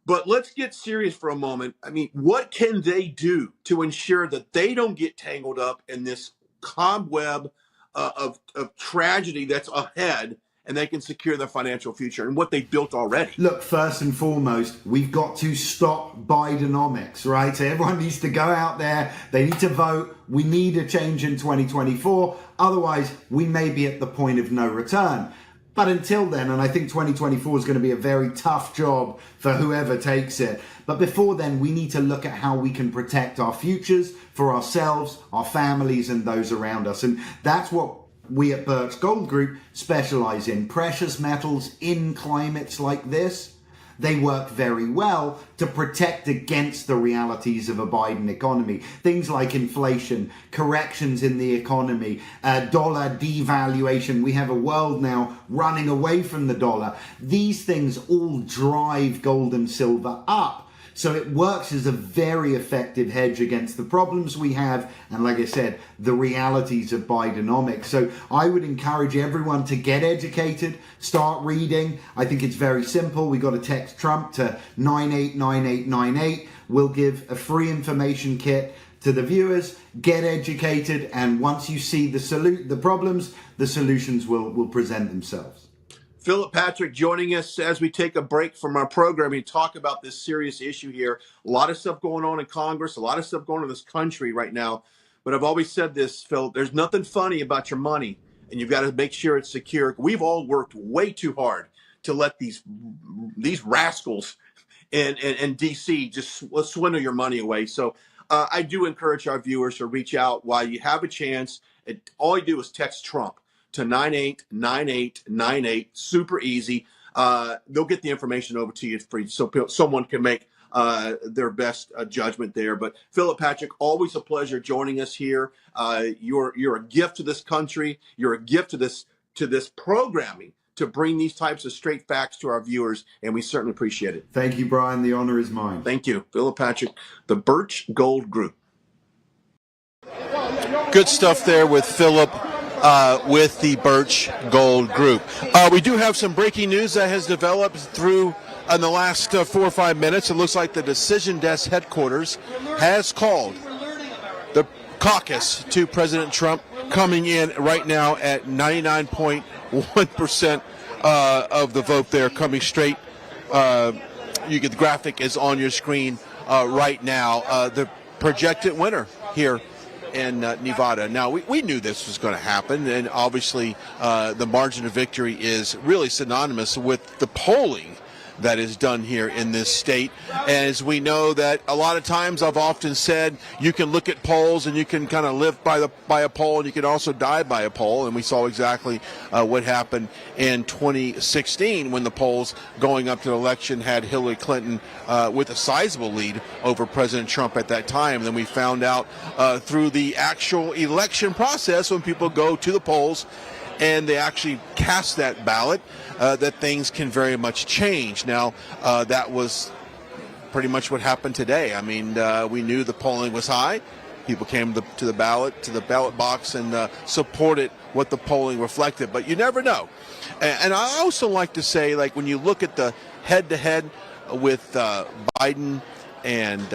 But let's get serious for a moment. I mean, what can they do to ensure that they don't get tangled up in this cobweb of tragedy that's ahead, and they can secure their financial future and what they built already? Look, first and foremost, we've got to stop Bidenomics, right? So everyone needs to go out there. They need to vote. We need a change in 2024. Otherwise, we may be at the point of no return. But until then, and I think 2024 is going to be a very tough job for whoever takes it. But before then, we need to look at how we can protect our futures for ourselves, our families, and those around us. And that's what we at Birch Gold Group specialize in. Precious metals in climates like this, they work very well to protect against the realities of a Biden economy. Things like inflation, corrections in the economy, dollar devaluation. We have a world now running away from the dollar. These things all drive gold and silver up. So it works as a very effective hedge against the problems we have, and like I said, the realities of Bidenomics. So I would encourage everyone to get educated, start reading. I think it's very simple. We got to text Trump to 989898. We'll give a free information kit to the viewers. Get educated, and once you see the problems, the solutions will present themselves. Philip Patrick joining us as we take a break from our programming to talk about this serious issue here. A lot of stuff going on in Congress, a lot of stuff going on in this country right now. But I've always said this, Philip, there's nothing funny about your money, and you've got to make sure it's secure. We've all worked way too hard to let these rascals in D.C. just swindle your money away. So I do encourage our viewers to reach out while you have a chance. All you do is text Trump to 989898. Super easy. They'll get the information over to you free, so someone can make their best judgment there. But Philip Patrick, always a pleasure joining us here. You're a gift to this country. You're a gift to this programming to bring these types of straight facts to our viewers, and we certainly appreciate it. Thank you, Brian. The honor is mine. Thank you, Philip Patrick, the Birch Gold Group. Good stuff there with Philip. With the Birch Gold Group. We do have some breaking news that has developed through in the last 4 or 5 minutes. It looks like the Decision Desk headquarters has called the caucus to President Trump, coming in right now at 99.1% of the vote there, coming straight. You get the graphic is on your screen right now. The projected winner here in Nevada. Now, we knew this was going to happen, and obviously the margin of victory is really synonymous with the polling that is done here in this state. As we know that a lot of times, I've often said, you can look at polls and you can kind of live by a poll, and you can also die by a poll. And we saw exactly what happened in 2016 when the polls going up to the election had Hillary Clinton with a sizable lead over President Trump at that time. And then we found out through the actual election process, when people go to the polls and they actually cast that ballot, that things can very much change. Now, that was pretty much what happened today. I mean, we knew the polling was high. People came to the ballot box, and supported what the polling reflected. But you never know. And I also like to say, like, when you look at the head-to-head with Biden and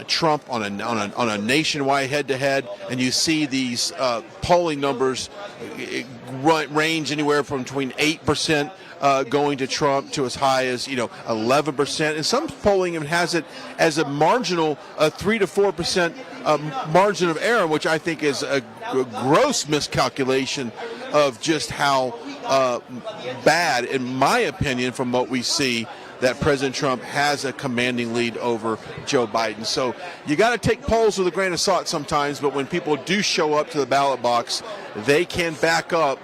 Trump on a nationwide head-to-head, and you see these polling numbers range anywhere from between 8% going to Trump to as high as 11%, and some polling even has it as a marginal 3 to 4% margin of error, which I think is a gross miscalculation of just how bad, in my opinion, from what we see, that President Trump has a commanding lead over Joe Biden. So you got to take polls with a grain of salt sometimes, but when people do show up to the ballot box, they can back up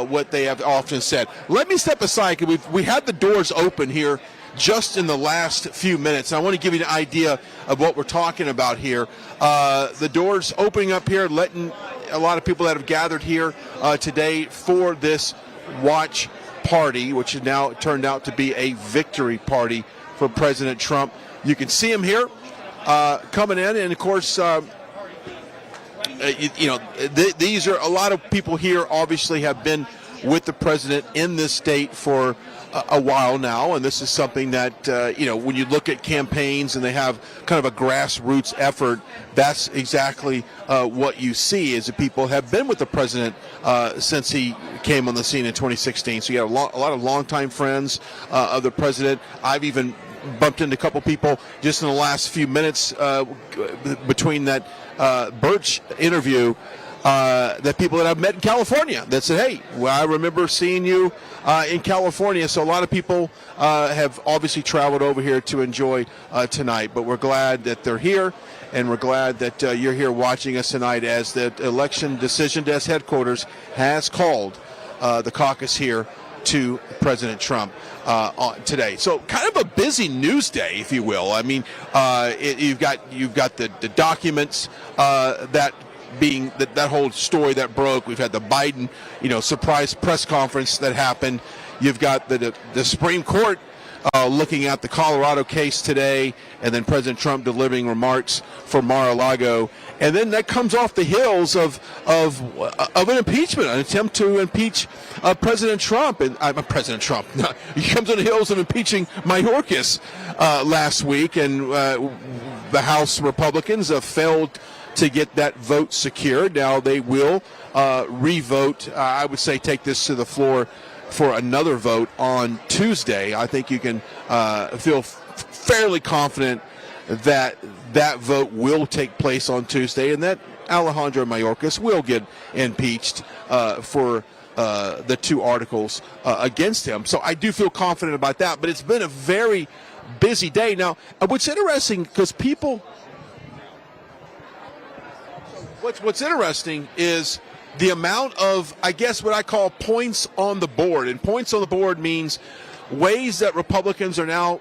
what they have often said. Let me step aside, because we had the doors open here just in the last few minutes. I want to give you an idea of what we're talking about here. The doors opening up here, letting a lot of people that have gathered here today for this watch party, which has now turned out to be a victory party for President Trump. You can see him here coming in, and of course, these are a lot of people here. Obviously, have been with the president in this state for a while now, and this is something that when you look at campaigns and they have kind of a grassroots effort, that's exactly what you see, is that people have been with the president since he came on the scene in 2016. So you have a lot of longtime friends of the president. I've even bumped into a couple people just in the last few minutes between that Birch interview, that people that I've met in California that said, hey, well, I remember seeing you in California. So a lot of people have obviously traveled over here to enjoy tonight, but we're glad that they're here, and we're glad that you're here watching us tonight, as the election decision desk headquarters has called the caucus here to President Trump today. So kind of a busy news day, if you will. I mean, you've got the documents that being that whole story that broke. We've had the Biden, surprise press conference that happened. You've got the Supreme Court looking at the Colorado case today, and then President Trump delivering remarks for Mar-a-Lago. And then that comes off the heels of an impeachment, an attempt to impeach President Trump. And President Trump. He comes on the heels of impeaching Mayorkas last week, and the House Republicans have failed to get that vote secured. Now they will re-vote. I would say take this to the floor for another vote on Tuesday. I think you can feel fairly confident that that vote will take place on Tuesday, and that Alejandro Mayorkas will get impeached for the 2 articles against him. So I do feel confident about that, but it's been a very busy day. Now, what's interesting, because what's interesting is the amount of, I guess, what I call points on the board. And points on the board means ways that Republicans are now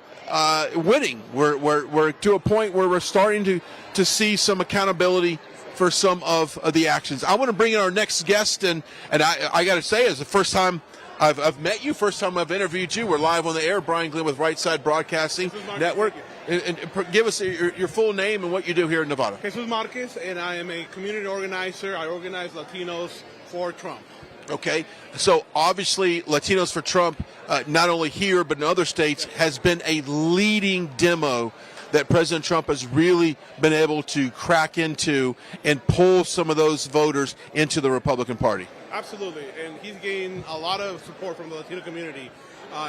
winning. We're to a point where we're starting to see some accountability for some of the actions. I want to bring in our next guest, and I got to say, it's the first time I've met you, first time I've interviewed you. We're live on the air. Brian Glenn with Right Side Broadcasting Network. And give us your full name and what you do here in Nevada. Jesus Marquez, and I am a community organizer. I organize Latinos for Trump. Okay, so obviously Latinos for Trump, not only here but in other states, has been a leading demo that President Trump has really been able to crack into and pull some of those voters into the Republican Party. Absolutely, and he's gained a lot of support from the Latino community.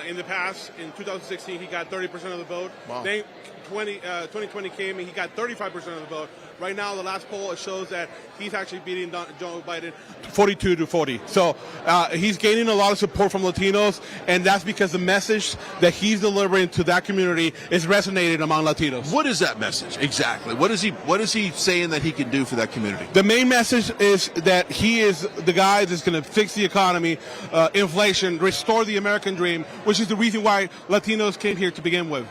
In the past, in 2016, he got 30% of the vote. Wow. Then 2020 came and he got 35% of the vote. Right now, the last poll it shows that he's actually beating Joe Biden 42-40. So he's gaining a lot of support from Latinos, and that's because the message that he's delivering to that community is resonating among Latinos. What is that message exactly? What is he saying that he can do for that community? The main message is that he is the guy that's going to fix the economy, inflation, restore the American dream, which is the reason why Latinos came here to begin with.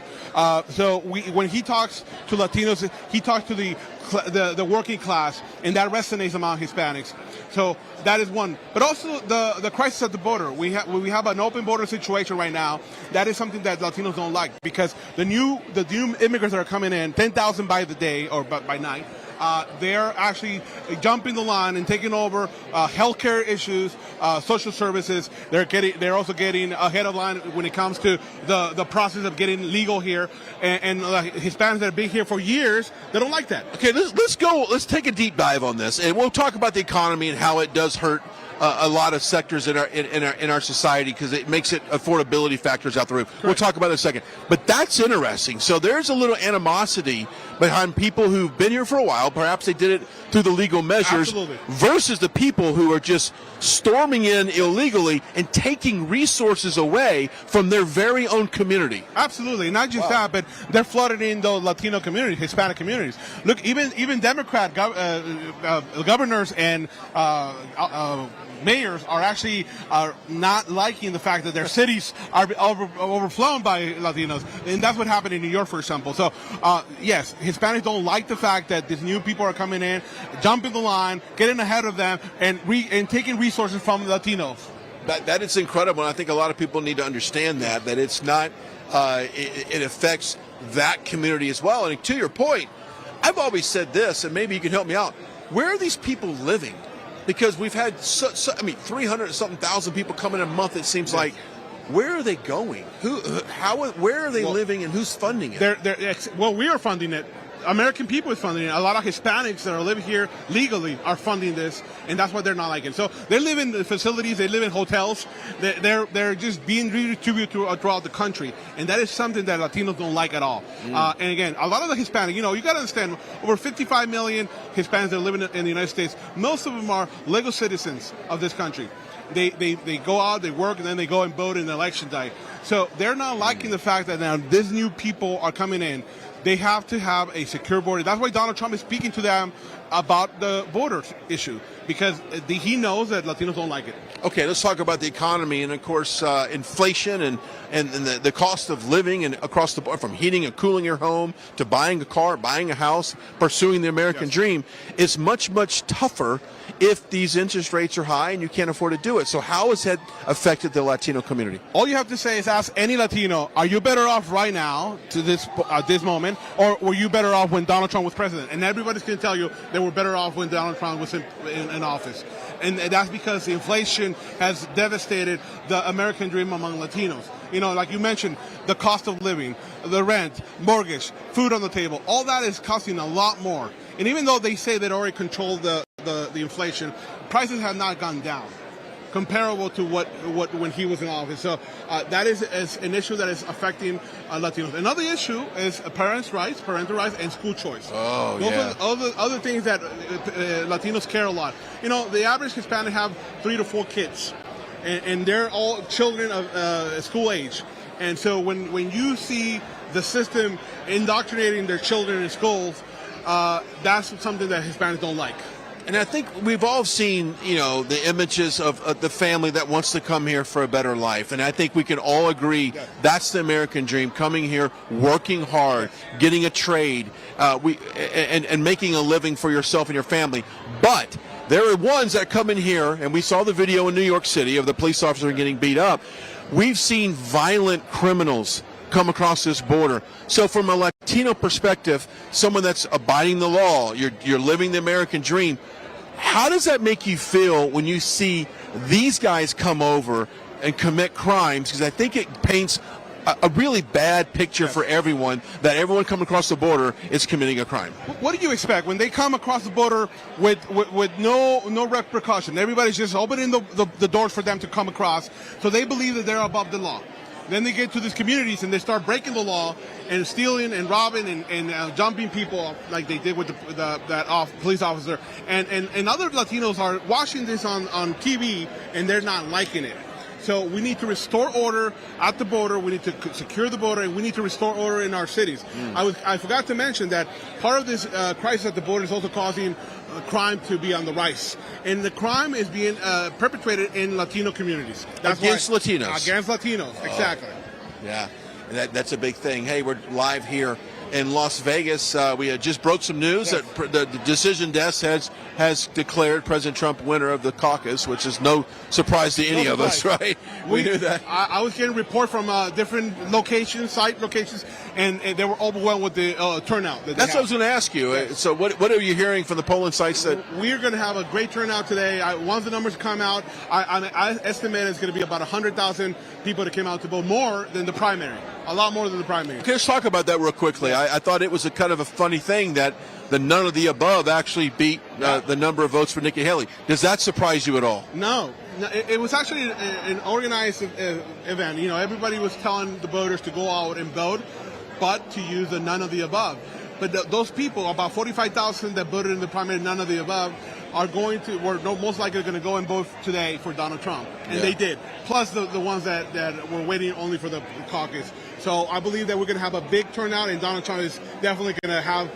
So when he talks to Latinos, he talks to the working class, and that resonates among Hispanics. So that is one. But also the crisis at the border. We have an open border situation right now. That is something that Latinos don't like, because the new immigrants that are coming in, 10,000 by the day or by night, they're actually jumping the line and taking over healthcare issues, social services. They're also getting ahead of line when it comes to the process of getting legal here. And Hispanics that have been here for years, they don't like that. Okay, let's take a deep dive on this, and we'll talk about the economy and how it does hurt a lot of sectors in our society, because it makes it affordability factors out the roof. Correct. We'll talk about it in a second. But that's interesting. So there's a little animosity behind people who've been here for a while. Perhaps they did it through the legal measures. Absolutely. Versus the people who are just storming in illegally and taking resources away from their very own community. Absolutely. Not just that, but they're flooding in the Latino communities, Hispanic communities. Look, even Democrat governors and mayors are actually not liking the fact that their cities are overflown by Latinos. And that's what happened in New York, for example. So, yes, Hispanics don't like the fact that these new people are coming in, jumping the line, getting ahead of them, and taking resources from Latinos. That is incredible, and I think a lot of people need to understand that it's not, it affects that community as well. And to your point, I've always said this, and maybe you can help me out. Where are these people living? Because we've had 300-something thousand people coming in a month, it seems like. Where are they going? Where are they living, and who's funding it? Well, we are funding it. American people is funding it. A lot of Hispanics that are living here legally are funding this, and that's why they're not liking it. So they live in the facilities, they live in hotels. They're just being redistributed throughout the country, and that is something that Latinos don't like at all. And again, a lot of the Hispanic, you got to understand, over 55 million Hispanics that live in the United States. Most of them are legal citizens of this country. They go out, they work, and then they go and vote in the election day. So they're not liking the fact that now these new people are coming in. They have to have a secure border. That's why Donald Trump is speaking to them about the border issue, because he knows that Latinos don't like it. Okay, let's talk about the economy and, of course, inflation and the cost of living and across the board, from heating and cooling your home to buying a car, buying a house, pursuing the American dream. It's much, much tougher if these interest rates are high and you can't afford to do it. So how has that affected the Latino community? All you have to say is ask any Latino, are you better off right now to this moment, or were you better off when Donald Trump was president? And everybody's going to tell you they were better off when Donald Trump was in office. And that's because the inflation has devastated the American dream among Latinos. Like you mentioned, the cost of living, the rent, mortgage, food on the table, all that is costing a lot more. And even though they say they already controlled the inflation, prices have not gone down, comparable to what when he was in office. So that is an issue that is affecting Latinos. Another issue is parental rights, and school choice. Oh, Those are other things that Latinos care a lot. The average Hispanic have 3 to 4 kids, and they're all children of school age. And so when you see the system indoctrinating their children in schools, that's something that Hispanics don't like. And I think we've all seen, the images of the family that wants to come here for a better life. And I think we can all agree that's the American dream, coming here, working hard, getting a trade, and making a living for yourself and your family. But there are ones that come in here, and we saw the video in New York City of the police officer getting beat up. We've seen violent criminals come across this border. So from a Latino perspective, someone that's abiding the law, you're living the American dream, how does that make you feel when you see these guys come over and commit crimes? Because I think it paints a really bad picture for everyone, that everyone coming across the border is committing a crime. What do you expect when they come across the border with no repercussion? Everybody's just opening the doors for them to come across, so they believe that they're above the law. Then they get to these communities and they start breaking the law and stealing and robbing and jumping people like they did with that police officer. And other Latinos are watching this on TV and they're not liking it. So we need to restore order at the border. We need to secure the border, and we need to restore order in our cities. I forgot to mention that part of this crisis at the border is also causing crime to be on the rise. And the crime is being perpetrated in Latino communities. Against Latinos. Against Latinos, exactly. Yeah, and that's a big thing. Hey, we're live here in Las Vegas. We just broke some news that the decision desk has declared President Trump winner of the caucus, which is no surprise to any of us, right? We knew that. I was getting reports from different site locations, and they were overwhelmed with the turnout. That's what I was going to ask you. Yes. So what are you hearing from the polling sites? That we're going to have a great turnout today. Once the numbers come out, I estimate it's going to be about 100,000 people that came out to vote, more than the primary. A lot more than the primary. Okay, let's talk about that real quickly. Yes. I thought it was a kind of a funny thing that the none of the above actually beat the number of votes for Nikki Haley. Does that surprise you at all? No. It was actually an organized event. You know, everybody was telling the voters to go out and vote, but to use the none of the above. But those people, about 45,000 that voted in the primary none of the above, were most likely going to go and vote today for Donald Trump. And they did. Plus the ones that were waiting only for the caucus. So I believe that we're going to have a big turnout, and Donald Trump is definitely going to have,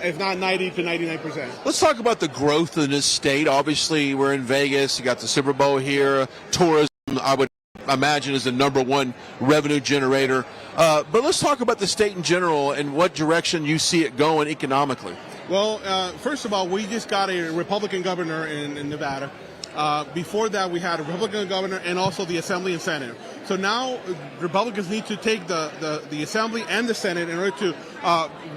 if not 90 to 99%. Let's talk about the growth in this state. Obviously, we're in Vegas. You got the Super Bowl here. Tourism, I would imagine, is the #1 revenue generator. But let's talk about the state in general and what direction you see it going economically. Well, first of all, we just got a Republican governor in Nevada. Before that, we had a Republican governor and also the Assembly and Senate. So now Republicans need to take the Assembly and the Senate in order to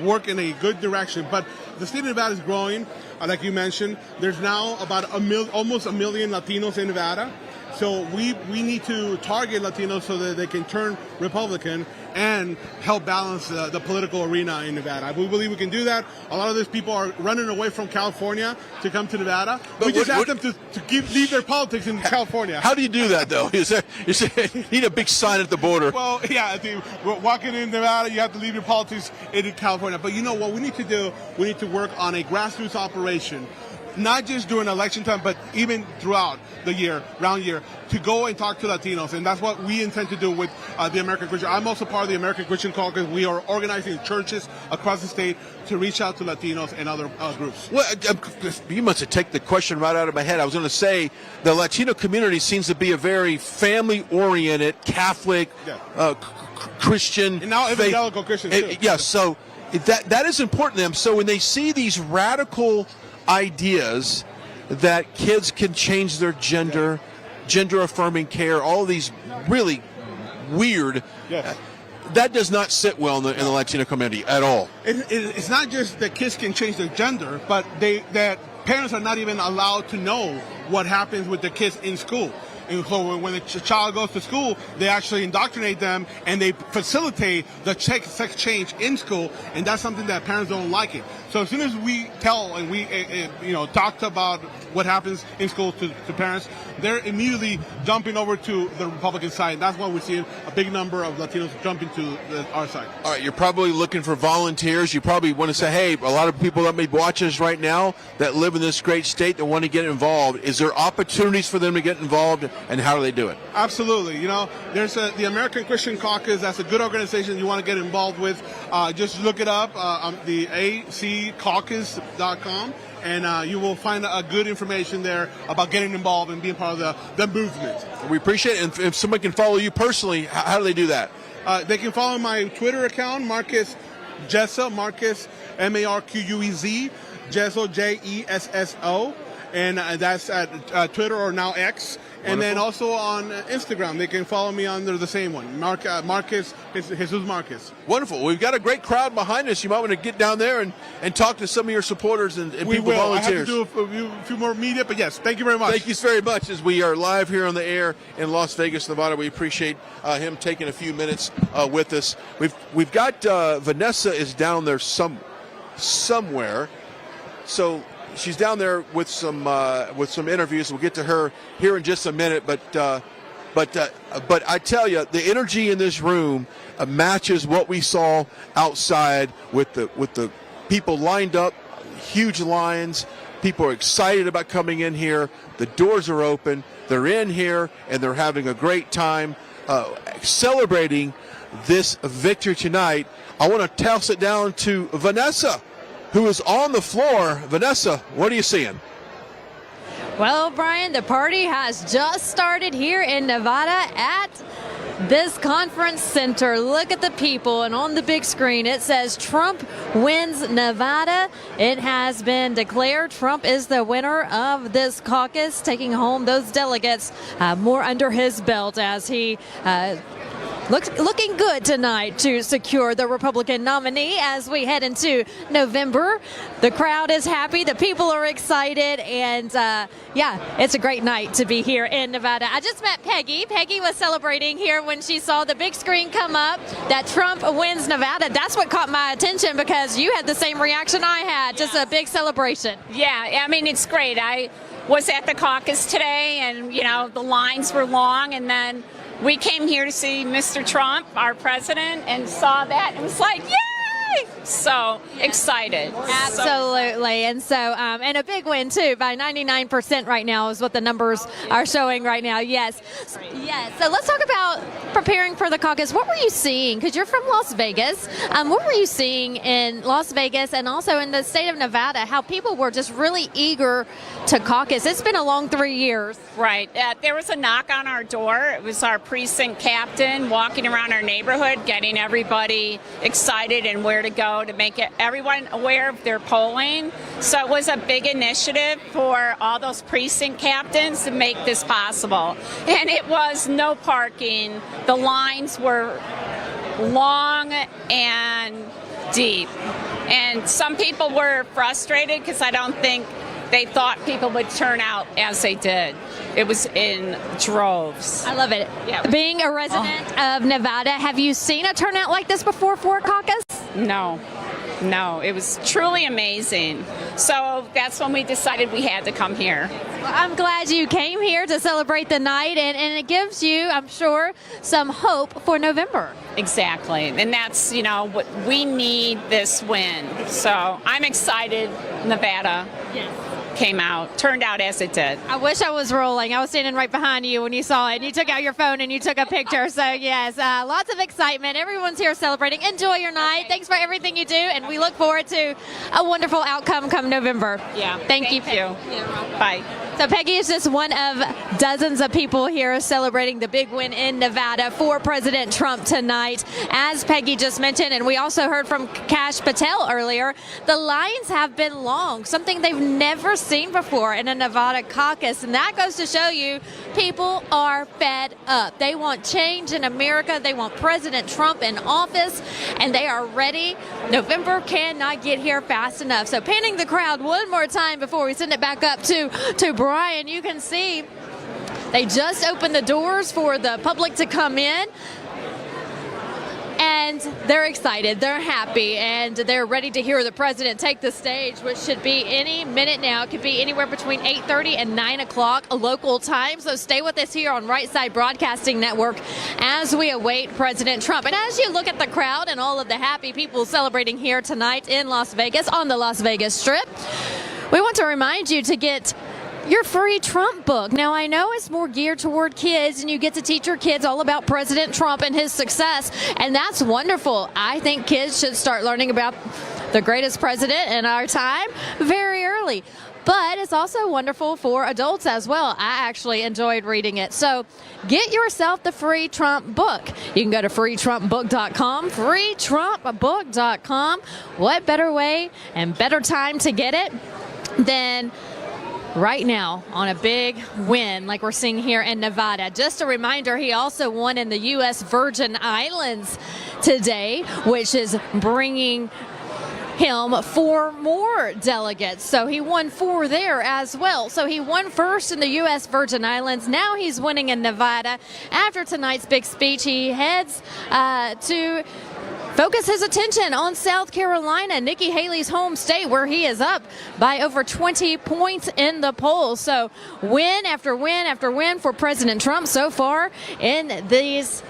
work in a good direction. But the state of Nevada is growing, like you mentioned. There's now about almost a million Latinos in Nevada. So we need to target Latinos so that they can turn Republican and help balance the political arena in Nevada. We believe we can do that. A lot of these people are running away from California to come to Nevada. But we just ask them to leave their politics in California. How do you do that, though? You need a big sign at the border. Well, yeah, walking in Nevada, you have to leave your politics in California. But you know what we need to do? We need to work on a grassroots operation, not just during election time, but even throughout the year, round year, to go and talk to Latinos. And that's what we intend to do with the American Christian. I'm also part of the American Christian Caucus. We are organizing churches across the state to reach out to Latinos and other groups. Well, you must have taken the question right out of my head. I was going to say the Latino community seems to be a very family-oriented, Catholic, Christian. And now evangelical Christians, too. Yes, so that is important to them. So when they see these radical ideas that kids can change their gender, gender-affirming care, all these really weird, that does not sit well in the Latino community at all. It's not just that kids can change their gender, but that parents are not even allowed to know what happens with the kids in school. And so when a child goes to school, they actually indoctrinate them and they facilitate the sex change in school, and that's something that parents don't like it. So as soon as we tell and we talk about what happens in school to parents, they're immediately jumping over to the Republican side. That's why we're seeing a big number of Latinos jumping to our side. All right, you're probably looking for volunteers. You probably want to say, hey, a lot of people that may be watching us right now that live in this great state that want to get involved. Is there opportunities for them to get involved, and how do they do it? Absolutely. You know, there's the American Christian Caucus. That's a good organization you want to get involved with. Just look it up, the accaucus.com. And you will find good information there about getting involved and being part of the movement. We appreciate it. And if someone can follow you personally, how do they do that? They can follow my Twitter account, Marcus Jesso, Marcus, Marquez, Jesso, Jesso. And that's at Twitter or now X. And then also on Instagram, they can follow me under the same one, Marcus, Jesus Marcus. Wonderful. We've got a great crowd behind us. You might want to get down there and talk to some of your supporters and we people, will. volunteers. I have to do a few more media, but yes, thank you very much. Thank you very much. As we are live here on the air in Las Vegas, Nevada, we appreciate him taking a few minutes with us. We've got Vanessa is down there somewhere, so. She's down there with some interviews. We'll get to her here in just a minute. But But I tell you, the energy in this room matches what we saw outside with the people lined up, huge lines. People are excited about coming in here. The doors are open. They're in here, and they're having a great time celebrating this victory tonight. I want to toss it down to Vanessa, who is on the floor. Vanessa, what are you seeing? Well, Brian, the party has just started here in Nevada at this conference center. Look at the people, and on the big screen it says Trump wins Nevada. It has been declared Trump is the winner of this caucus, taking home those delegates more under his belt as he looking good tonight to secure the Republican nominee as we head into November. The crowd is happy, the people are excited, and yeah, it's a great night to be here in Nevada. I just met Peggy. Peggy was celebrating here when she saw the big screen come up that Trump wins Nevada. That's what caught my attention because you had the same reaction I had, just a big celebration. Yeah, I mean, it's great. I was at the caucus today, and, you know, the lines were long, and then we came here to see Mr. Trump, our president, and saw that and was like, yay! So excited. Absolutely. And so, and a big win too, by 99% right now is what the numbers are showing right now. Yes. Yes. So let's talk about preparing for the caucus. What were you seeing? Because you're from Las Vegas. What were you seeing in Las Vegas and also in the state of Nevada, how people were just really eager to caucus? It's been a long 3 years. Right. There was a knock on our door. It was our precinct captain walking around our neighborhood, getting everybody excited and where to go to make everyone aware of their polling. So it was a big initiative for all those precinct captains to make this possible. And it was no parking. The lines were long and deep. And some people were frustrated because I don't think they thought people would turn out as they did. It was in droves. I love it. Yeah. Being a resident of Nevada, have you seen a turnout like this before for a caucus? No, it was truly amazing. So that's when we decided we had to come here. Well, I'm glad you came here to celebrate the night, and it gives you, I'm sure, some hope for November. Exactly, and that's, you know, what we need this win. So I'm excited Nevada turned out as it did. I wish I was rolling. I was standing right behind you when you saw it, and you took out your phone and you took a picture. So yes, lots of excitement. Everyone's here celebrating. Enjoy your night. Thanks for everything you do, and we look forward to a wonderful outcome come November. Yeah. Thank you. Yeah. Bye. So Peggy is just one of dozens of people here celebrating the big win in Nevada for President Trump tonight. As Peggy just mentioned, and we also heard from Kash Patel earlier, the lines have been long, something they've never seen before in a Nevada caucus. And that goes to show you people are fed up. They want change in America. They want President Trump in office, and they are ready. November cannot get here fast enough. So panning the crowd one more time before we send it back up to Brian, you can see they just opened the doors for the public to come in, and they're excited, they're happy, and they're ready to hear the president take the stage, which should be any minute now. It could be anywhere between 8:30 and 9 o'clock local time. So stay with us here on Right Side Broadcasting Network as we await President Trump. And as you look at the crowd and all of the happy people celebrating here tonight in Las Vegas on the Las Vegas Strip, we want to remind you to get your free Trump book. Now, I know it's more geared toward kids, and you get to teach your kids all about President Trump and his success, and that's wonderful. I think kids should start learning about the greatest president in our time very early. But it's also wonderful for adults as well. I actually enjoyed reading it. So get yourself the free Trump book. You can go to freetrumpbook.com, freetrumpbook.com. What better way and better time to get it than right now on a big win like we're seeing here in Nevada. Just a reminder, he also won in the U.S. Virgin Islands today, which is bringing him 4 more delegates. So he won 4 there as well. So he won first in the U.S. Virgin Islands. Now he's winning in Nevada. After tonight's big speech, he heads to focus his attention on South Carolina, Nikki Haley's home state, where he is up by over 20 points in the polls. So win after win after win for President Trump so far in these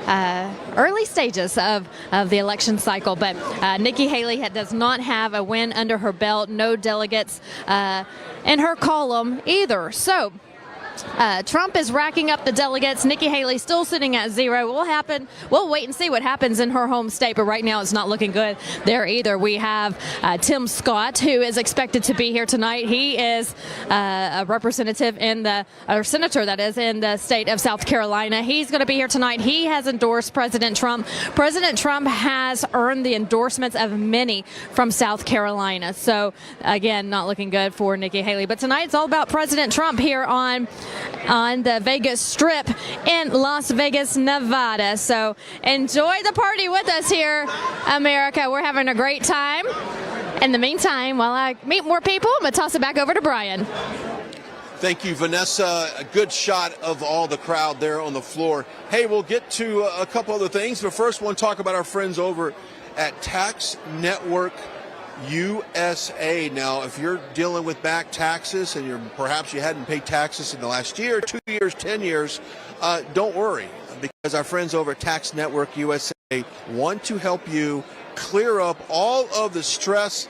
early stages of the election cycle. But Nikki Haley does not have a win under her belt, no delegates in her column either. So Trump is racking up the delegates. Nikki Haley still sitting at 0. We'll wait and see what happens in her home state, but right now it's not looking good there either. We have Tim Scott, who is expected to be here tonight. He is a representative or senator that is in the state of South Carolina. He's going to be here tonight. He has endorsed President Trump. President Trump has earned the endorsements of many from South Carolina. So again, not looking good for Nikki Haley. But tonight it's all about President Trump here on the Vegas Strip in Las Vegas, Nevada. So enjoy the party with us here, America. We're having a great time. In the meantime, while I meet more people, I'm going to toss it back over to Brian. Thank you, Vanessa. A good shot of all the crowd there on the floor. Hey, we'll get to a couple other things, but first I want to talk about our friends over at Tax Network USA. Now, if you're dealing with back taxes and perhaps you hadn't paid taxes in the last year, 2 years, 10 years, don't worry, because our friends over at Tax Network USA want to help you clear up all of the stress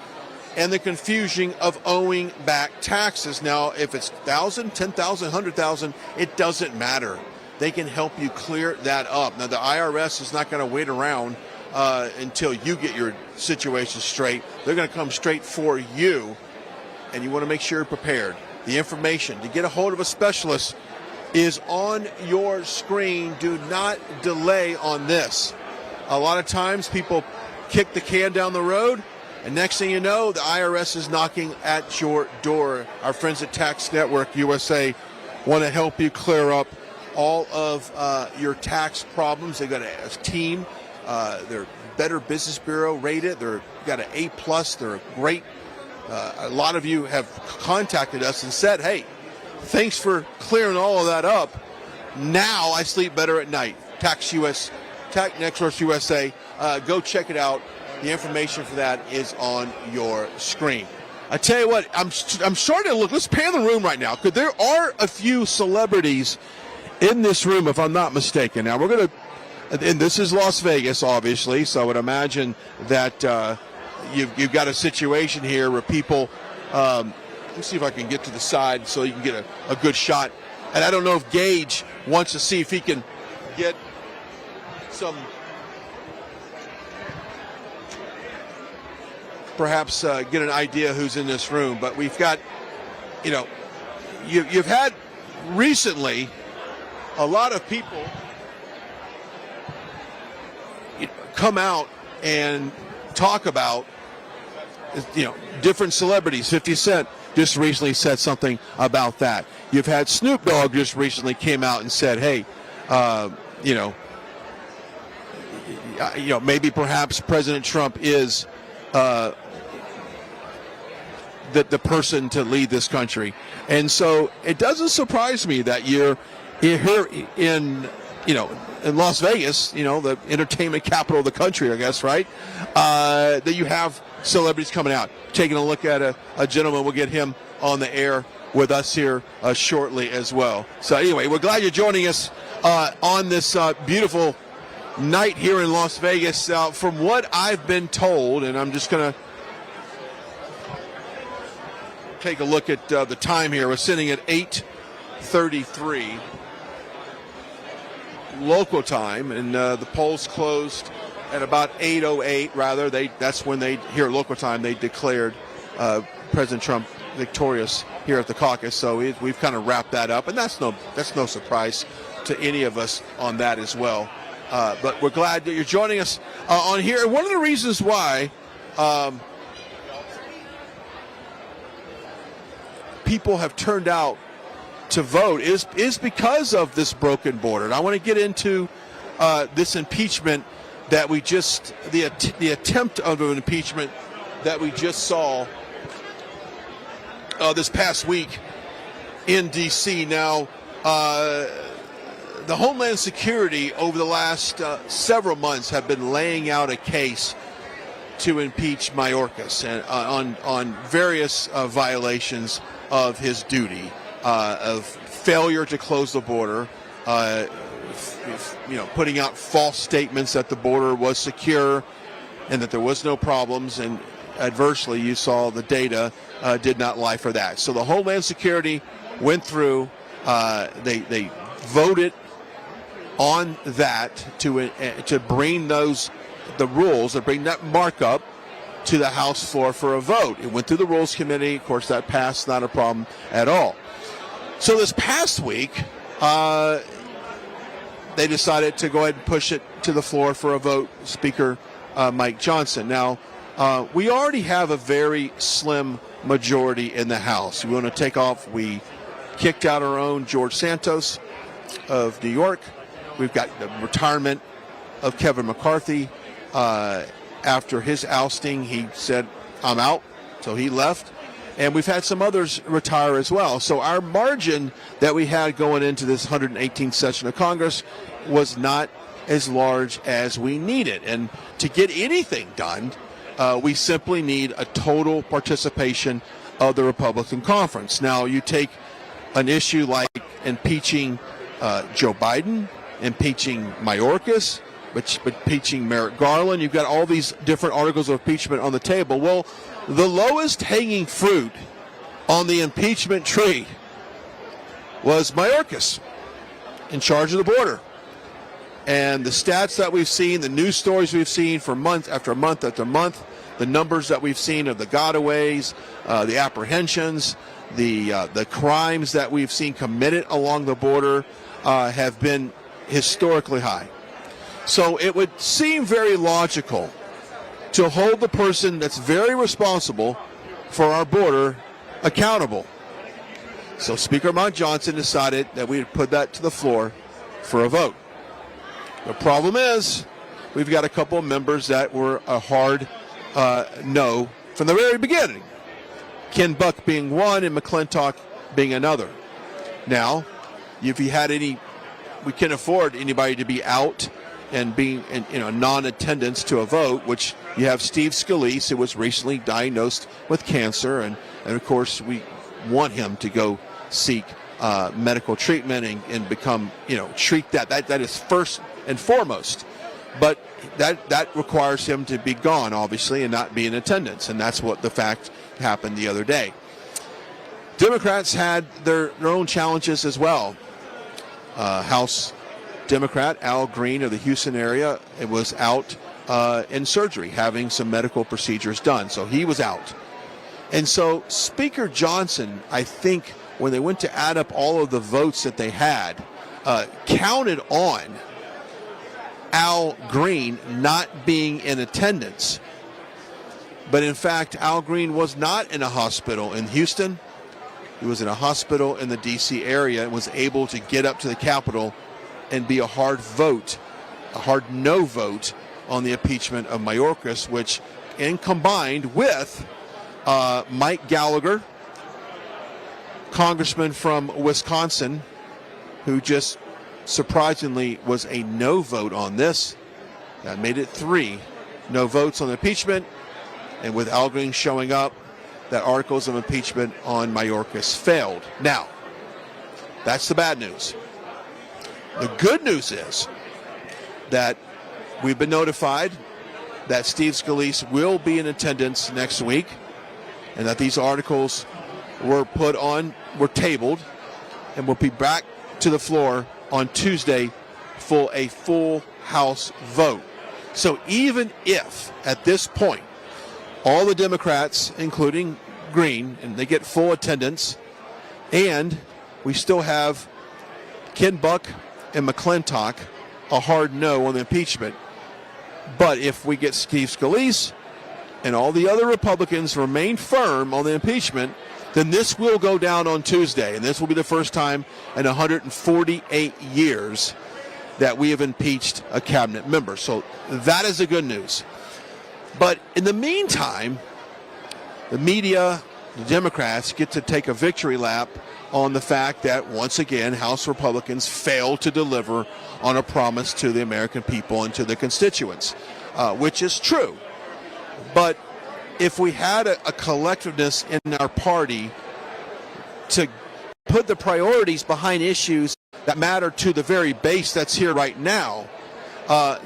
and the confusion of owing back taxes. Now, if it's $1,000, $10,000, $100,000, it doesn't matter. They can help you clear that up. Now, the IRS is not going to wait around until you get your situation straight. They're going to come straight for you, and you want to make sure you're prepared. The information to get a hold of a specialist is on your screen. Do not delay on this. A lot of times people kick the can down the road, and next thing you know, the IRS is knocking at your door. Our friends at Tax Network USA want to help you clear up all of your tax problems. They've got a team. They're Better Business Bureau rated. They've got an A+. They're great. A lot of you have contacted us and said, hey, thanks for clearing all of that up. Now I sleep better at night. Tax Network USA. Go check it out. The information for that is on your screen. I tell you what, I'm starting to look. Let's pan the room right now, because there are a few celebrities in this room, if I'm not mistaken. Now we're going to. And this is Las Vegas, obviously, so I would imagine that you've got a situation here where people, let me see if I can get to the side so you can get a good shot. And I don't know if Gage wants to see if he can get some, perhaps get an idea who's in this room. But we've got, you've had recently a lot of people come out and talk about, different celebrities. 50 Cent just recently said something about that. You've had Snoop Dogg just recently came out and said, hey, maybe perhaps President Trump is the person to lead this country. And so it doesn't surprise me that you're here in Las Vegas, the entertainment capital of the country, I guess, right? That you have celebrities coming out. Taking a look at a gentleman. We'll get him on the air with us here shortly as well. So anyway, we're glad you're joining us on this beautiful night here in Las Vegas. From what I've been told, and I'm just going to take a look at the time here. We're sitting at 8:33. Local time, and the polls closed at about 8:08. Rather, that's when here local time they declared President Trump victorious here at the caucus. So we've kind of wrapped that up, and that's no surprise to any of us on that as well. But we're glad that you're joining us on here. And one of the reasons why people have turned out to vote is because of this broken border. And I want to get into this impeachment that we just, the attempt of an impeachment that we just saw this past week in D.C. Now, the Homeland Security over the last several months have been laying out a case to impeach Mayorkas and on various violations of his duty, of failure to close the border, putting out false statements that the border was secure and that there was no problems, and adversely, you saw the data did not lie for that. So the Homeland Security went through, they voted on that to bring the rules, to bring that markup to the House floor for a vote. It went through the Rules Committee. Of course, that passed, not a problem at all. So this past week, they decided to go ahead and push it to the floor for a vote, Speaker Mike Johnson. Now, we already have a very slim majority in the House. We want to take off. We kicked out our own George Santos of New York. We've got the retirement of Kevin McCarthy. After his ousting, he said, I'm out. So he left. And we've had some others retire as well. So our margin that we had going into this 118th session of Congress was not as large as we needed. And to get anything done, we simply need a total participation of the Republican conference. Now, you take an issue like impeaching Joe Biden, impeaching Mayorkas, impeaching Merrick Garland. You've got all these different articles of impeachment on the table. Well, the lowest hanging fruit on the impeachment tree was Mayorkas in charge of the border. And the stats that we've seen, the news stories we've seen for month after month after month, the numbers that we've seen of the gotaways, the apprehensions, the crimes that we've seen committed along the border have been historically high. So it would seem very logical to hold the person that's very responsible for our border accountable. So Speaker Mike Johnson decided that we would put that to the floor for a vote. The problem is we've got a couple of members that were a hard no from the very beginning. Ken Buck being one and McClintock being another. Now, if you had we can't afford anybody to be out and being in non-attendance to a vote, which you have Steve Scalise, who was recently diagnosed with cancer, and of course we want him to go seek medical treatment and become, treat that is first and foremost. But that requires him to be gone, obviously, and not be in attendance, and that's what the fact happened the other day. Democrats had their own challenges as well. House Democrat Al Green of the Houston area was out in surgery, having some medical procedures done, so he was out. And so Speaker Johnson, I think, when they went to add up all of the votes that they had, counted on Al Green not being in attendance. But in fact, Al Green was not in a hospital in Houston. He was in a hospital in the D.C. area and was able to get up to the Capitol and be a hard vote, a hard no vote on the impeachment of Mayorkas, which, and combined with Mike Gallagher, congressman from Wisconsin, who just surprisingly was a no vote on this. That made it 3 no votes on the impeachment, and with Al Green showing up, that articles of impeachment on Mayorkas failed. Now, that's the bad news. The good news is that we've been notified that Steve Scalise will be in attendance next week, and that these articles were tabled, and will be back to the floor on Tuesday for a full House vote. So even if, at this point, all the Democrats, including Green, and they get full attendance, and we still have Ken Buck and McClintock a hard no on the impeachment. But if we get Steve Scalise and all the other Republicans remain firm on the impeachment, then this will go down on Tuesday, and this will be the first time in 148 years that we have impeached a cabinet member. So that is the good news. But in the meantime, the media, the Democrats get to take a victory lap on the fact that, once again, House Republicans failed to deliver on a promise to the American people and to the constituents, which is true. But if we had a collectiveness in our party to put the priorities behind issues that matter to the very base that's here right now,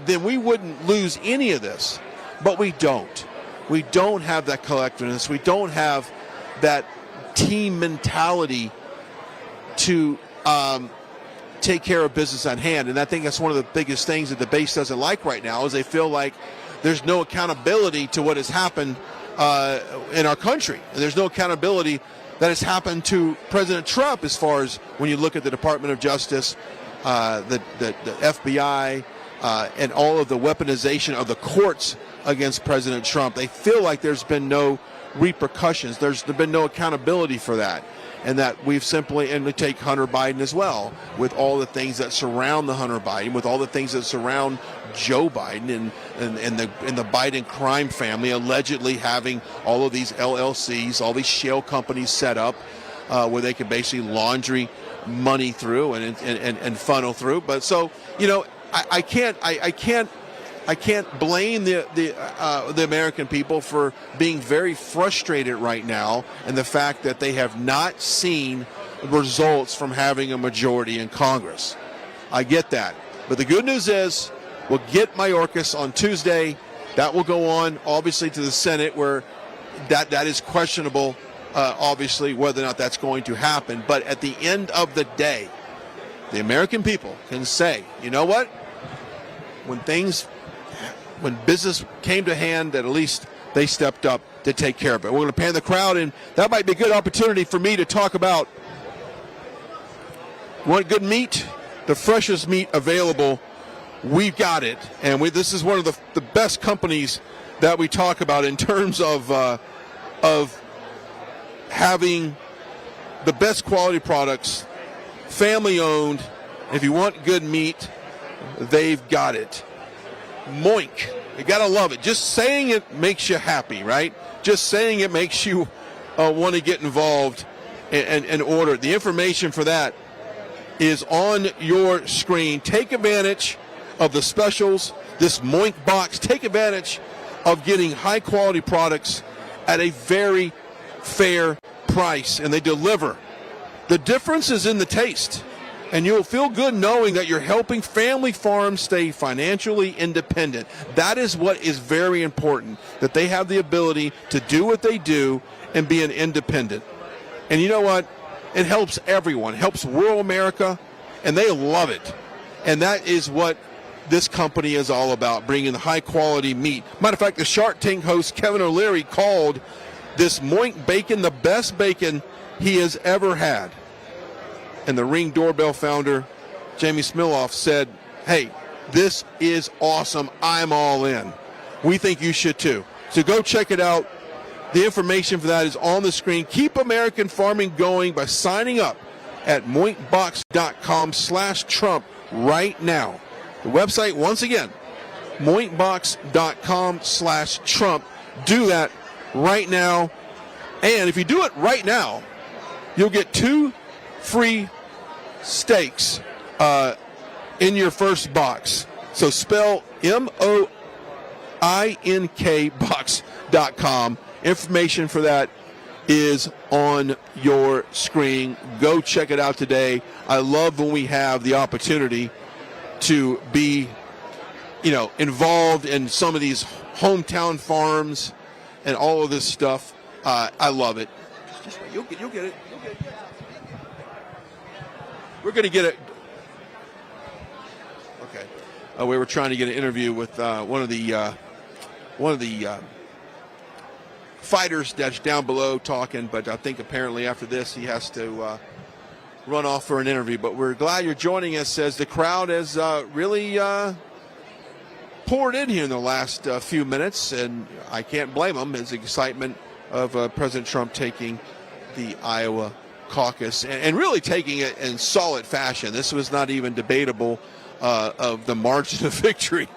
then we wouldn't lose any of this. But we don't. We don't have that collectiveness. We don't have that team mentality to take care of business at hand. And I think that's one of the biggest things that the base doesn't like right now, is they feel like there's no accountability to what has happened in our country. And there's no accountability that has happened to President Trump, as far as when you look at the Department of Justice, the FBI, and all of the weaponization of the courts against President Trump. They feel like there's been no repercussions. There's been no accountability for that. And that we've simply, and we take Hunter Biden as well, with all the things that surround the Hunter Biden, with all the things that surround Joe Biden and the Biden crime family, allegedly having all of these LLCs, all these shell companies set up where they can basically laundry money through and funnel through. But so, you know, I can't blame the American people for being very frustrated right now, and the fact that they have not seen results from having a majority in Congress. I get that. But the good news is we'll get Mayorkas on Tuesday. That will go on, obviously, to the Senate, where that is questionable, obviously, whether or not that's going to happen. But at the end of the day, the American people can say, you know what? When business came to hand, that at least they stepped up to take care of it. We're going to pan the crowd, and that might be a good opportunity for me to talk about, want good meat? The freshest meat available, we've got it. And this is one of the best companies that we talk about in terms of having the best quality products, family owned. If you want good meat, they've got it. Moink. You gotta love it. Just saying it makes you happy, right? Just saying it makes you want to get involved and order. The information for that is on your screen. Take advantage of the specials, this Moink box. Take advantage of getting high quality products at a very fair price, and they deliver. The difference is in the taste. And you'll feel good knowing that you're helping family farms stay financially independent. That is what is very important, that they have the ability to do what they do and be an independent. And you know what? It helps everyone. It helps rural America, and they love it. And that is what this company is all about, bringing the high-quality meat. Matter of fact, the Shark Tank host Kevin O'Leary called this Moink bacon the best bacon he has ever had. And the Ring Doorbell founder, Jamie Smiloff, said, hey, this is awesome. I'm all in. We think you should too. So go check it out. The information for that is on the screen. Keep American farming going by signing up at moinkbox.com/Trump right now. The website, once again, moinkbox.com/Trump. Do that right now. And if you do it right now, you'll get 2 free steaks in your first box. So spell MOINK box.com. Information for that is on your screen. Go check it out today. I love when we have the opportunity to be, involved in some of these hometown farms and all of this stuff. I love it. You'll get it. We're going to get it. Okay. We were trying to get an interview with one of the fighters that's down below talking, but I think apparently after this he has to run off for an interview. But we're glad you're joining us, as the crowd has really poured in here in the last few minutes, and I can't blame them. It's the excitement of President Trump taking the Iowa caucus and really taking it in solid fashion. This was not even debatable of the margin of victory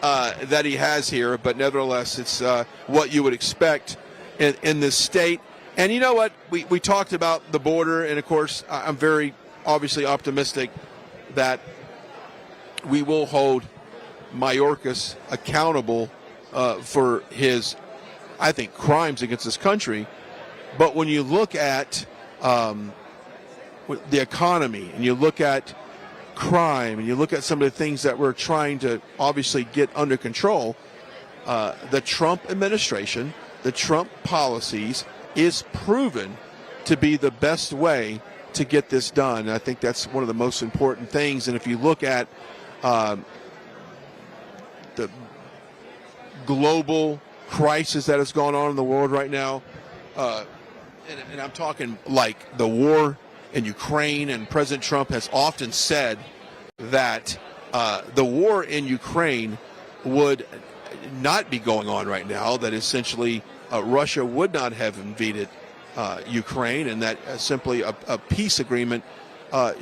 that he has here, but nevertheless, it's what you would expect in this state. And you know what? We talked about the border, and of course, I'm very obviously optimistic that we will hold Mayorkas accountable for his, I think, crimes against this country. But when you look at the economy, and you look at crime, and you look at some of the things that we're trying to obviously get under control, the Trump administration, the Trump policies is proven to be the best way to get this done. And I think that's one of the most important things. And if you look at the global crisis that has gone on in the world right now, and I'm talking like the war in Ukraine, and President Trump has often said that the war in Ukraine would not be going on right now, that essentially Russia would not have invaded Ukraine, and that simply a peace agreement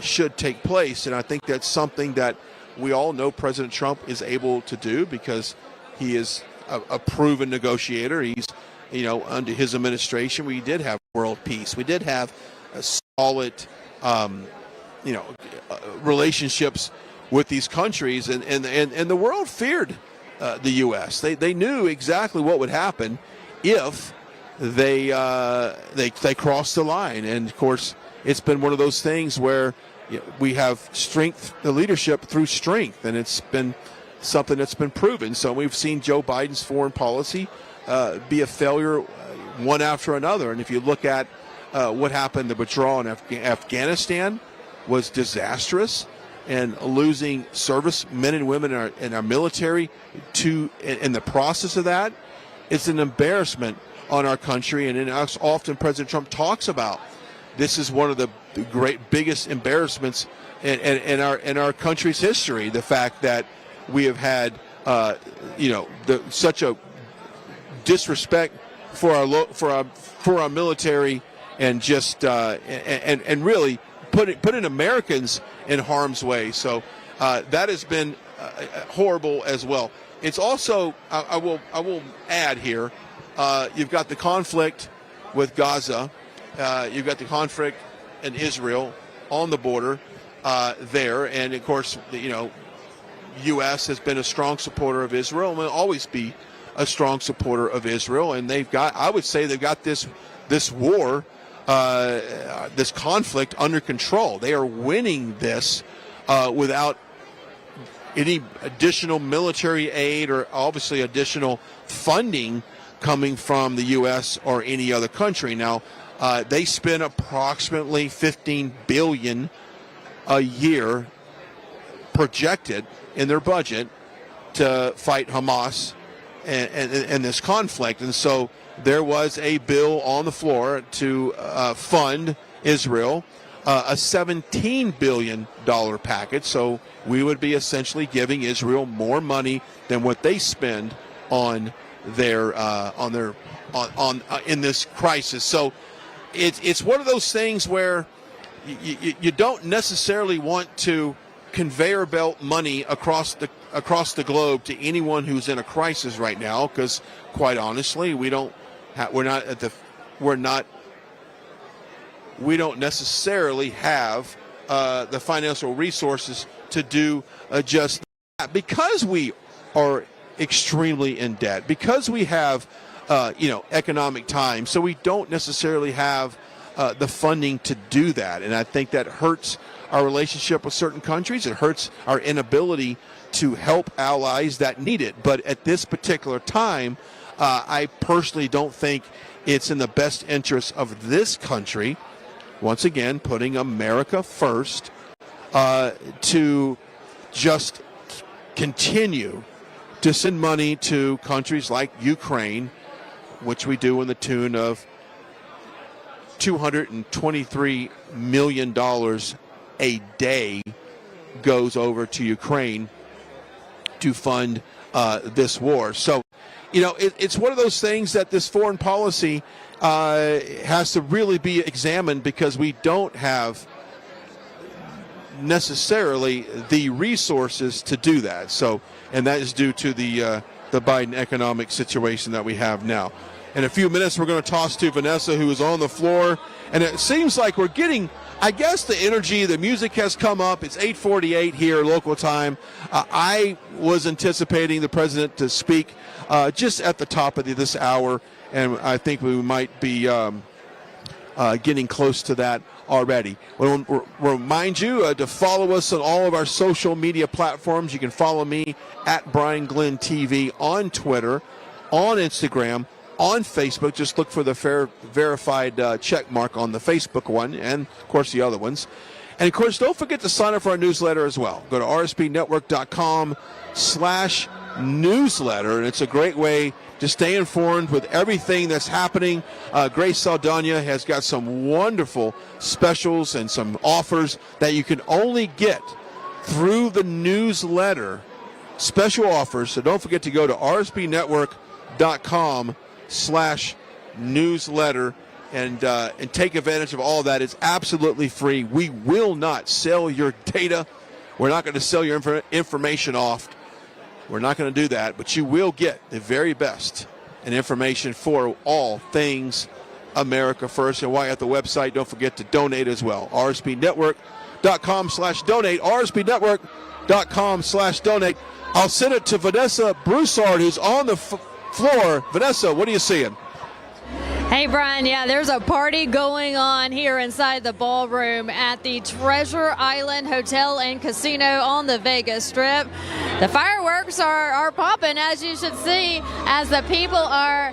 should take place. And I think that's something that we all know President Trump is able to do, because he is a proven negotiator. He's, under his administration, we did have world peace. We did have a solid, relationships with these countries, and the world feared the U.S. They knew exactly what would happen if they crossed the line. And of course, it's been one of those things where we have strength, the leadership through strength, and it's been something that's been proven. So we've seen Joe Biden's foreign policy be a failure one after another. And if you look at what happened, the withdrawal in Afghanistan was disastrous, and losing servicemen and women in our military in the process of that, it's an embarrassment on our country. And often President Trump talks about this is one of the biggest embarrassments in our country's history. The fact that we have had such a disrespect for our military, and just and really putting Americans in harm's way. So that has been horrible as well. It's also, I will add here, you've got the conflict with Gaza, you've got the conflict in Israel on the border there, and of course, U.S. has been a strong supporter of Israel and will always be a strong supporter of Israel. And I would say they've got this war, this conflict under control. They are winning this without any additional military aid or obviously additional funding coming from the U.S. or any other country. Now, they spend approximately $15 billion a year projected in their budget to fight Hamas and this conflict. And so there was a bill on the floor to fund Israel, a $17 billion package. So we would be essentially giving Israel more money than what they spend on their in this crisis. So it's one of those things where you don't necessarily want to conveyor belt money across the globe to anyone who's in a crisis right now, because quite honestly, we don't necessarily have the financial resources to do just that, because we are extremely in debt, because we have economic times, so we don't necessarily have the funding to do that. And I think that hurts our relationship with certain countries. It hurts our inability to help allies that need it. But at this particular time, I personally don't think it's in the best interest of this country, once again, putting America first, to just continue to send money to countries like Ukraine, which we do in the tune of $223 million a day goes over to Ukraine to fund this war. So, it's one of those things that this foreign policy has to really be examined, because we don't have necessarily the resources to do that. So, and that is due to the Biden economic situation that we have now. In a few minutes, we're going to toss to Vanessa, who is on the floor. And it seems like we're getting, I guess, the energy, the music has come up. It's 8:48 here, local time. I was anticipating the president to speak just at the top of this hour, and I think we might be getting close to that already. We'll remind you to follow us on all of our social media platforms. You can follow me at Brian Glenn TV on Twitter, on Instagram, on Facebook. Just look for the verified check mark on the Facebook one, and of course the other ones. And of course, don't forget to sign up for our newsletter as well. Go to rsbnetwork.com/newsletter, and it's a great way to stay informed with everything that's happening. Grace Saldana has got some wonderful specials and some offers that you can only get through the newsletter. Special offers, so don't forget to go to rsbnetwork.com/newsletter and take advantage of all that. It's absolutely free. We will not sell your data. We're not going to sell your information off. We're not going to do that, but you will get the very best and information for all things America First. And while you're at the website, don't forget to donate as well. rsbnetwork.com/donate. rsbnetwork.com/donate. I'll send it to Vanessa Broussard, who's on the floor. Vanessa, what are you seeing? Hey, Brian, yeah, there's a party going on here inside the ballroom at the Treasure Island Hotel and Casino on the Vegas Strip. The fireworks are popping, as you should see, as the people are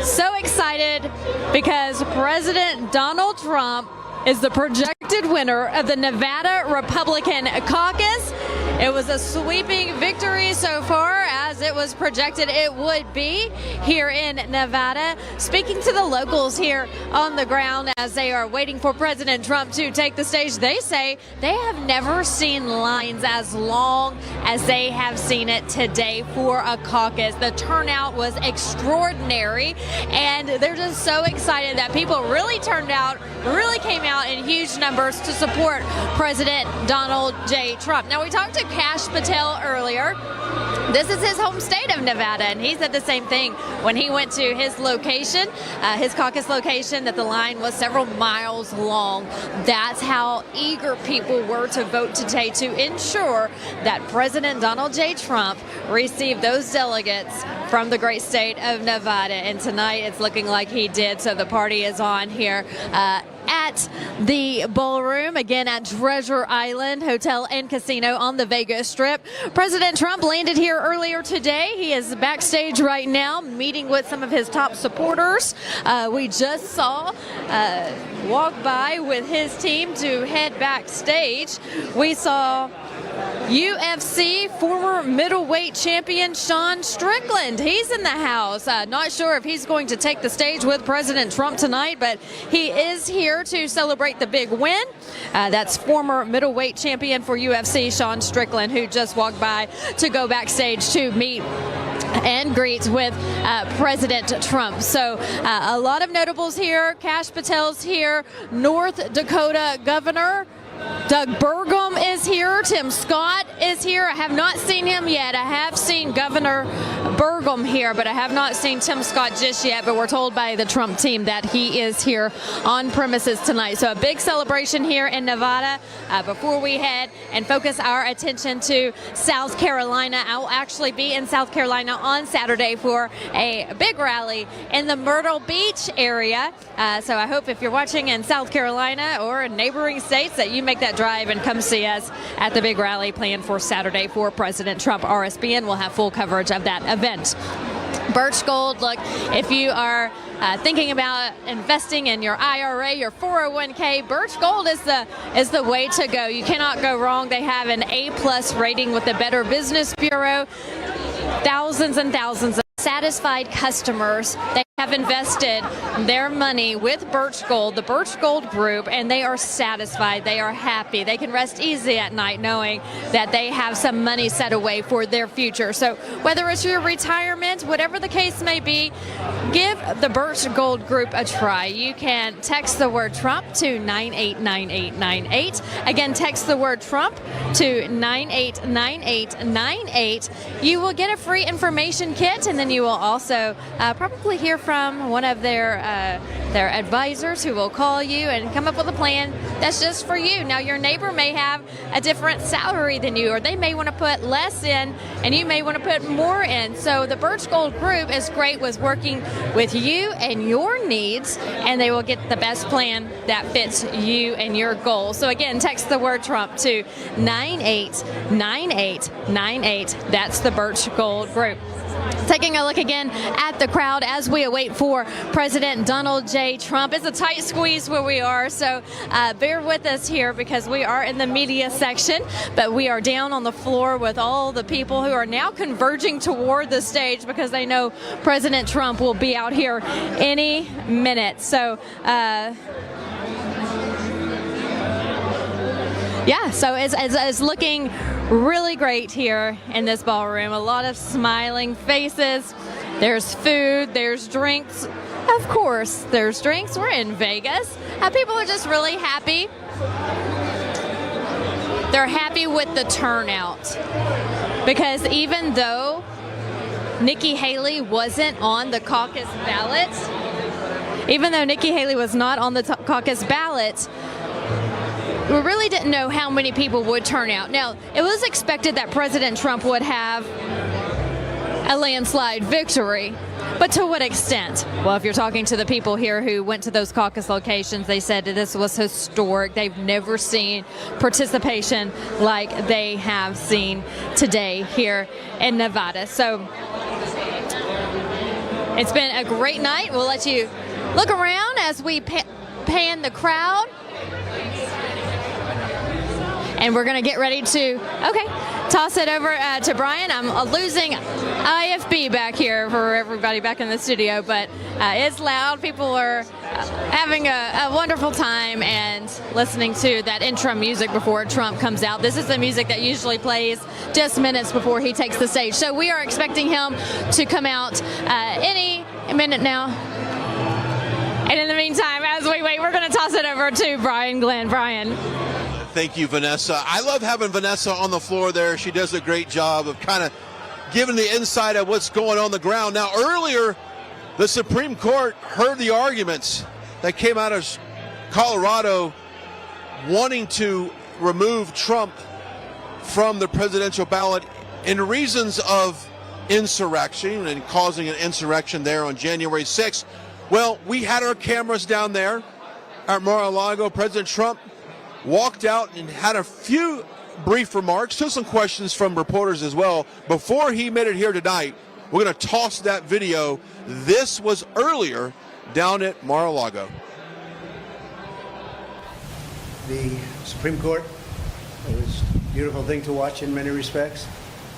so excited because President Donald Trump is the projected winner of the Nevada Republican caucus. It was a sweeping victory so far, as it was projected it would be here in Nevada. Speaking to the locals here on the ground as they are waiting for President Trump to take the stage, they say they have never seen lines as long as they have seen it today for a caucus. The turnout was extraordinary, and they're just so excited that people really turned out, really came out in huge numbers to support President Donald J. Trump. Now, we talked to Kash Patel earlier. This is his home state of Nevada, and he said the same thing when he went to his location, his caucus location, that the line was several miles long. That's how eager people were to vote today to ensure that President Donald J. Trump received those delegates from the great state of Nevada. And tonight it's looking like he did, so the party is on here at the ballroom, again at Treasure Island Hotel and Casino on the Vegas Strip. President Trump landed here earlier today. He is backstage right now meeting with some of his top supporters. We just saw walk by with his team to head backstage. We saw UFC former middleweight champion Sean Strickland. He's in the house. Not sure if he's going to take the stage with President Trump tonight, but he is here to celebrate the big win. That's former middleweight champion for UFC Sean Strickland, who just walked by to go backstage to meet and greet with President Trump. So a lot of notables here. Kash Patel's here. North Dakota Governor Doug Burgum is here. Tim Scott is here. I have not seen him yet. I have seen Governor Burgum here, but I have not seen Tim Scott just yet. But we're told by the Trump team that he is here on premises tonight. So a big celebration here in Nevada. Before we head and focus our attention to South Carolina, I will actually be in South Carolina on Saturday for a big rally in the Myrtle Beach area. So I hope if you're watching in South Carolina or in neighboring states that you make that drive and come see us at the big rally planned for Saturday for President Trump. RSBN will have full coverage of that event. Birch Gold, look, if you are thinking about investing in your IRA, your 401k, Birch Gold is the way to go. You cannot go wrong. They have an A+ rating with the Better Business Bureau. Thousands and thousands of satisfied customers. They have invested their money with Birch Gold, the Birch Gold Group, and they are satisfied. They are happy. They can rest easy at night knowing that they have some money set away for their future. So whether it's your retirement, whatever the case may be, give the Birch Gold Group a try. You can text the word Trump to 989898. Again, text the word Trump to 989898. You will get a free information kit, and then you will also probably hear from one of their advisors who will call you and come up with a plan that's just for you. Now, your neighbor may have a different salary than you, or they may want to put less in and you may want to put more in. So the Birch Gold Group is great with working with you and your needs, and they will get the best plan that fits you and your goals. So again, text the word Trump to 989898. That's the Birch Gold Group. Taking a look again at the crowd as we await for President Donald J. Trump. It's a tight squeeze where we are, so bear with us here because we are in the media section, but we are down on the floor with all the people who are now converging toward the stage because they know President Trump will be out here any minute. So, yeah, so it's looking really great here in this ballroom. A lot of smiling faces. There's food, there's drinks. Of course, there's drinks. We're in Vegas. People are just really happy. They're happy with the turnout because even though Nikki Haley wasn't on the caucus ballot, caucus ballot, we really didn't know how many people would turn out. Now, it was expected that President Trump would have a landslide victory, but to what extent? Well, if you're talking to the people here who went to those caucus locations, they said that this was historic. They've never seen participation like they have seen today here in Nevada. So it's been a great night. We'll let you look around as we pan the crowd. And we're going to get ready to, toss it over to Brian. I'm losing IFB back here for everybody back in the studio, but it's loud. People are having a wonderful time and listening to that intro music before Trump comes out. This is the music that usually plays just minutes before he takes the stage. So we are expecting him to come out any minute now. And in the meantime, as we wait, we're going to toss it over to Brian Glenn. Brian. Thank you, Vanessa. I love having Vanessa on the floor there. She does a great job of kind of giving the insight of what's going on the ground. Now, earlier, the Supreme Court heard the arguments that came out of Colorado wanting to remove Trump from the presidential ballot in reasons of insurrection and causing an insurrection there on January 6th. Well, we had our cameras down there at Mar-a-Lago. President Trump walked out and had a few brief remarks, took some questions from reporters as well before he made it here tonight. We're going to toss that video. This was earlier down at Mar-a-Lago. The Supreme Court, it was a beautiful thing to watch in many respects.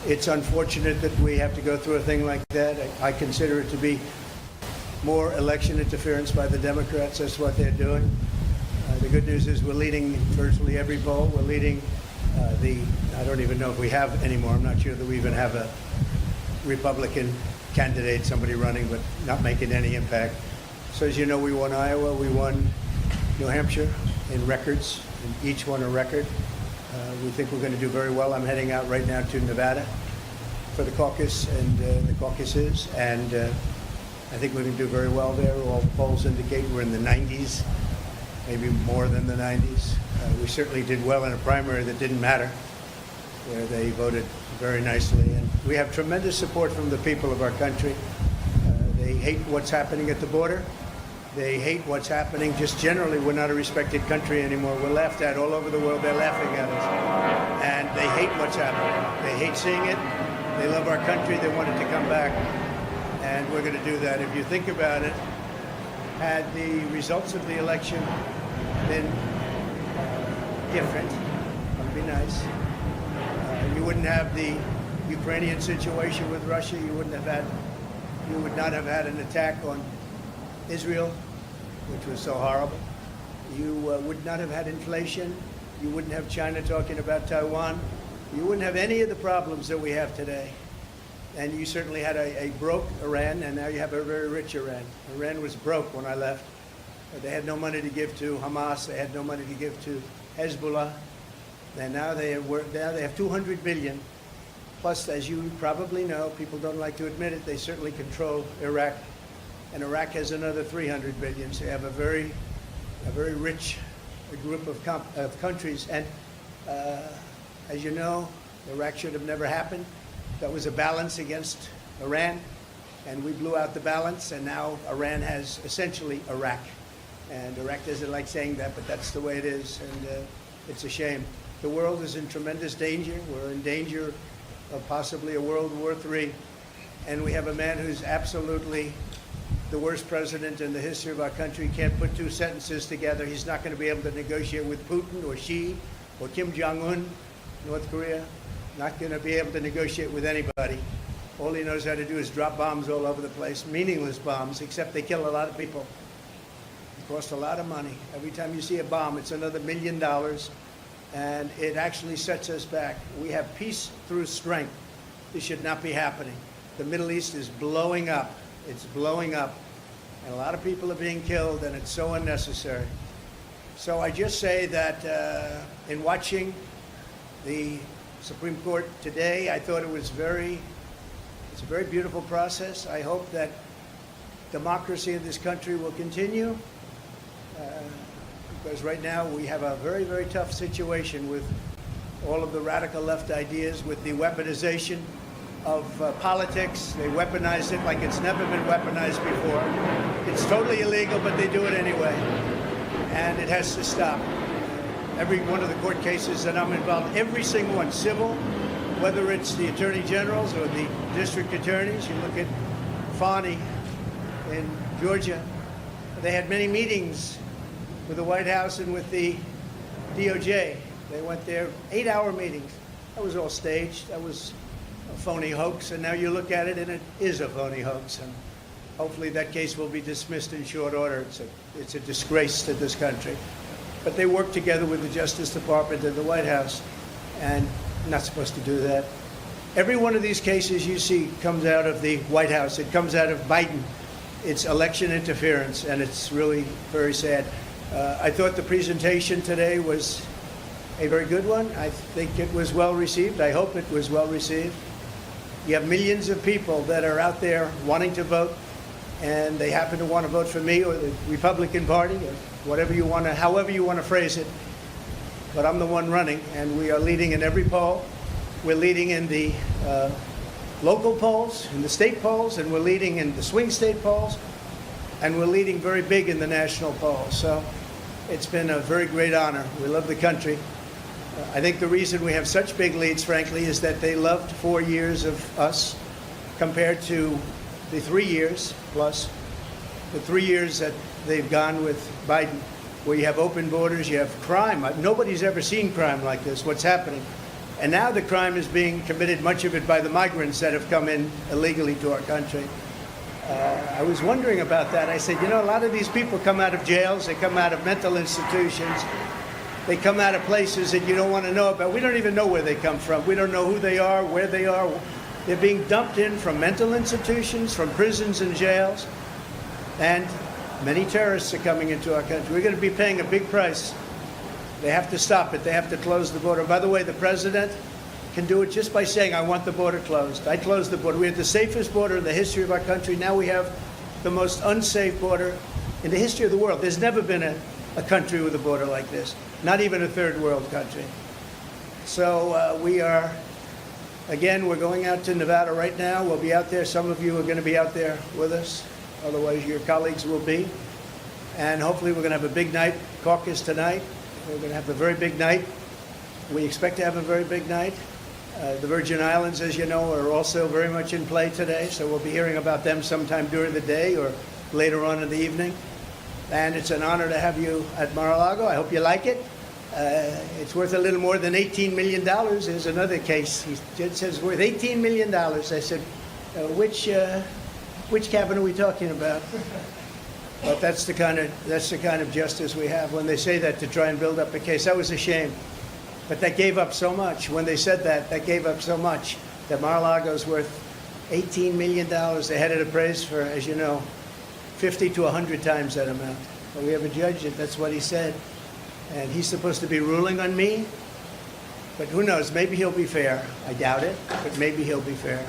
It's unfortunate that we have to go through a thing like that. I consider it to be more election interference by the Democrats. That's what they're doing. The good news is we're leading virtually every poll. We're leading I don't even know if we have anymore. I'm not sure that we even have a Republican candidate, somebody running, but not making any impact. So as you know, we won Iowa, we won New Hampshire in records, and each one a record. We think we're going to do very well. I'm heading out right now to Nevada for the caucus and the caucuses, and I think we're going to do very well there. All polls indicate we're in the 90s. Maybe more than the 90s. We certainly did well in a primary that didn't matter, where they voted very nicely. And we have tremendous support from the people of our country. They hate what's happening at the border. They hate what's happening just generally. We're not a respected country anymore. We're laughed at all over the world. They're laughing at us. And they hate what's happening. They hate seeing it. They love our country. They want it to come back. And we're going to do that. If you think about it, had the results of the election been different, that would be nice. You wouldn't have the Ukrainian situation with Russia. You would not have had an attack on Israel, which was so horrible. You would not have had inflation. You wouldn't have China talking about Taiwan. You wouldn't have any of the problems that we have today. And you certainly had a broke Iran, and now you have a very rich Iran. Iran was broke when I left. They had no money to give to Hamas. They had no money to give to Hezbollah. And now they have 200 billion. Plus, as you probably know, people don't like to admit it, they certainly control Iraq. and Iraq has another 300 billion. So you have a very rich group of countries. And as you know, Iraq should have never happened. That was a balance against Iran, and we blew out the balance, and now Iran has essentially Iraq. And Iraq doesn't like saying that, but that's the way it is, and it's a shame. The world is in tremendous danger. We're in danger of possibly a World War III, and we have a man who's absolutely the worst president in the history of our country. Can't put two sentences together. He's not going to be able to negotiate with Putin or Xi or Kim Jong-un, North Korea. Not going to be able to negotiate with anybody. All he knows how to do is drop bombs all over the place, meaningless bombs, except they kill a lot of people. It costs a lot of money. Every time you see a bomb, it's another $1 million, and it actually sets us back. We have peace through strength. This should not be happening. The Middle East is blowing up. It's blowing up, and a lot of people are being killed, and it's so unnecessary. So I just say that in watching the Supreme Court today, I thought it's a very beautiful process. I hope that democracy in this country will continue, because right now we have a very, very tough situation with all of the radical left ideas, with the weaponization of politics. They weaponize it like it's never been weaponized before. It's totally illegal, but they do it anyway, and it has to stop. Every one of the court cases that I'm involved, every single one, civil, whether it's the attorney generals or the district attorneys. You look at Fani in Georgia. They had many meetings with the White House and with the DOJ. They went there, 8-hour meetings. That was all staged. That was a phony hoax. And now you look at it, and it is a phony hoax. And hopefully that case will be dismissed in short order. It's a disgrace to this country. But they work together with the Justice Department and the White House, and not supposed to do that. Every one of these cases you see comes out of the White House. It comes out of Biden. It's election interference, and it's really very sad. I thought the presentation today was a very good one. I think it was well received. I hope it was well received. You have millions of people that are out there wanting to vote, and they happen to want to vote for me or the Republican Party or whatever you want to, however you want to phrase it. But I'm the one running, and we are leading in every poll. We're leading in the local polls, in the state polls, and we're leading in the swing state polls, and we're leading very big in the national polls. So it's been a very great honor. We love the country. I think the reason we have such big leads, frankly, is that they loved 4 years of us compared to the 3 years plus, the 3 years that they've gone with Biden, where you have open borders, you have crime. Nobody's ever seen crime like this, what's happening. And now the crime is being committed, much of it by the migrants that have come in illegally to our country. I was wondering about that. I said, you know, a lot of these people come out of jails, they come out of mental institutions, they come out of places that you don't want to know about. We don't even know where they come from. We don't know who they are, where they are. They're being dumped in from mental institutions, from prisons and jails. And many terrorists are coming into our country. We're going to be paying a big price. They have to stop it. They have to close the border. By the way, the president can do it just by saying, I want the border closed. I closed the border. We had the safest border in the history of our country. Now we have the most unsafe border in the history of the world. There's never been a country with a border like this, not even a third world country. So we are, again, we're going out to Nevada right now. We'll be out there. Some of you are going to be out there with us. Otherwise, your colleagues will be. And hopefully we're going to have a big night, caucus tonight. We're going to have a very big night. We expect to have a very big night. The Virgin Islands, as you know, are also very much in play today, so we'll be hearing about them sometime during the day or later on in the evening. And it's an honor to have you at Mar-a-Lago. I hope you like it. It's worth a little more than $18 million. There's another case. He says it's worth $18 million. I said, which cabin are we talking about? But that's the kind of justice we have. When they say that to try and build up a case, that was a shame. But that gave up so much. When they said that, that gave up so much that Mar-a-Lago's worth $18 million. They had it appraised for, as you know, 50 to 100 times that amount. But we have a judge, that's what he said. And he's supposed to be ruling on me. But who knows? Maybe he'll be fair. I doubt it, but maybe he'll be fair.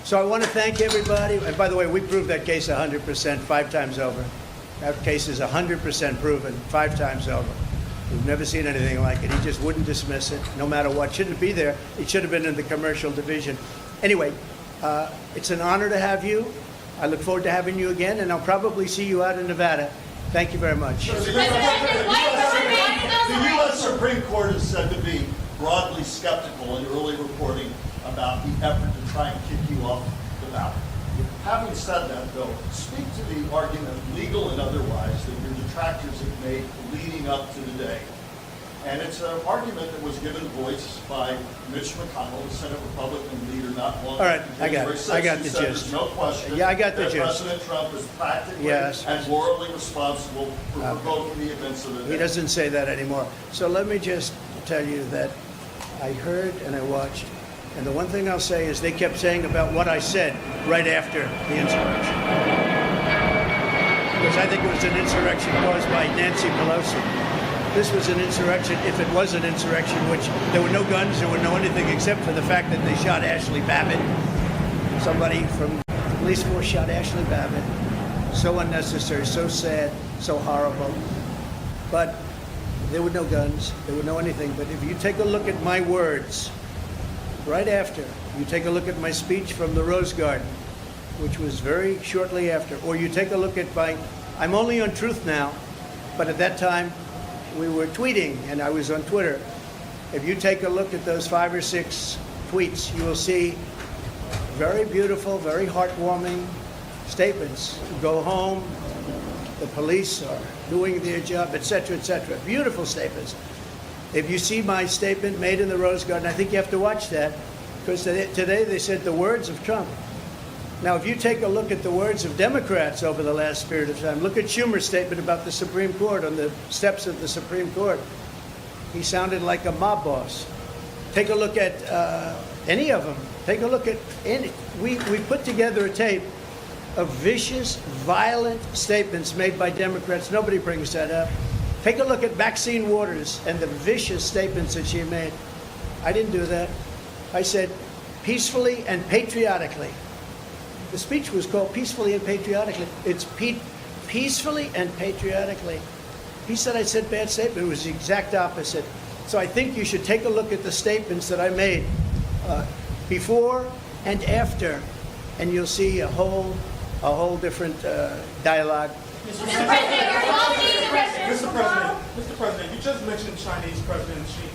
So I want to thank everybody. And by the way, we proved that case 100%, 5 times over. That case is 100% proven, 5 times over. We've never seen anything like it. He just wouldn't dismiss it, no matter what. Shouldn't be there. It should have been in the commercial division. Anyway, it's an honor to have you. I look forward to having you again, and I'll probably see you out in Nevada. Thank you very much. The U.S. Supreme Court is said to be broadly skeptical in early reporting about the effort to try and kick you off the ballot. Having said that, though, speak to the argument, legal and otherwise, that your detractors have made leading up to the day. And it's an argument that was given voice by Mitch McConnell, the Senate Republican leader, not long All right, after I got January 6th. I got He the said gist. there's no question Yeah, I got the that gist. President Trump is practically Yes. and morally responsible for provoking the events of the day. He doesn't say that anymore. So let me just tell you that I heard and I watched, and the one thing I'll say is they kept saying about what I said right after the insurrection. Because I think it was an insurrection caused by Nancy Pelosi. This was an insurrection, if it was an insurrection, which there were no guns, there were no anything except for the fact that they shot Ashley Babbitt. Somebody from the police force shot Ashley Babbitt. So unnecessary, so sad, so horrible. But there were no guns, there were no anything. But if you take a look at my words, right after, you take a look at my speech from the Rose Garden, which was very shortly after, or you take a look at I'm only on Truth now, but at that time, we were tweeting, and I was on Twitter. If you take a look at those 5 or 6 tweets, you will see very beautiful, very heartwarming statements. Go home, the police are doing their job, etc., etc. Beautiful statements. If you see my statement made in the Rose Garden, I think you have to watch that, because today they said the words of Trump. Now, if you take a look at the words of Democrats over the last period of time, look at Schumer's statement about the Supreme Court on the steps of the Supreme Court. He sounded like a mob boss. Take a look at any of them. Take a look at any. We put together a tape of vicious, violent statements made by Democrats. Nobody brings that up. Take a look at Maxine Waters and the vicious statements that she made. I didn't do that. I said peacefully and patriotically. The speech was called Peacefully and Patriotically. It's peacefully and patriotically. He said I said bad statement. It was the exact opposite. So I think you should take a look at the statements that I made before and after, and you'll see a whole different dialogue. Mr. President, you just mentioned Chinese President Xi.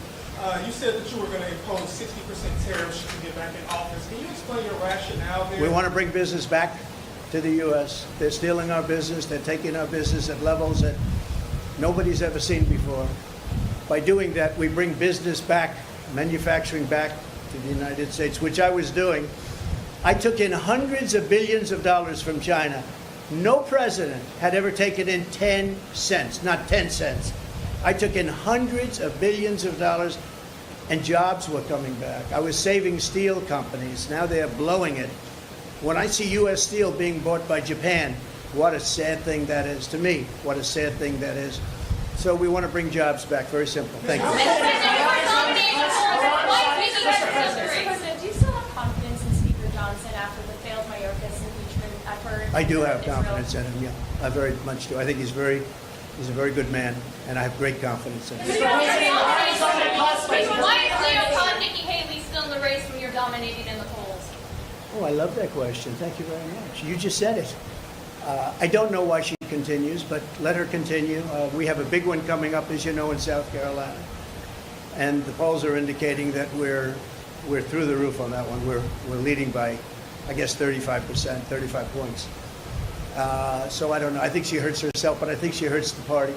You said that you were going to impose 60% tariffs should you get back in office. Can you explain your rationale there? We want to bring business back to the U.S. They're stealing our business. They're taking our business at levels that nobody's ever seen before. By doing that, we bring business back, manufacturing back to the United States, which I was doing. I took in hundreds of billions of dollars from China. No president had ever taken in 10 cents, not 10 cents. I took in hundreds of billions of dollars, and jobs were coming back. I was saving steel companies. Now they're blowing it. When I see U.S. steel being bought by Japan, what a sad thing that is to me. What a sad thing that is. So we want to bring jobs back. Very simple. Thank you. Mr. President, do you still have confidence in Speaker Johnson after the failed Mayorkas impeachment effort? I do have confidence in him, yeah. I very much do. I think he's a very good man, and I have great confidence in him. Why is Nikki Haley still in the race when you're dominating in the polls? Oh, I love that question. Thank you very much. You just said it. I don't know why she continues, but let her continue. We have a big one coming up, as you know, in South Carolina. And the polls are indicating that we're through the roof on that one. We're leading by, I guess, 35%, 35 points. So I don't know. I think she hurts herself, but I think she hurts the party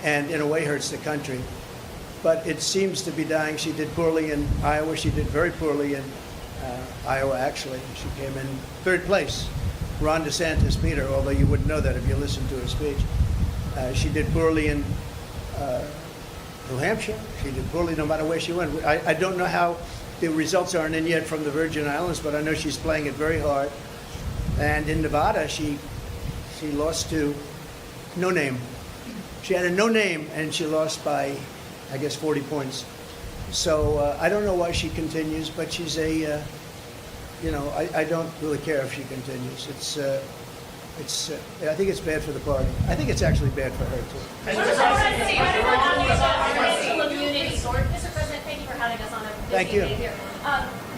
and in a way hurts the country. But it seems to be dying. She did poorly in Iowa. She did very poorly in Iowa, actually. She came in 3rd place. Ron DeSantis beat her, although you wouldn't know that if you listened to her speech. She did poorly in New Hampshire. She did poorly no matter where she went. I don't know how the results aren't in yet from the Virgin Islands, but I know she's playing it very hard. And in Nevada, she lost to No Name. She had a no name, and she lost by, I guess, 40 points. So I don't know why she continues, but she's a, I don't really care if she continues. I think it's bad for the party. I think it's actually bad for her too. Mr. President, thank you for having us on a busy day here.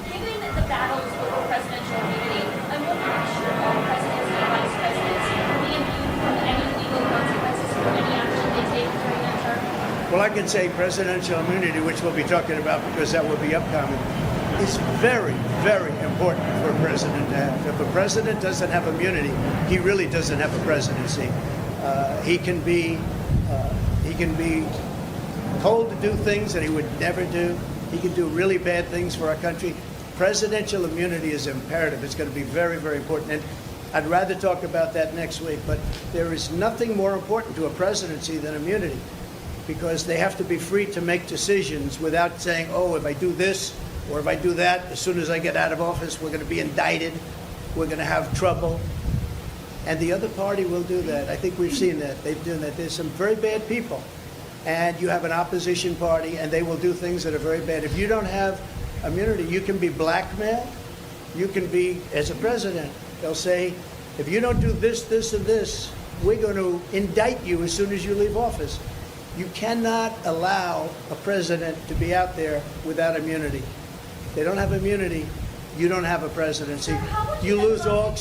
Given the battles over presidential immunity, I'm wondering should all presidents and vice presidents be immune from any legal consequences for any action they take during their term? Well, I can say presidential immunity, which we'll be talking about because that will be upcoming, is very, very important for a president to have. If a president doesn't have immunity, he really doesn't have a presidency. He can be told to do things that he would never do. He can do really bad things for our country. Presidential immunity is imperative. It's going to be very, very important. And I'd rather talk about that next week. But there is nothing more important to a presidency than immunity, because they have to be free to make decisions without saying, oh, if I do this or if I do that, as soon as I get out of office, we're going to be indicted. We're going to have trouble. And the other party will do that. I think we've seen that. They've done that. There's some very bad people. And you have an opposition party, and they will do things that are very bad. If you don't have immunity, you can be blackmailed. You can be, as a president, they'll say, if you don't do this, this, and this, we're going to indict you as soon as you leave office. You cannot allow a president to be out there without immunity. If they don't have immunity, you don't have a presidency. You lose all,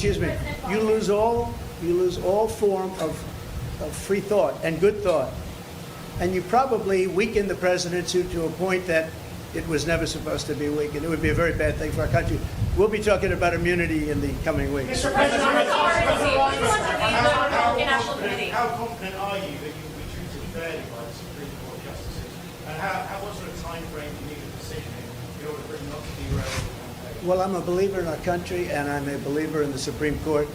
you lose all form of free thought and good thought. And you probably weaken the presidency to a point that it was never supposed to be weakened. It would be a very bad thing for our country. We'll be talking about immunity in the coming weeks. Mr. President, how confident are you that you'll be treated fairly by the Supreme Court justices? And what sort of time frame do you need a decision in order for it not to derail the campaign? Well, I'm a believer in our country, and I'm a believer in the Supreme Court.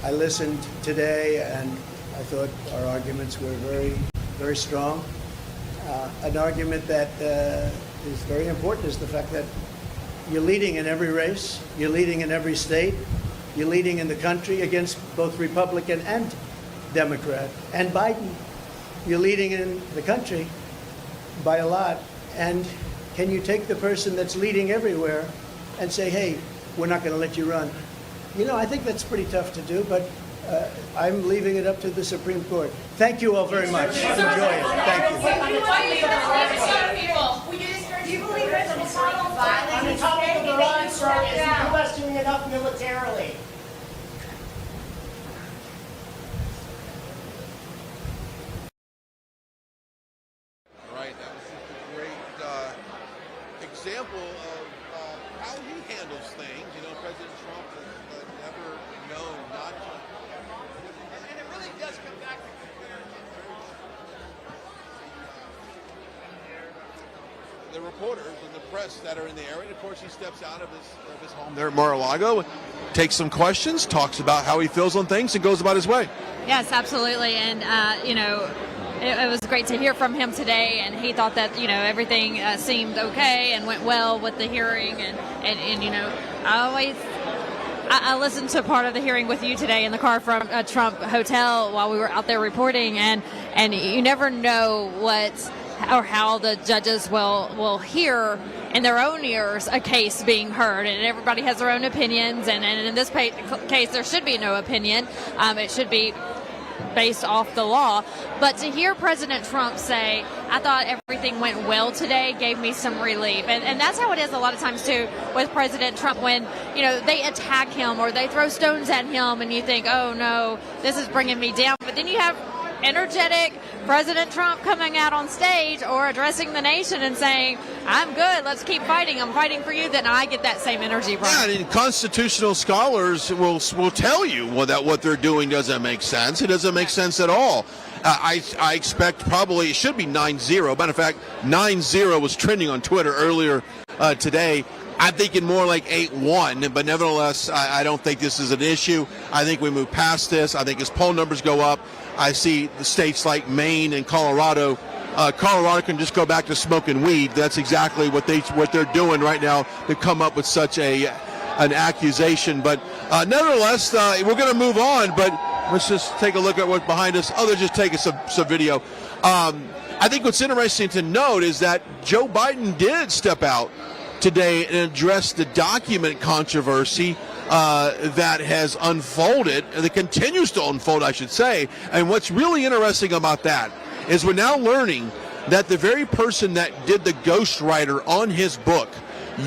I listened today, and I thought our arguments were very, very strong. An argument that is very important is the fact that you're leading in every race, you're leading in every state, you're leading in the country against both Republican and Democrat. And Biden, you're leading in the country by a lot. And can you take the person that's leading everywhere and say, hey, we're not going to let you run? I think that's pretty tough to do, but I'm leaving it up to the Supreme Court. Thank you all very much. Enjoy it. Thank you. Do you believe President Trump on the topic of Iran, sir, is the U.S. doing enough militarily? All right, that was just a great example of how he handles things. President Trump has never known not to. And it really does come back to the reporters and the press that are in the area. And of course, he steps out of his home there at Mar-a-Lago, takes some questions, talks about how he feels on things, and goes about his way. Yes, absolutely. And, it was great to hear from him today, and he thought that, everything seemed okay and went well with the hearing. And I listened to part of the hearing with you today in the car from a Trump hotel while we were out there reporting, and you never know what or how the judges will hear in their own ears a case being heard, and everybody has their own opinions, and in this case there should be no opinion. It should be based off the law. But to hear President Trump say, I thought everything went well today, gave me some relief. And that's how it is a lot of times, too, with President Trump when, they attack him or they throw stones at him and you think, oh, no, this is bringing me down. But then you have energetic President Trump coming out on stage or addressing the nation and saying, I'm good, let's keep fighting, I'm fighting for you, then I get that same energy, Brian. Yeah, and constitutional scholars will tell you that what they're doing doesn't make sense. It doesn't make sense at all. I expect probably it should be 9-0. Matter of fact, 9-0 was trending on Twitter earlier today. I'm thinking more like 8-1, but nevertheless, I don't think this is an issue. I think we move past this. I think as poll numbers go up, I see the states like Maine and Colorado. Colorado can just go back to smoking weed. That's exactly what they're doing right now to come up with such an accusation. But nevertheless, we're going to move on. But let's just take a look at what's behind us. Oh, they're just taking some video. I I think what's interesting to note is that Joe Biden did step out today and address the document controversy that has unfolded, and that continues to unfold, I should say. And what's really interesting about that is we're now learning that the very person that did the ghostwriter on his book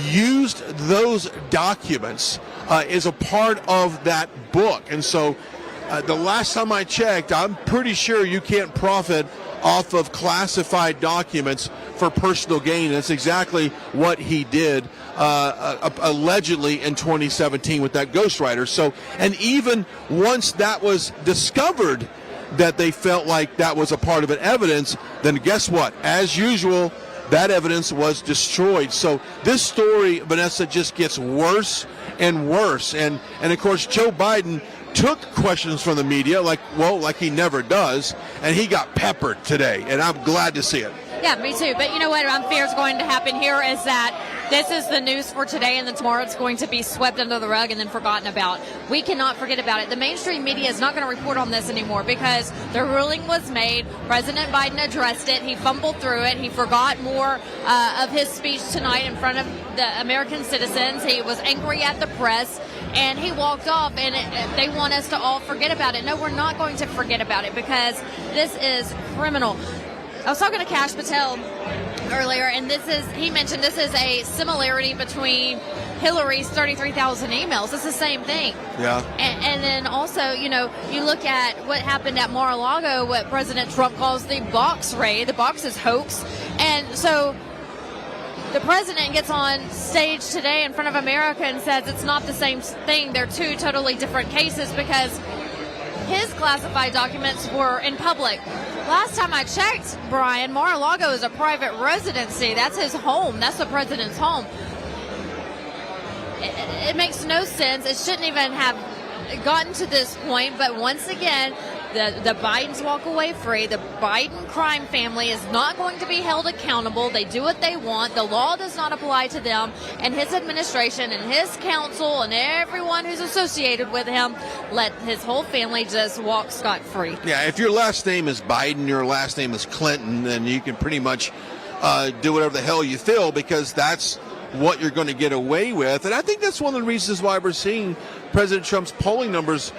used those documents as a part of that book. And so the last time I checked, I'm pretty sure you can't profit off of classified documents for personal gain. That's exactly what he did allegedly in 2017 with that ghostwriter. So, and even once that was discovered that they felt like that was a part of an evidence, then guess what? As usual, that evidence was destroyed. So this story, Vanessa, just gets worse and worse. And of course, Joe Biden took questions from the media like he never does, and he got peppered today, and I'm glad to see it. Yeah, me too. But you know what I'm fear is going to happen here is that this is the news for today, and then tomorrow it's going to be swept under the rug and then forgotten about. We cannot forget about it. The mainstream media is not going to report on this anymore because the ruling was made. President Biden addressed it. He fumbled through it. He forgot more of his speech tonight in front of the American citizens. He was angry at the press, and he walked off, and they want us to all forget about it. No, we're not going to forget about it because this is criminal. I was talking to Kash Patel earlier, and he mentioned this is a similarity between Hillary's 33,000 emails. It's the same thing. Yeah. And then also, you look at what happened at Mar-a-Lago, what President Trump calls the box raid, the boxes hoax. And so the president gets on stage today in front of America and says it's not the same thing. They're two totally different cases because his classified documents were in public. Last time I checked, Brian, Mar-a-Lago is a private residency. That's his home. That's the president's home. It makes no sense. It shouldn't even have gotten to this point. But once again, the Bidens walk away free. The Biden crime family is not going to be held accountable. They do what they want. The law does not apply to them. And his administration and his counsel and everyone who's associated with him let his whole family just walk scot-free. Yeah, if your last name is Biden, your last name is Clinton, then you can pretty much do whatever the hell you feel because that's what you're going to get away with. And I think that's one of the reasons why we're seeing President Trump's polling numbers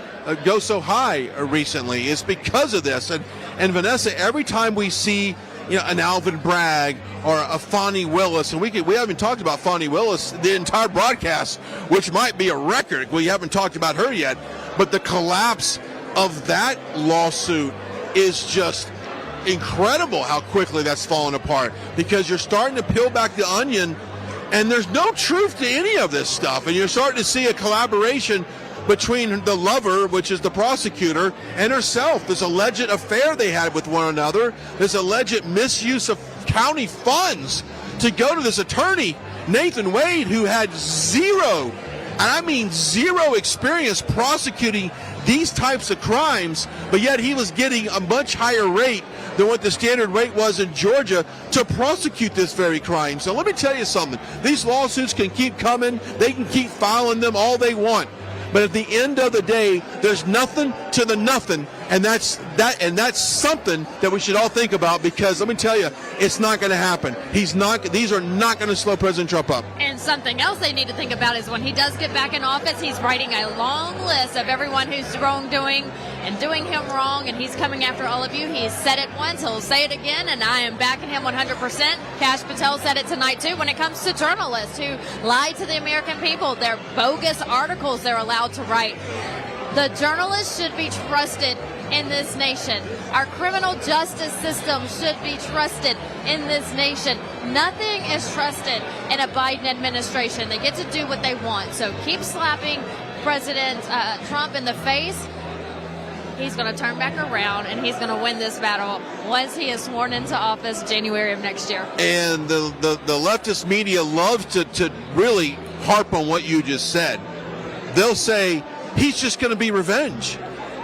go so high recently is because of this. And Vanessa, every time we see an Alvin Bragg or a Fani Willis, and we haven't talked about Fani Willis the entire broadcast, which might be a record. We haven't talked about her yet, but the collapse of that lawsuit is just incredible how quickly that's fallen apart because you're starting to peel back the onion and there's no truth to any of this stuff. And you're starting to see a collaboration between the lover, which is the prosecutor, and herself. This alleged affair they had with one another, this alleged misuse of county funds to go to this attorney, Nathan Wade, who had zero, and I mean zero experience prosecuting these types of crimes, but yet he was getting a much higher rate than what the standard rate was in Georgia to prosecute this very crime. So let me tell you something. These lawsuits can keep coming. They can keep filing them all they want. But at the end of the day, there's nothing to the nothing, and that's something that we should all think about because let me tell you, it's not going to happen. These are not going to slow President Trump up. And something else they need to think about is when he does get back in office, he's writing a long list of everyone who's wrongdoing and doing him wrong, and he's coming after all of you. He's said it once, he'll say it again, and I am backing him 100%. Kash Patel said it tonight too when it comes to journalists who lie to the American people. They're bogus articles they're allowed to write. The journalists should be trusted in this nation. Our criminal justice system should be trusted in this nation. Nothing is trusted in a Biden administration. They get to do what they want. So keep slapping President Trump in the face. He's going to turn back around and he's going to win this battle once he is sworn into office January of next year. And the leftist media loves to really harp on what you just said. They'll say he's just going to be revenge.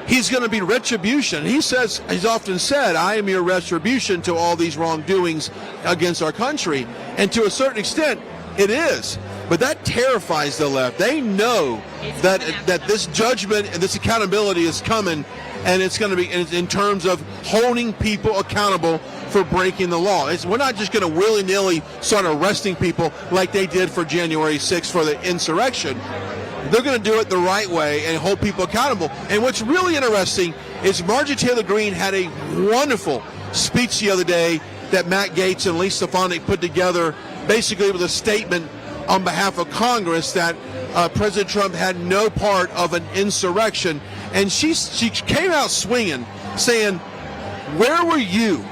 He's going to be retribution. He's often said, I am your retribution to all these wrongdoings against our country. And to a certain extent, it is. But that terrifies the left. They know that this judgment and this accountability is coming, and it's going to be in terms of holding people accountable for breaking the law. We're not just going to willy-nilly start arresting people like they did for January 6th for the insurrection. They're going to do it the right way and hold people accountable. And what's really interesting is Marjorie Taylor Greene had a wonderful speech the other day that Matt Gaetz and Lisa Stefanik put together, basically with a statement on behalf of Congress that President Trump had no part of an insurrection. And she came out swinging, saying, where were you?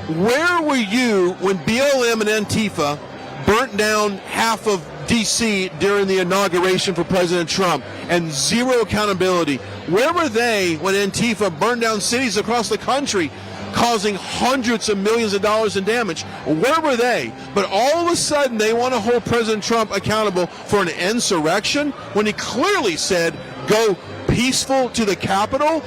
Where were you when BLM and Antifa burnt down half of D.C. during the inauguration for President Trump, and zero accountability? Where were they when Antifa burned down cities across the country, causing hundreds of millions of dollars in damage? Where were they? But all of a sudden, they want to hold President Trump accountable for an insurrection when he clearly said, go peaceful to the Capitol.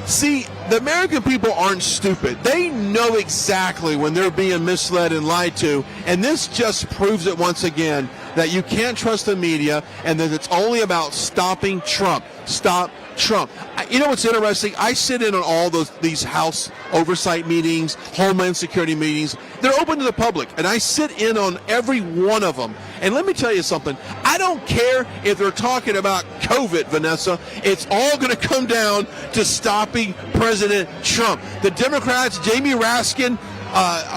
See, the American people aren't stupid. They know exactly when they're being misled and lied to, and this just proves it once again that you can't trust the media and that it's only about stopping Trump. Stop Trump. You know what's interesting? I sit in on all these House oversight meetings, Homeland Security meetings. They're open to the public, and I sit in on every one of them. And let me tell you something. I don't care if they're talking about COVID, Vanessa. It's all going to come down to stopping President Trump. The Democrats, Jamie Raskin,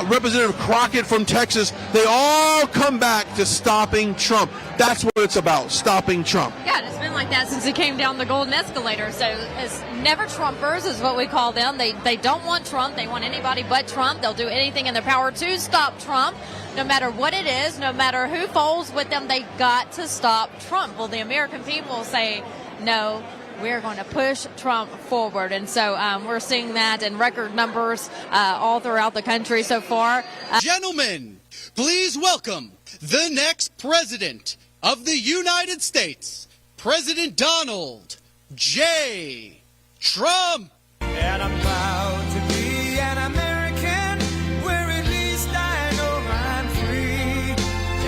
Representative Crockett from Texas, they all come back to stopping Trump. That's what it's about, stopping Trump. Yeah, and it's been like that since he came down the golden escalator. So it's never Trumpers is what we call them. They don't want Trump. They want anybody but Trump. They'll do anything in their power to stop Trump. No matter what it is, no matter who folds with them, they got to stop Trump. Well, the American people say, no, we're going to push Trump forward. And so we're seeing that in record numbers all throughout the country so far. Gentlemen, please welcome the next president of the United States, President Donald J. Trump. And I'm proud to be an American, where at least I know I'm free.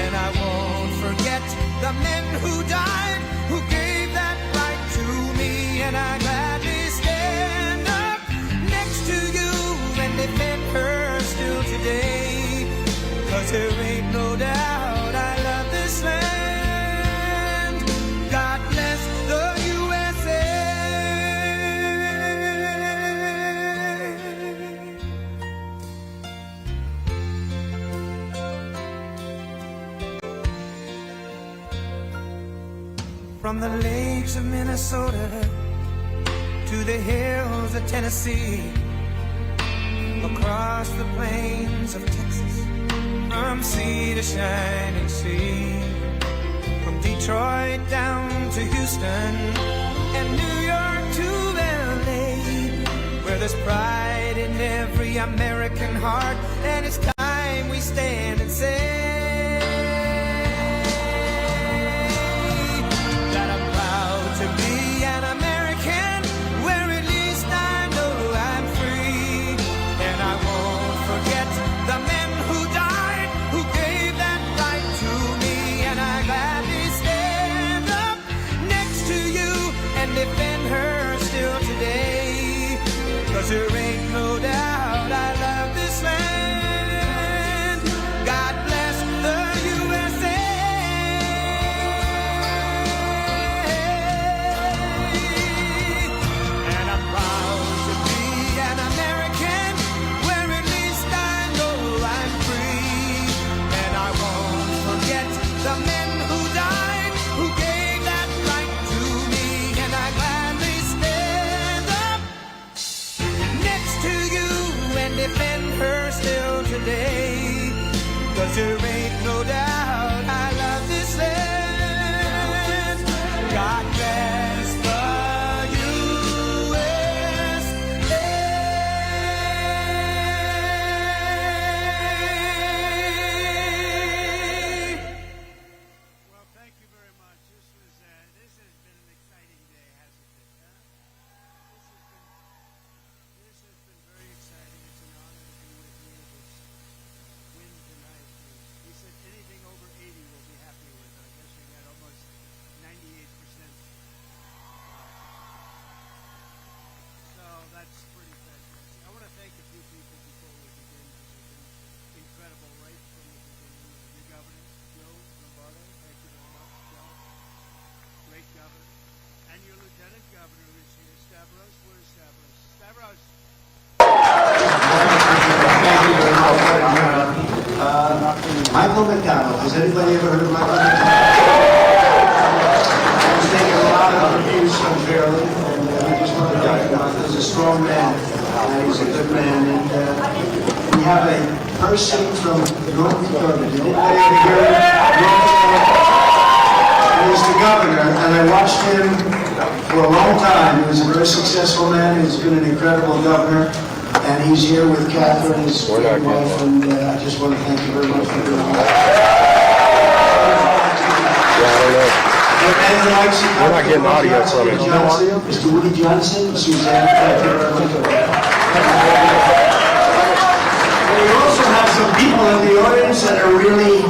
And I won't forget the men who died, who gave that right to me. And I gladly stand up next to you and defend her still today. 'Cause there ain't no doubt I love this land. God bless the USA. From the lakes of Minnesota to the hills of Tennessee, across the plains of Texas, from sea to shining sea, from Detroit down to Houston and New York to LA, where there's pride in every American heart, and it's time we stand and say that I'm proud to be an American, where at least I know I'm free. And I won't forget the men who died, who gave that right to me. And I gladly stand up next to you and defend her still today. 'Cause there ain't no doubt I love this land. God bless the USA. And I'm proud to be an American, where at least I know I'm free. And I won't forget the men who died, who gave that right to me. And I gladly stand up next to you and defend her still today. 'Cause there ain't no doubt I love this land. God bless the USA. Well, thank you very much. This has been an exciting day, hasn't it? This has been very exciting. It's an honor to be with you this win tonight. He said anything Michael McDonald. Has anybody ever heard of Michael McDonald? He's taken a lot of abuse unfairly, and we just want to thank him. He's a strong man, and he's a good man. And we have a person from North Dakota. Did anybody ever hear of North Dakota? He's the governor, and I watched him for a long time. He was a very successful man. He's been an incredible governor. And he's here with Catherine, his wife, and I just want to thank you very much for doing that. We're not getting audio from it. Mr. Woody Johnson, Suzanne, thank you very much. We also have some people in the audience that are really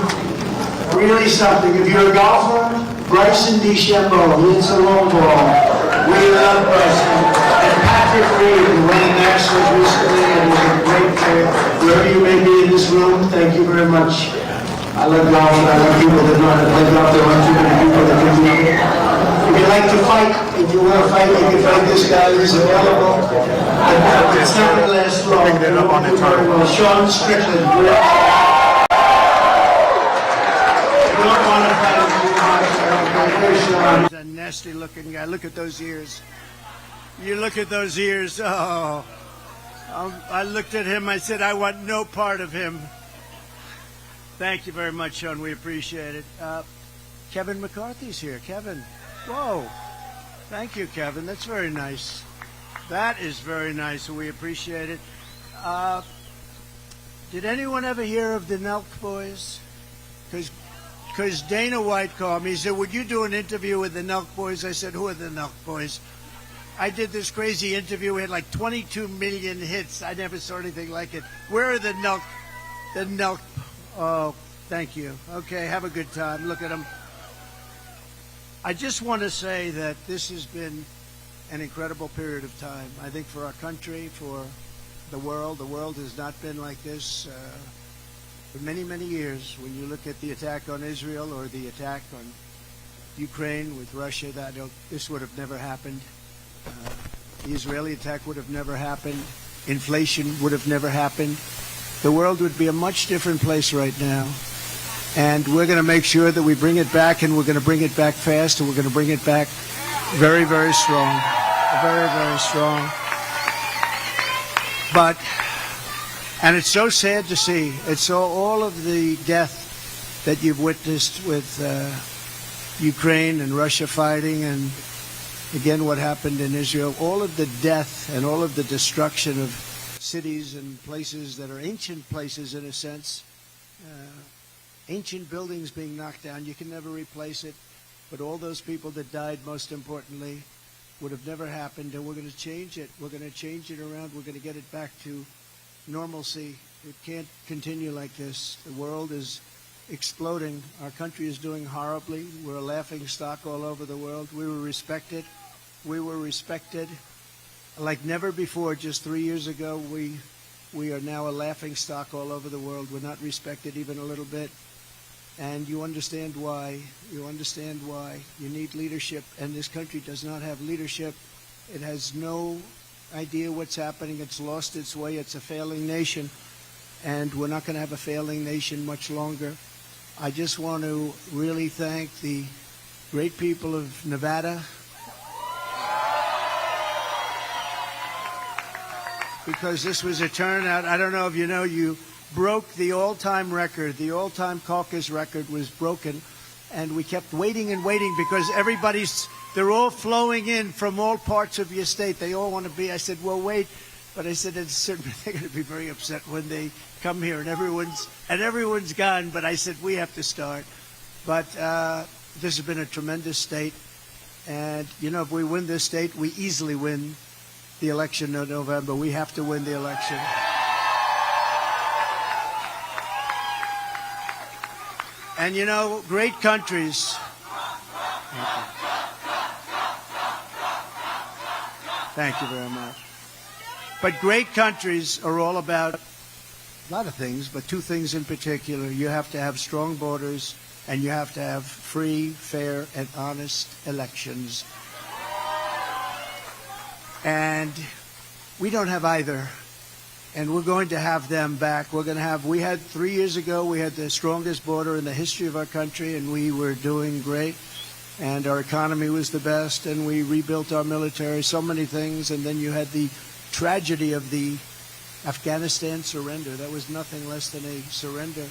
something. If you're a golfer, Bryson DeChambeau, he hits a long ball. We love Bryson. And Patrick Reed, who won the Masters recently, and is a great player. Wherever you may be in this room, thank you very much. I love golf, and I love people that know how to play golf. There aren't too many people that can do it. If you like to fight, if you want to fight, you can fight this guy. He's available. It's not going to last long. Sean Strickland. He's a nasty looking guy. Look at those ears. You look at those ears. Oh, I looked at him. I said, I want no part of him. Thank you very much, Sean. We appreciate it. Kevin McCarthy's here. Kevin. Whoa. Thank you, Kevin. That's very nice. That is very nice. We appreciate it. Did anyone ever hear of the Nelk Boys? Because Dana White called me. He said, would you do an interview with the Nelk Boys? I said, who are the Nelk Boys? I did this crazy interview. We had like 22 million hits. I never saw anything like it. Where are the Nelk? The Nelk. Oh, thank you. Okay, have a good time. Look at them. I just want to say that this has been an incredible period of time. I think for our country, for the world has not been like this for many, many years. When you look at the attack on Israel or the attack on Ukraine with Russia, this would have never happened. The Israeli attack would have never happened. Inflation would have never happened. The world would be a much different place right now. And we're going to make sure that we bring it back, and we're going to bring it back fast, and we're going to bring it back very, very strong. Very, very strong. And it's so sad to see. It's all of the death that you've witnessed with Ukraine and Russia fighting, and again what happened in Israel. All of the death and all of the destruction of cities and places that are ancient places in a sense. Ancient buildings being knocked down. You can never replace it. But all those people that died, most importantly, would have never happened, and we're going to change it. We're going to change it around. We're going to get it back to normalcy. It can't continue like this. The world is exploding. Our country is doing horribly. We're a laughing stock all over the world. We were respected. We were respected like never before. Just 3 years ago, we are now a laughing stock all over the world. We're not respected even a little bit. And you understand why. You understand why. You need leadership, and this country does not have leadership. It has no idea what's happening. It's lost its way. It's a failing nation, and we're not going to have a failing nation much longer. I just want to really thank the great people of Nevada, because this was a turnout. I don't know if you know, you broke the all-time record. The all-time caucus record was broken, and we kept waiting and waiting because they're all flowing in from all parts of your state. They all want to be. I said, well, wait. But I said, they're going to be very upset when they come here and everyone's gone. But I said, we have to start. But this has been a tremendous state. And, if we win this state, we easily win the election in November. We have to win the election. And great countries. Thank you very much. But great countries are all about a lot of things, but two things in particular. You have to have strong borders, and you have to have free, fair, and honest elections. And we don't have either. and we're going to have them back. We had 3 years ago, we had the strongest border in the history of our country, and we were doing great, and our economy was the best, and we rebuilt our military, so many things, and then you had the tragedy of the Afghanistan surrender. That was nothing less than a surrender.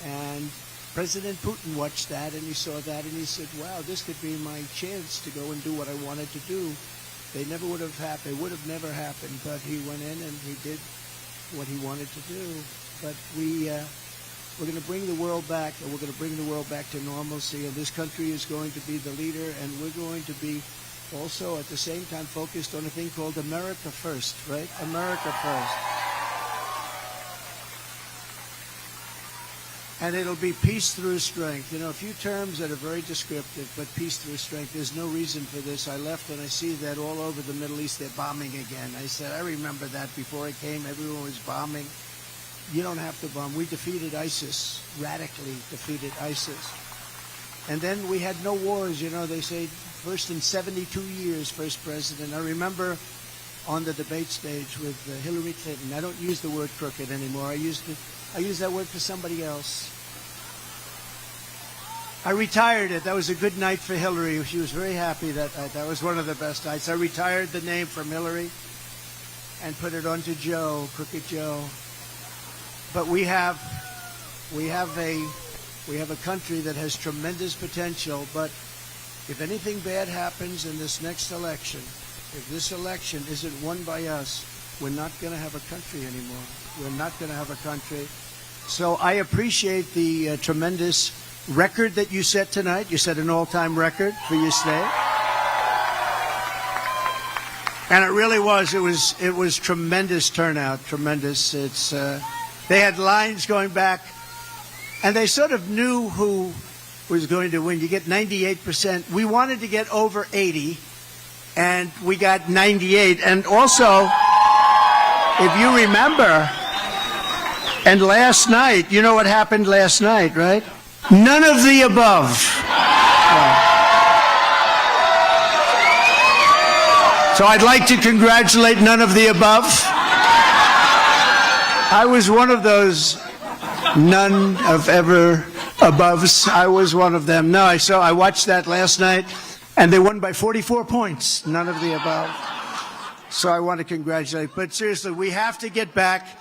And President Putin watched that, and he saw that, and he said, wow, this could be my chance to go and do what I wanted to do. They never would have happened. It would have never happened, but he went in and he did what he wanted to do. But we're going to bring the world back, and we're going to bring the world back to normalcy, and this country is going to be the leader, and we're going to be also at the same time focused on a thing called America First, right? America First. And it'll be peace through strength. You know, a few terms that are very descriptive, but peace through strength. There's no reason for this. I left and I see that all over the Middle East they're bombing again. I said, I remember that before I came, everyone was bombing. You don't have to bomb. We defeated ISIS, radically defeated ISIS. And then we had no wars. You know, they say first in 72 years, first president. I remember on the debate stage with Hillary Clinton. I don't use the word crooked anymore. I use that word for somebody else. I retired it. That was a good night for Hillary. She was very happy that night. That was one of the best nights. I retired the name from Hillary and put it onto Joe, Crooked Joe. But we have a country that has tremendous potential. But if anything bad happens in this next election, if this election isn't won by us, we're not going to have a country anymore. We're not going to have a country. So I appreciate the tremendous record that you set tonight. You set an all-time record for your state. And it really was. It was tremendous turnout, tremendous. They had lines going back, and they sort of knew who was going to win. You get 98%. We wanted to get over 80, and we got 98. And also, if you remember, and last night, you know what happened last night, right? None of the above. So I'd like to congratulate none of the above. I was one of those none of ever aboves. I was one of them. No, I watched that last night, and they won by 44 points. None of the above. So I want to congratulate. But seriously, we have to get back.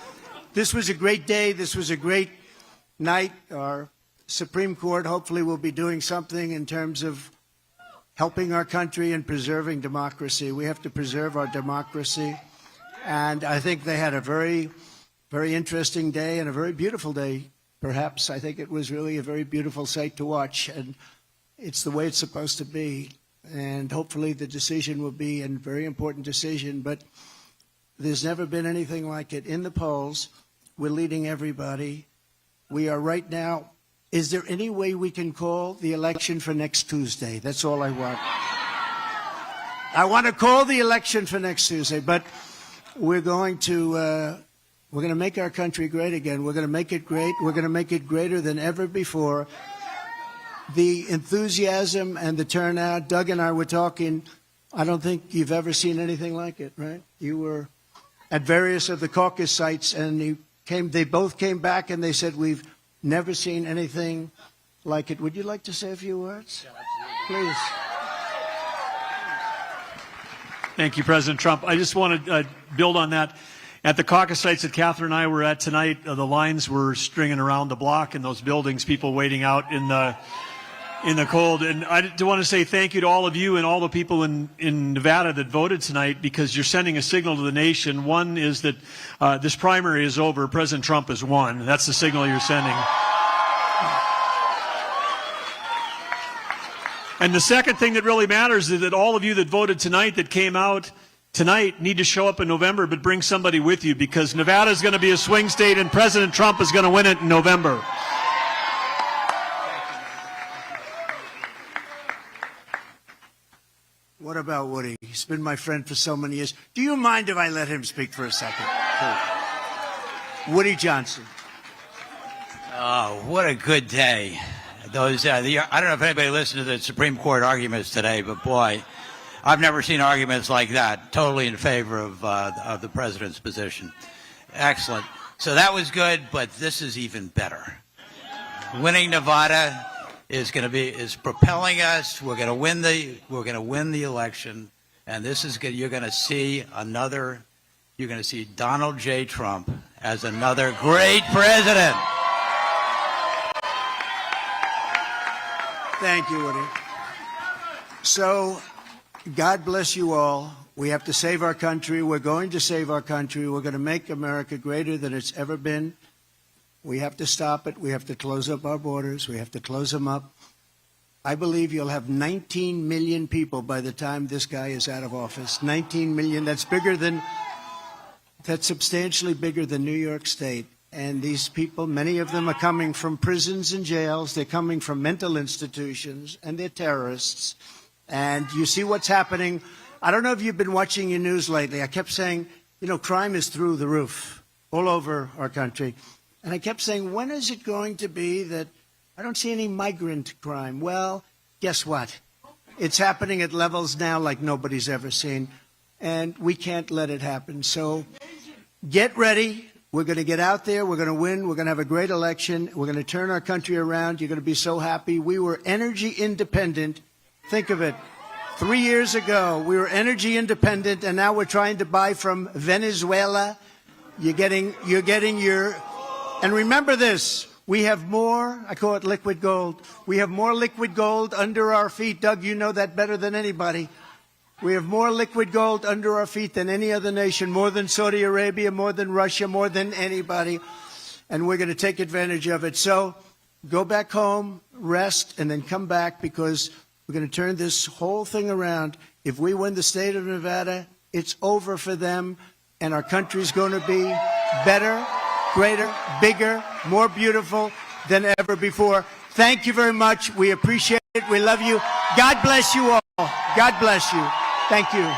This was a great day. This was a great night. Our Supreme Court hopefully will be doing something in terms of helping our country and preserving democracy. We have to preserve our democracy. And I think they had a very, very interesting day and a very beautiful day, perhaps. I think it was really a very beautiful sight to watch. And it's the way it's supposed to be. And hopefully the decision will be a very important decision. But there's never been anything like it. In the polls, we're leading everybody. We are right now. Is there any way we can call the election for next Tuesday? That's all I want. I want to call the election for next Tuesday, but we're going to make our country great again. We're going to make it great. We're going to make it greater than ever before. The enthusiasm and the turnout, Doug and I were talking, I don't think you've ever seen anything like it, right? You were at various of the caucus sites, and they both came back and they said, we've never seen anything like it. Would you like to say a few words? Please. Thank you, President Trump. I just want to build on that. At the caucus sites that Catherine and I were at tonight, the lines were stringing around the block in those buildings, people waiting out in the cold. And I do want to say thank you to all of you and all the people in Nevada that voted tonight, because you're sending a signal to the nation. One is that this primary is over. President Trump has won. That's the signal you're sending. And the second thing that really matters is that all of you that voted tonight, that came out tonight, need to show up in November, but bring somebody with you, because Nevada is going to be a swing state and President Trump is going to win it in November. What about Woody? He's been my friend for so many years. Do you mind if I let him speak for a second? Woody Johnson. Oh, what a good day. I don't know if anybody listened to the Supreme Court arguments today, but boy, I've never seen arguments like that, totally in favor of the president's position. Excellent. So that was good, but this is even better. Winning Nevada is propelling us. We're going to win the election, and this is good. You're going to see Donald J. Trump as another great president. Thank you, Woody. So, God bless you all. We have to save our country. We're going to save our country. We're going to make America greater than it's ever been. We have to stop it. We have to close up our borders. We have to close them up. I believe you'll have 19 million people by the time this guy is out of office. 19 million. That's substantially bigger than New York State. And these people, many of them are coming from prisons and jails. They're coming from mental institutions, and they're terrorists. And you see what's happening. I don't know if you've been watching your news lately. I kept saying, crime is through the roof all over our country. And I kept saying, when is it going to be that I don't see any migrant crime? Well, guess what? It's happening at levels now like nobody's ever seen. And we can't let it happen. So get ready. We're going to get out there. We're going to win. We're going to have a great election. We're going to turn our country around. You're going to be so happy. We were energy independent. Think of it. 3 years ago, we were energy independent, and now we're trying to buy from Venezuela. You're getting your, and remember this, we have more, I call it liquid gold. We have more liquid gold under our feet. Doug, you know that better than anybody. We have more liquid gold under our feet than any other nation, more than Saudi Arabia, more than Russia, more than anybody. And we're going to take advantage of it. So go back home, rest, and then come back, because we're going to turn this whole thing around. If we win the state of Nevada, it's over for them, and our country's going to be better, greater, bigger, more beautiful than ever before. Thank you very much. We appreciate it. We love you. God bless you all. God bless you. Thank you.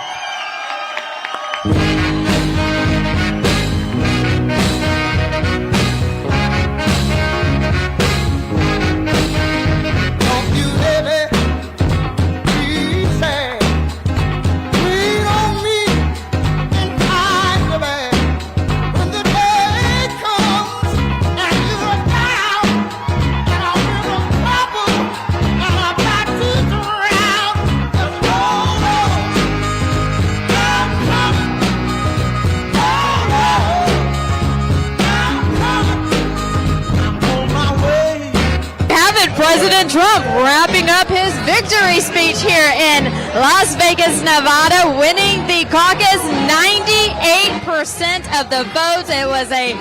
President Trump wrapping up his victory speech here in Las Vegas, Nevada, winning the caucus, 98% of the votes. It was a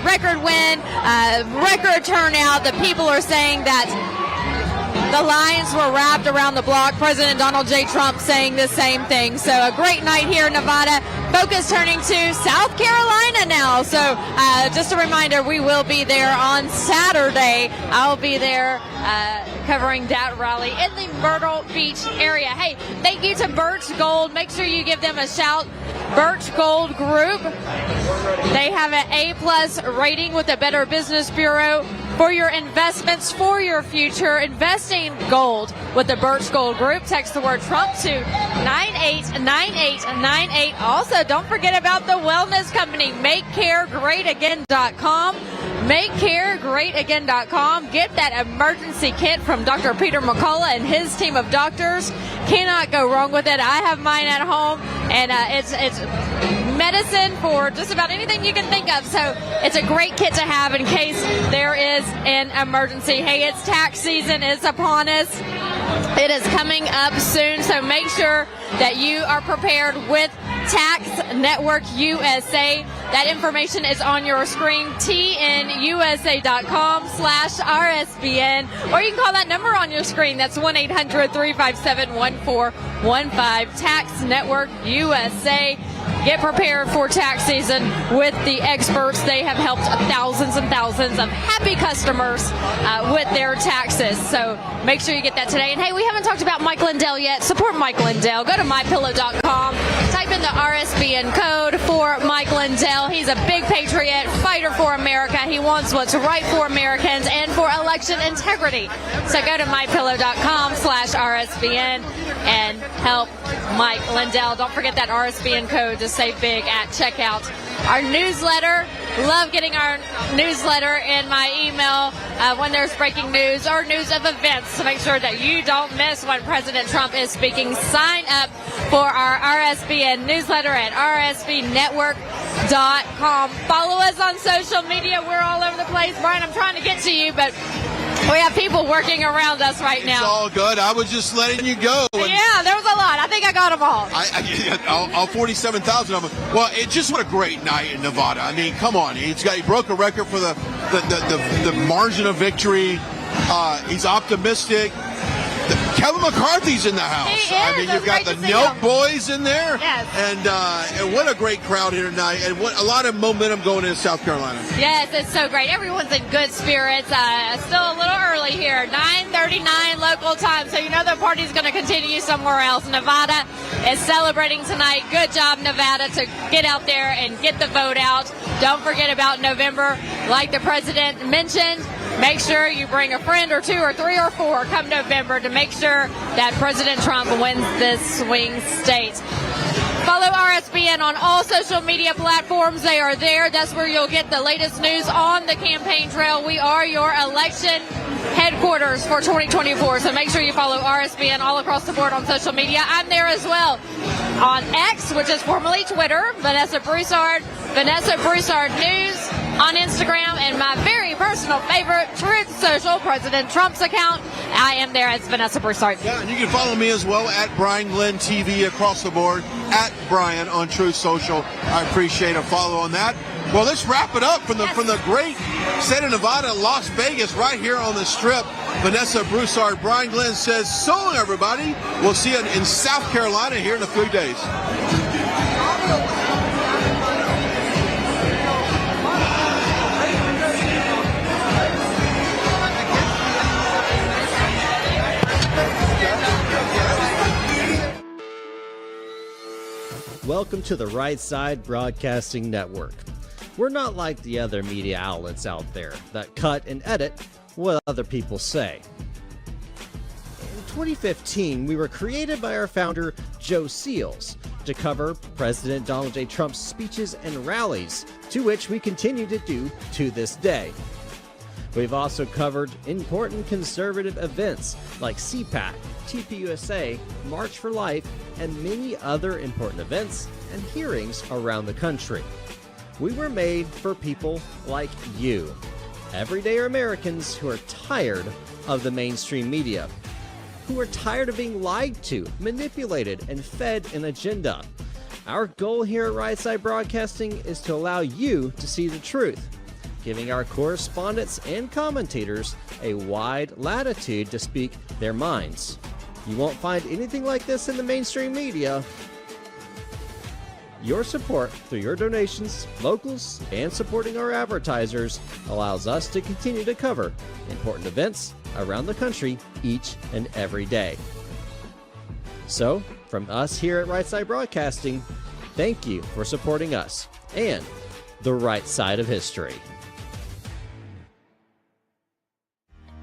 record win, record turnout. The people are saying that the lines were wrapped around the block. President Donald J. Trump saying the same thing. So a great night here in Nevada. Focus turning to South Carolina now. So just a reminder, we will be there on Saturday. I'll be there covering that rally in the Myrtle Beach area. Hey, thank you to Birch Gold. Make sure you give them a shout. Birch Gold Group. They have an A+ rating with the Better Business Bureau. For your investments, for your future, investing gold with the Birch Gold Group. Text the word Trump to 989898. Also, don't forget about the wellness company, MakeCareGreatAgain.com. MakeCareGreatAgain.com. Get that emergency kit from Dr. Peter McCullough and his team of doctors. Cannot go wrong with it. I have mine at home, and it's medicine for just about anything you can think of. So it's a great kit to have in case there is an emergency. Hey, it's tax season is upon us. It is coming up soon, so make sure that you are prepared with Tax Network USA. That information is on your screen, tnusa.com/RSBN, or you can call that number on your screen. That's 1-800-357-1415. Tax Network USA. Get prepared for tax season with the experts. They have helped thousands and thousands of happy customers with their taxes. So make sure you get that today. And hey, we haven't talked about Mike Lindell yet. Support Mike Lindell. Go to mypillow.com. Type in the RSBN code for Mike Lindell. He's a big patriot, fighter for America. He wants what's right for Americans and for election integrity. So go to mypillow.com/RSBN and help Mike Lindell. Don't forget that RSBN code to save big at checkout. our newsletter. Love getting our newsletter in my email when there's breaking news or news of events to make sure that you don't miss when President Trump is speaking. Sign up for our RSBN newsletter at rsbnetwork.com. Follow us on social media. We're all over the place. Brian, I'm trying to get to you, but we have people working around us right now. It's all good. I was just letting you go. Yeah, there was a lot. I think I got them all. All 47,000 of them. Well, what a great night in Nevada. I mean, come on. He broke a record for the margin of victory. He's optimistic. Kevin McCarthy's in the house. He is. I mean, you've got the Nelk boys in there. Yes. And what a great crowd here tonight. And what a lot of momentum going into South Carolina. Yes, it's so great. Everyone's in good spirits. Still a little early here, 9:39 local time, so you know the party's going to continue somewhere else. Nevada is celebrating tonight. Good job, Nevada, to get out there and get the vote out. Don't forget about November. Like the president mentioned, make sure you bring a friend or two or three or four come November to make sure that President Trump wins this swing state. Follow RSBN on all social media platforms. They are there. That's where you'll get the latest news on the campaign trail. We are your election headquarters for 2024. So make sure you follow RSBN all across the board on social media. I'm there as well on X, which is formerly Twitter, Vanessa Broussard News on Instagram, and my very personal favorite, Truth Social, President Trump's account. I am there as Vanessa Broussard. Yeah, and you can follow me as well at Brian Glenn TV across the board, at Brian on Truth Social. I appreciate a follow on that. Well, let's wrap it up from the great state of Nevada, Las Vegas, right here on the Strip. Vanessa Broussard, Brian Glenn says, so long, everybody. We'll see you in South Carolina here in a few days. Welcome to the Right Side Broadcasting Network. We're not like the other media outlets out there that cut and edit what other people say. In 2015, we were created by our founder, Joe Seals, to cover President Donald J. Trump's speeches and rallies, to which we continue to do to this day. We've also covered important conservative events like CPAC, TPUSA, March for Life, and many other important events and hearings around the country. We were made for people like you, everyday Americans who are tired of the mainstream media, who are tired of being lied to, manipulated, and fed an agenda. Our goal here at Right Side Broadcasting is to allow you to see the truth, giving our correspondents and commentators a wide latitude to speak their minds. You won't find anything like this in the mainstream media. Your support through your donations, locals, and supporting our advertisers allows us to continue to cover important events around the country each and every day. So, from us here at Right Side Broadcasting, thank you for supporting us and the right side of history.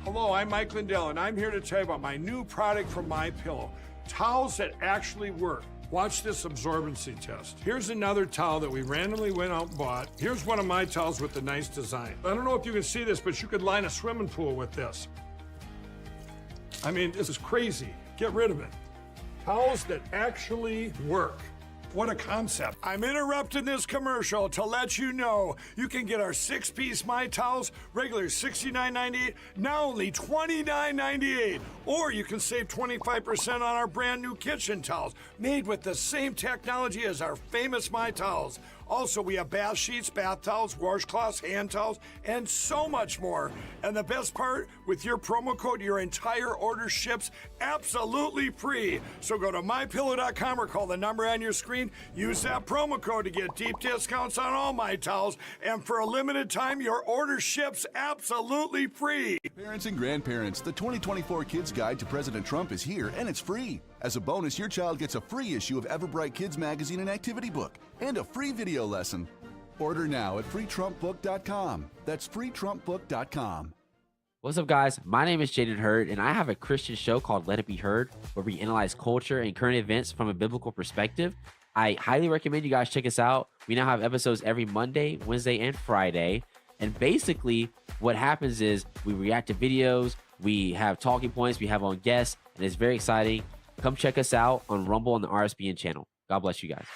Hello, I'm Mike Lindell, and I'm here to tell you about my new product from MyPillow, towels that actually work. Watch this absorbency test. Here's another towel that we randomly went out and bought. Here's one of my towels with the nice design. I don't know if you can see this, but you could line a swimming pool with this. I mean, this is crazy. Get rid of it. Towels that actually work. What a concept. I'm interrupting this commercial to let you know you can get our 6-piece My Towels, regular $69.98, now only $29.98. Or you can save 25% on our brand new kitchen towels, made with the same technology as our famous My Towels. Also, we have bath sheets, bath towels, washcloths, hand towels, and so much more. And the best part, with your promo code, your entire order ships absolutely free. So go to MyPillow.com or call the number on your screen. Use that promo code to get deep discounts on all My Towels. And for a limited time, your order ships absolutely free. Parents and grandparents, the 2024 Kids Guide to President Trump is here, and it's free. As a bonus, your child gets a free issue of Everbright Kids Magazine and Activity Book, and a free video lesson. Order now at freetrumpbook.com. That's freetrumpbook.com. What's up, guys? My name is Jaden Hurd, and I have a Christian show called Let It Be Heard, where we analyze culture and current events from a biblical perspective. I highly recommend you guys check us out. We now have episodes every Monday, Wednesday, and Friday. And basically, what happens is we react to videos, we have talking points, we have on guests, and it's very exciting. Come check us out on Rumble on the RSBN channel. God bless you guys.